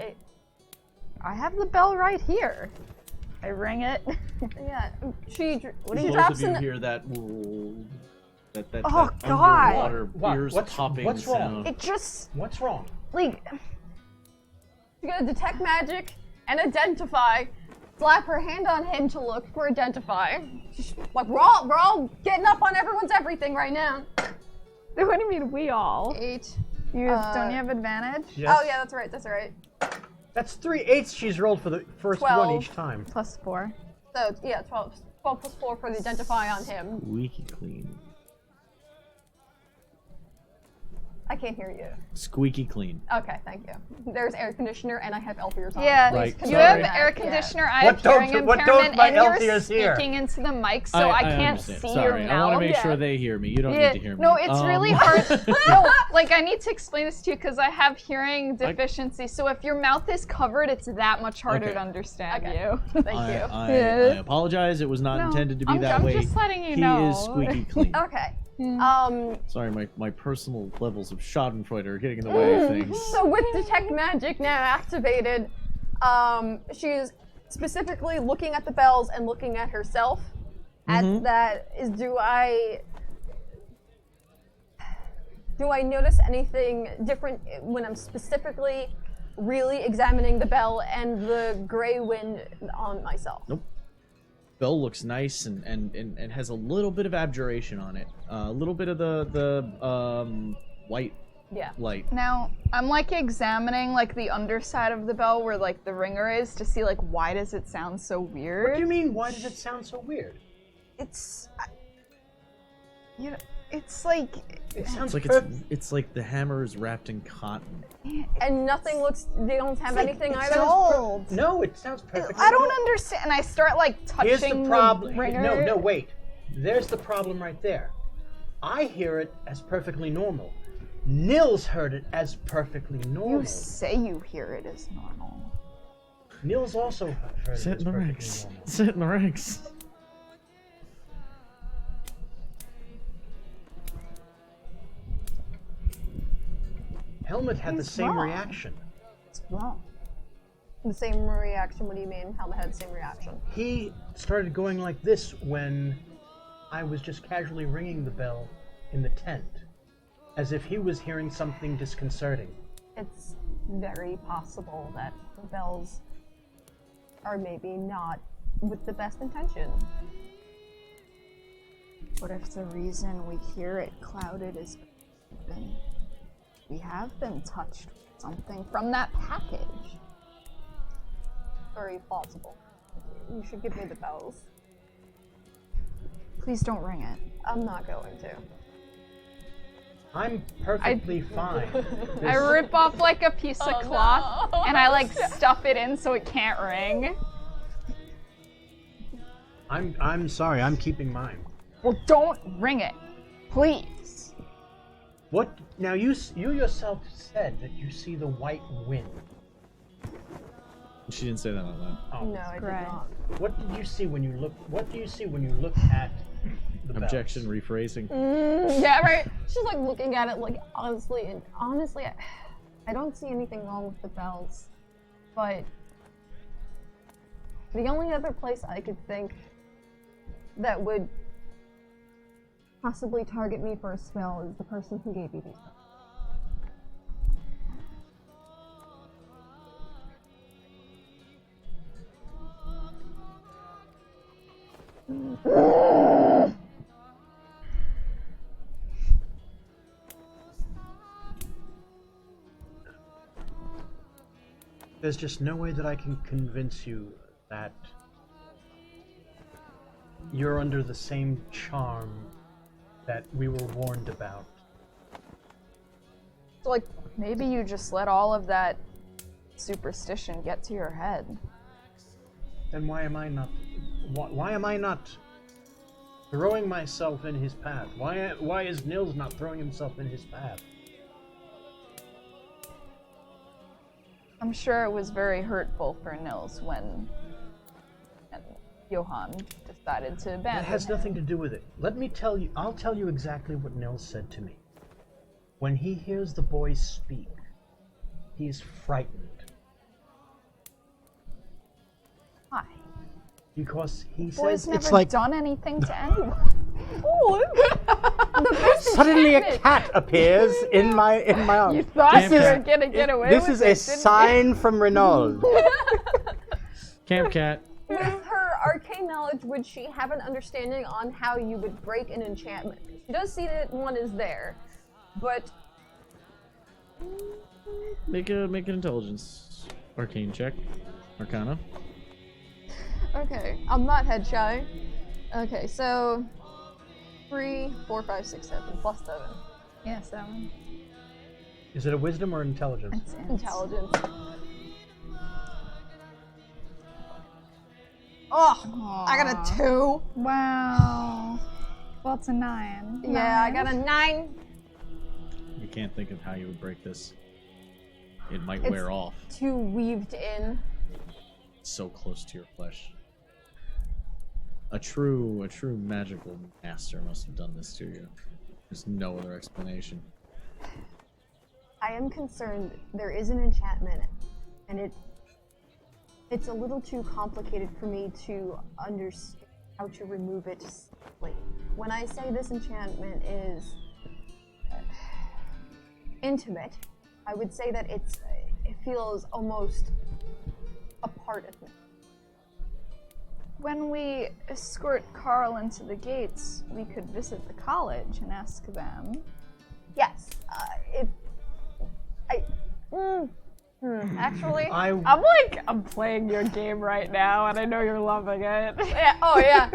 I have the bell right here. I ring it. Yeah, she Both of drops you in. hear that Oh, that God. underwater What? ears What's popping wrong? sound. It just, What's wrong? Like, she's gonna detect magic and identify. Slap her hand on him to look for identify. She's like, we're all getting up on everyone's everything right now. what do you mean we all? 8. Don't you have advantage? Yes. Oh yeah, that's right. That's 3 8s she's rolled for the first 12. one each time. Plus 4. So yeah, 12 plus 4 for the identify on him. Squeaky clean. I can't hear you. Squeaky clean. Okay, thank you. There's air conditioner and I have elf ears on. Yeah, Right, you sorry. have air conditioner, I have What don't- hearing what impairment, don't my and you're elf ears hear? speaking into the mic, so I can't understand. see Sorry, your I want mouth. to make sure Yeah. they hear me. You don't Yeah, need to hear me. no, it's really hard. No, like I need to explain this to you because I have hearing deficiency. So if your mouth is covered, it's that much harder Okay. to understand Okay. you. Thank you. I Yeah. apologize. It was not No, intended to be I'm that way. just letting you he know. is squeaky clean. Okay. Sorry, my personal levels of Schadenfreude are getting in the way of things. So with detect magic now activated, she's specifically looking at the bells and looking at herself. At that is, do I notice anything different when I'm specifically really examining the bell and the gray wind on myself? Nope. Bell looks nice and has a little bit of abjuration on it. A little bit of the white Yeah. light. Now, I'm like examining like the underside of the bell where like the ringer is to see like why does it sound so weird? What do you mean? Why does it sound so weird? It's you know, it's like It sounds It's like perfect. it's like the hammer is wrapped in cotton. And nothing looks. They don't have anything it either. sounds old. No, it sounds perfect. I don't understand. And I start like touching Here's the problem. ringer. No, wait. There's the problem right there. I hear it as perfectly normal. Nils heard it as perfectly normal. You say you hear it as normal. Nils also heard it Sit as in the perfectly ranks. normal. Sit in the ranks. Helmet had the He's same wrong. reaction. It's wrong. The same reaction. What do you mean? Helmet had the same reaction. He started going like this when I was just casually ringing the bell in the tent, as if he was hearing something disconcerting. It's very possible that the bells are maybe not with the best intention. What if the reason we hear it clouded is we have been touched with something from that package? Very plausible. You should give me the bells. Please don't ring it. I'm not going to. I'm perfectly fine. I rip off like a piece of cloth and I like stuff it in so it can't ring. I'm sorry. I'm keeping mine. Well, don't ring it, please. What? Now you yourself said that you see the white wind. She didn't say that out loud. Oh. No, I did Right. not. What did you see when you look? What do you see when you look at the bells? Objection, rephrasing. Yeah, right. She's like looking at it like honestly, I don't see anything wrong with the bells, but the only other place I could think that would possibly target me for a spell is the person who gave you these bells. There's just no way that I can convince you that you're under the same charm that we were warned about. So, like, maybe you just let all of that superstition get to your head. Then why am I not? Why am I not throwing myself in his path? Why is Nils not throwing himself in his path? I'm sure it was very hurtful for Nils when Johann decided to abandon That has him. nothing to do with it. Let me tell you, I'll tell you exactly what Nils said to me. When he hears the boys speak, he's frightened. Why? Because he Boys says never it's like done anything to anyone. suddenly a cat appears in my arms. You thought you were Cat. gonna get away This with is it, a didn't you? sign from Renault. Camp cat. With her arcane knowledge, would she have an understanding on how you would break an enchantment? She does see that one is there, but Make an intelligence arcane check. Arcana. okay, I'm not head shy. Okay, so 3, 4, 5, 6, 7 plus 7. Yeah, 7. Is it a wisdom or intelligence? It's Intelligence. Oh, I got a 2. Wow. Well, it's a 9. Yeah, I got a 9. You can't think of how you would break this. It might It's- wear off. Too weaved in. It's so close to your flesh. A true magical master must have done this to you. There's no other explanation. I am concerned there is an enchantment, and it's a little too complicated for me to understand how to remove it simply. When I say this enchantment is intimate, I would say that it feels almost a part of me. When we escort Carl into the gates, we could visit the college and ask them. Yes, actually, I'm playing your game right now, and I know you're loving it. yeah. Oh yeah.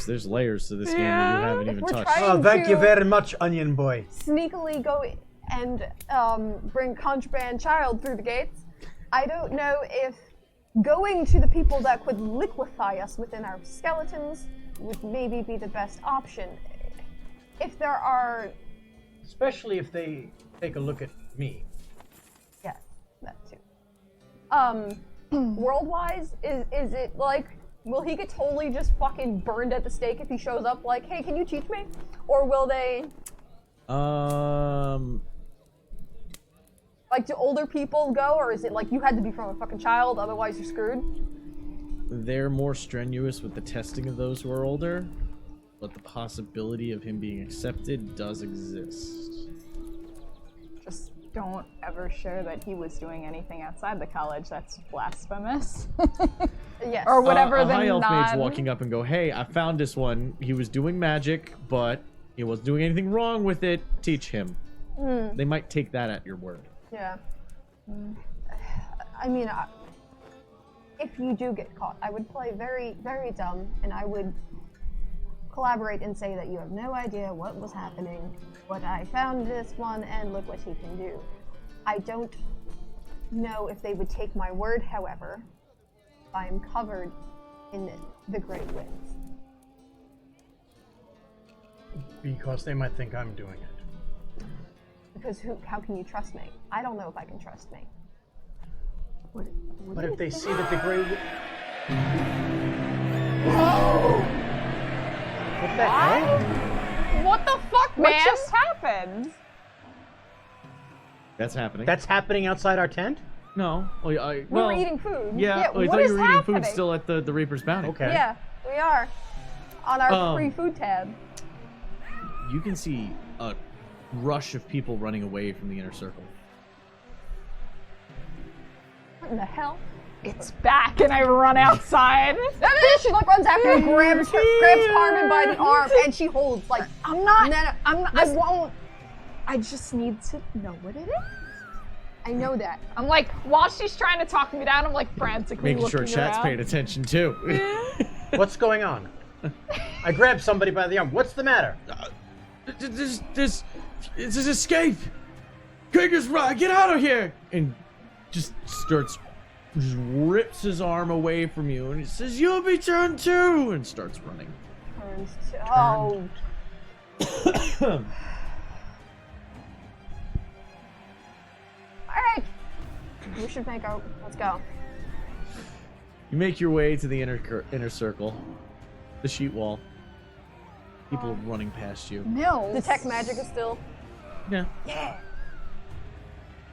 There's layers to this game that you haven't even We're touched. trying- Oh, thank you to- very much, Onion Boy. Sneakily go and bring contraband child through the gates. I don't know if going to the people that could liquefy us within our skeletons would maybe be the best option. If there are, Especially if they take a look at me. yes, that too. World-wise, is it like, will he get totally just fucking burned at the stake if he shows up like, hey, can you teach me? Or will they, like, do older people go, or is it like you had to be from a fucking child, otherwise you're screwed? They're more strenuous with the testing of those who are older, but the possibility of him being accepted does exist. Just don't ever share that he was doing anything outside the college. That's blasphemous. Yes. Or whatever a the high elf mage non... walking up and go, hey, I found this one. He was doing magic, but he wasn't doing anything wrong with it. Teach him. They might take that at your word. Yeah. I mean, if you do get caught, I would play very, very dumb, and I would collaborate and say that you have no idea what was happening, but I found this one, and look what he can do. I don't know if they would take my word, however, if I am covered in the great winds. Because they might think I'm doing it. Because how can you trust me? I don't know if I can trust me. But if they see that the Grey... What the hell? What the fuck, man? What just happened? That's happening. That's happening outside our tent? No. Well, We were eating food. Yeah, I what thought you is were eating happening? food still at the Reaper's Bounty. Okay. Yeah, we are. On our free Um, food tab. You can see a rush of people running away from the inner circle. What in the hell? It's back, and I run outside. She like runs after and grabs Carmen by the arm, and she holds like, I'm not. no, I won't. I just need to know what it is. I know that. I'm like, while she's trying to talk me down, I'm like frantically Making sure looking chat's around. paying attention too. What's going on? I grabbed somebody by the arm. What's the matter? This escape. Krieger's right. Get out of here! And just rips his arm away from you, and he says, "You'll be turned too," and starts running. Turns to, oh. Alright. We should make our, let's go. You make your way to the inner circle, the sheet wall. People running past you. Nils. Detect magic is still. Yeah.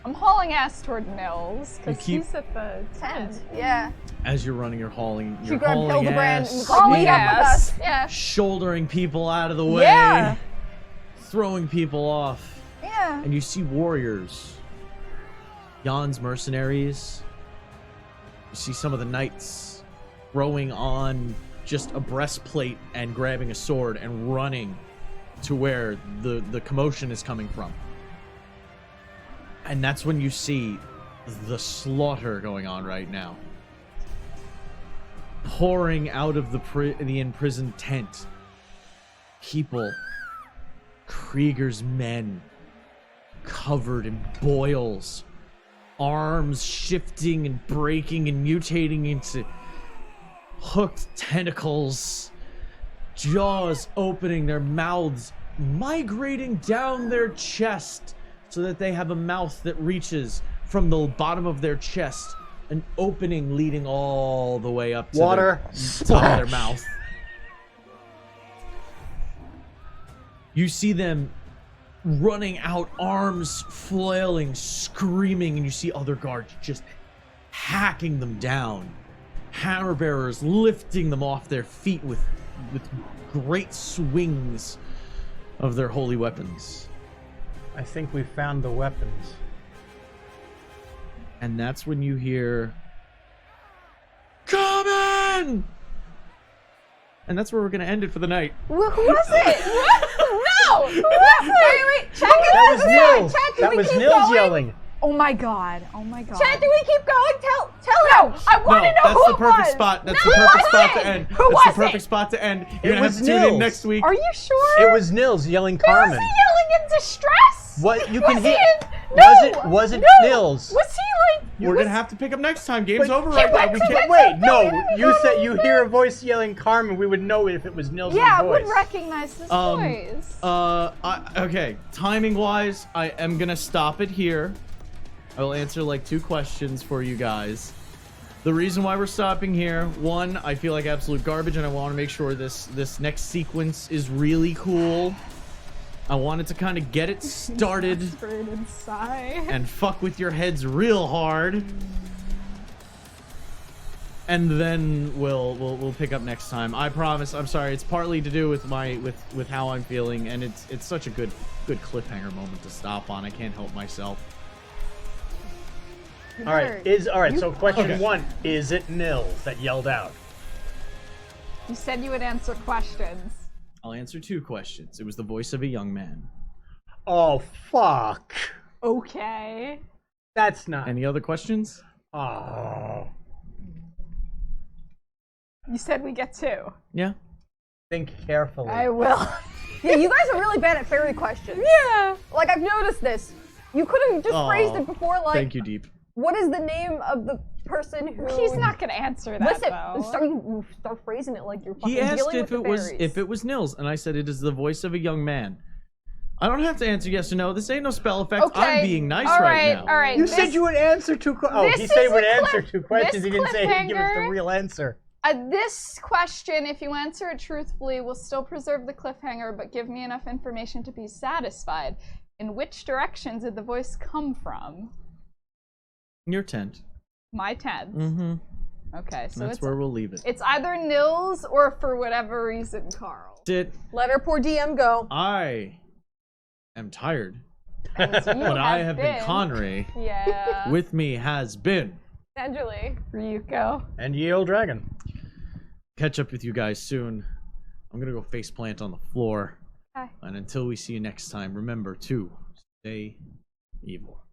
I'm hauling ass toward Nils You because keep- he's at the tent. Yeah. As you're running, you're hauling. She You're grabbed hauling Hildebrand ass, and was like, meet up with us. Yeah. shouldering people out of the way, Yeah. throwing people off, Yeah. and you see warriors. Jan's mercenaries. You see some of the knights throwing on just a breastplate and grabbing a sword and running to where the commotion is coming from. And that's when you see the slaughter going on right now. Pouring out of the imprisoned tent. People. Krieger's men. Covered in boils. Arms shifting and breaking and mutating into hooked tentacles. Jaws opening, their mouths migrating down their chest so that they have a mouth that reaches from the bottom of their chest, an opening leading all the way up to Water the top of their mouth. You see them running out, arms flailing, screaming, and you see other guards just hacking them down. Hammer bearers lifting them off their feet with great swings of their holy weapons. I think we found the weapons. And that's when you hear, "Come in!" And that's where we're gonna end it for the night. Who was it? No! Who was it? Wait, chat, That was Nils. Chat, do That we was keep Nils going? yelling. Oh my god. Oh my god. Chat, do we keep going? Tell him. I want to know that's who the perfect it was. spot. That's No, the who perfect was spot it? to end. Who That's was the perfect it? spot to end. You're It gonna have was to tune in Nils. next week. Are you sure? It was Nils yelling Was Carmen. he yelling in distress? What you Was can he hear? in- No. Was it No. Nils? Was he like? We're gonna have to pick up next time. Game's But over he right now. went We to can't the- Wait, no. You said you hear a voice yelling Carmen. We would know if it was Nils' Yeah, I voice. would recognize this voice. Okay. Timing wise, I am gonna stop it here. I will answer like 2 questions for you guys. The reason why we're stopping here, 1, I feel like absolute garbage, and I want to make sure this next sequence is really cool. I wanted to kind of get it started Frustrated sigh. and fuck with your heads real hard. And then we'll pick up next time. I promise. I'm sorry. It's partly to do with with how I'm feeling, and it's such a good cliffhanger moment to stop on. I can't help myself. All right. So question 1: is it Nils that yelled out? You said you would answer questions. I'll answer 2 questions. It was the voice of a young man. Oh fuck! Okay. That's not. Any other questions? Oh. You said we get 2. Yeah. Think carefully. I will. Yeah, you guys are really bad at fairy questions. Yeah. Like I've noticed this. You could have just phrased it before, like, Thank you, Deep. what is the name of the person who? He's not gonna answer that Listen, though. start phrasing it like you're fucking He asked dealing if with it the was fairies. Nils, and I said it is the voice of a young man. I don't have to answer yes or no. This ain't no spell effect. Okay. I'm being nice all right now. All right. You said you would answer 2 questions. Oh, this he said he is would a answer cliff- 2 questions. this He didn't say he'd give us the cliffhanger- real answer. This question, if you answer it truthfully, will still preserve the cliffhanger, but give me enough information to be satisfied. In which directions did the voice come from? Your tent. My tent. Mm-hmm. Okay, so That's where we'll leave it. it's either Nils or, for whatever reason, Carl. Let our poor DM go. I am tired, And you but I have been Conray. Yeah. With me has been. Angeli. Ryuko. And ye old dragon. Catch up with you guys soon. I'm gonna go faceplant on the floor. Hi. And until we see you next time, remember to stay evil.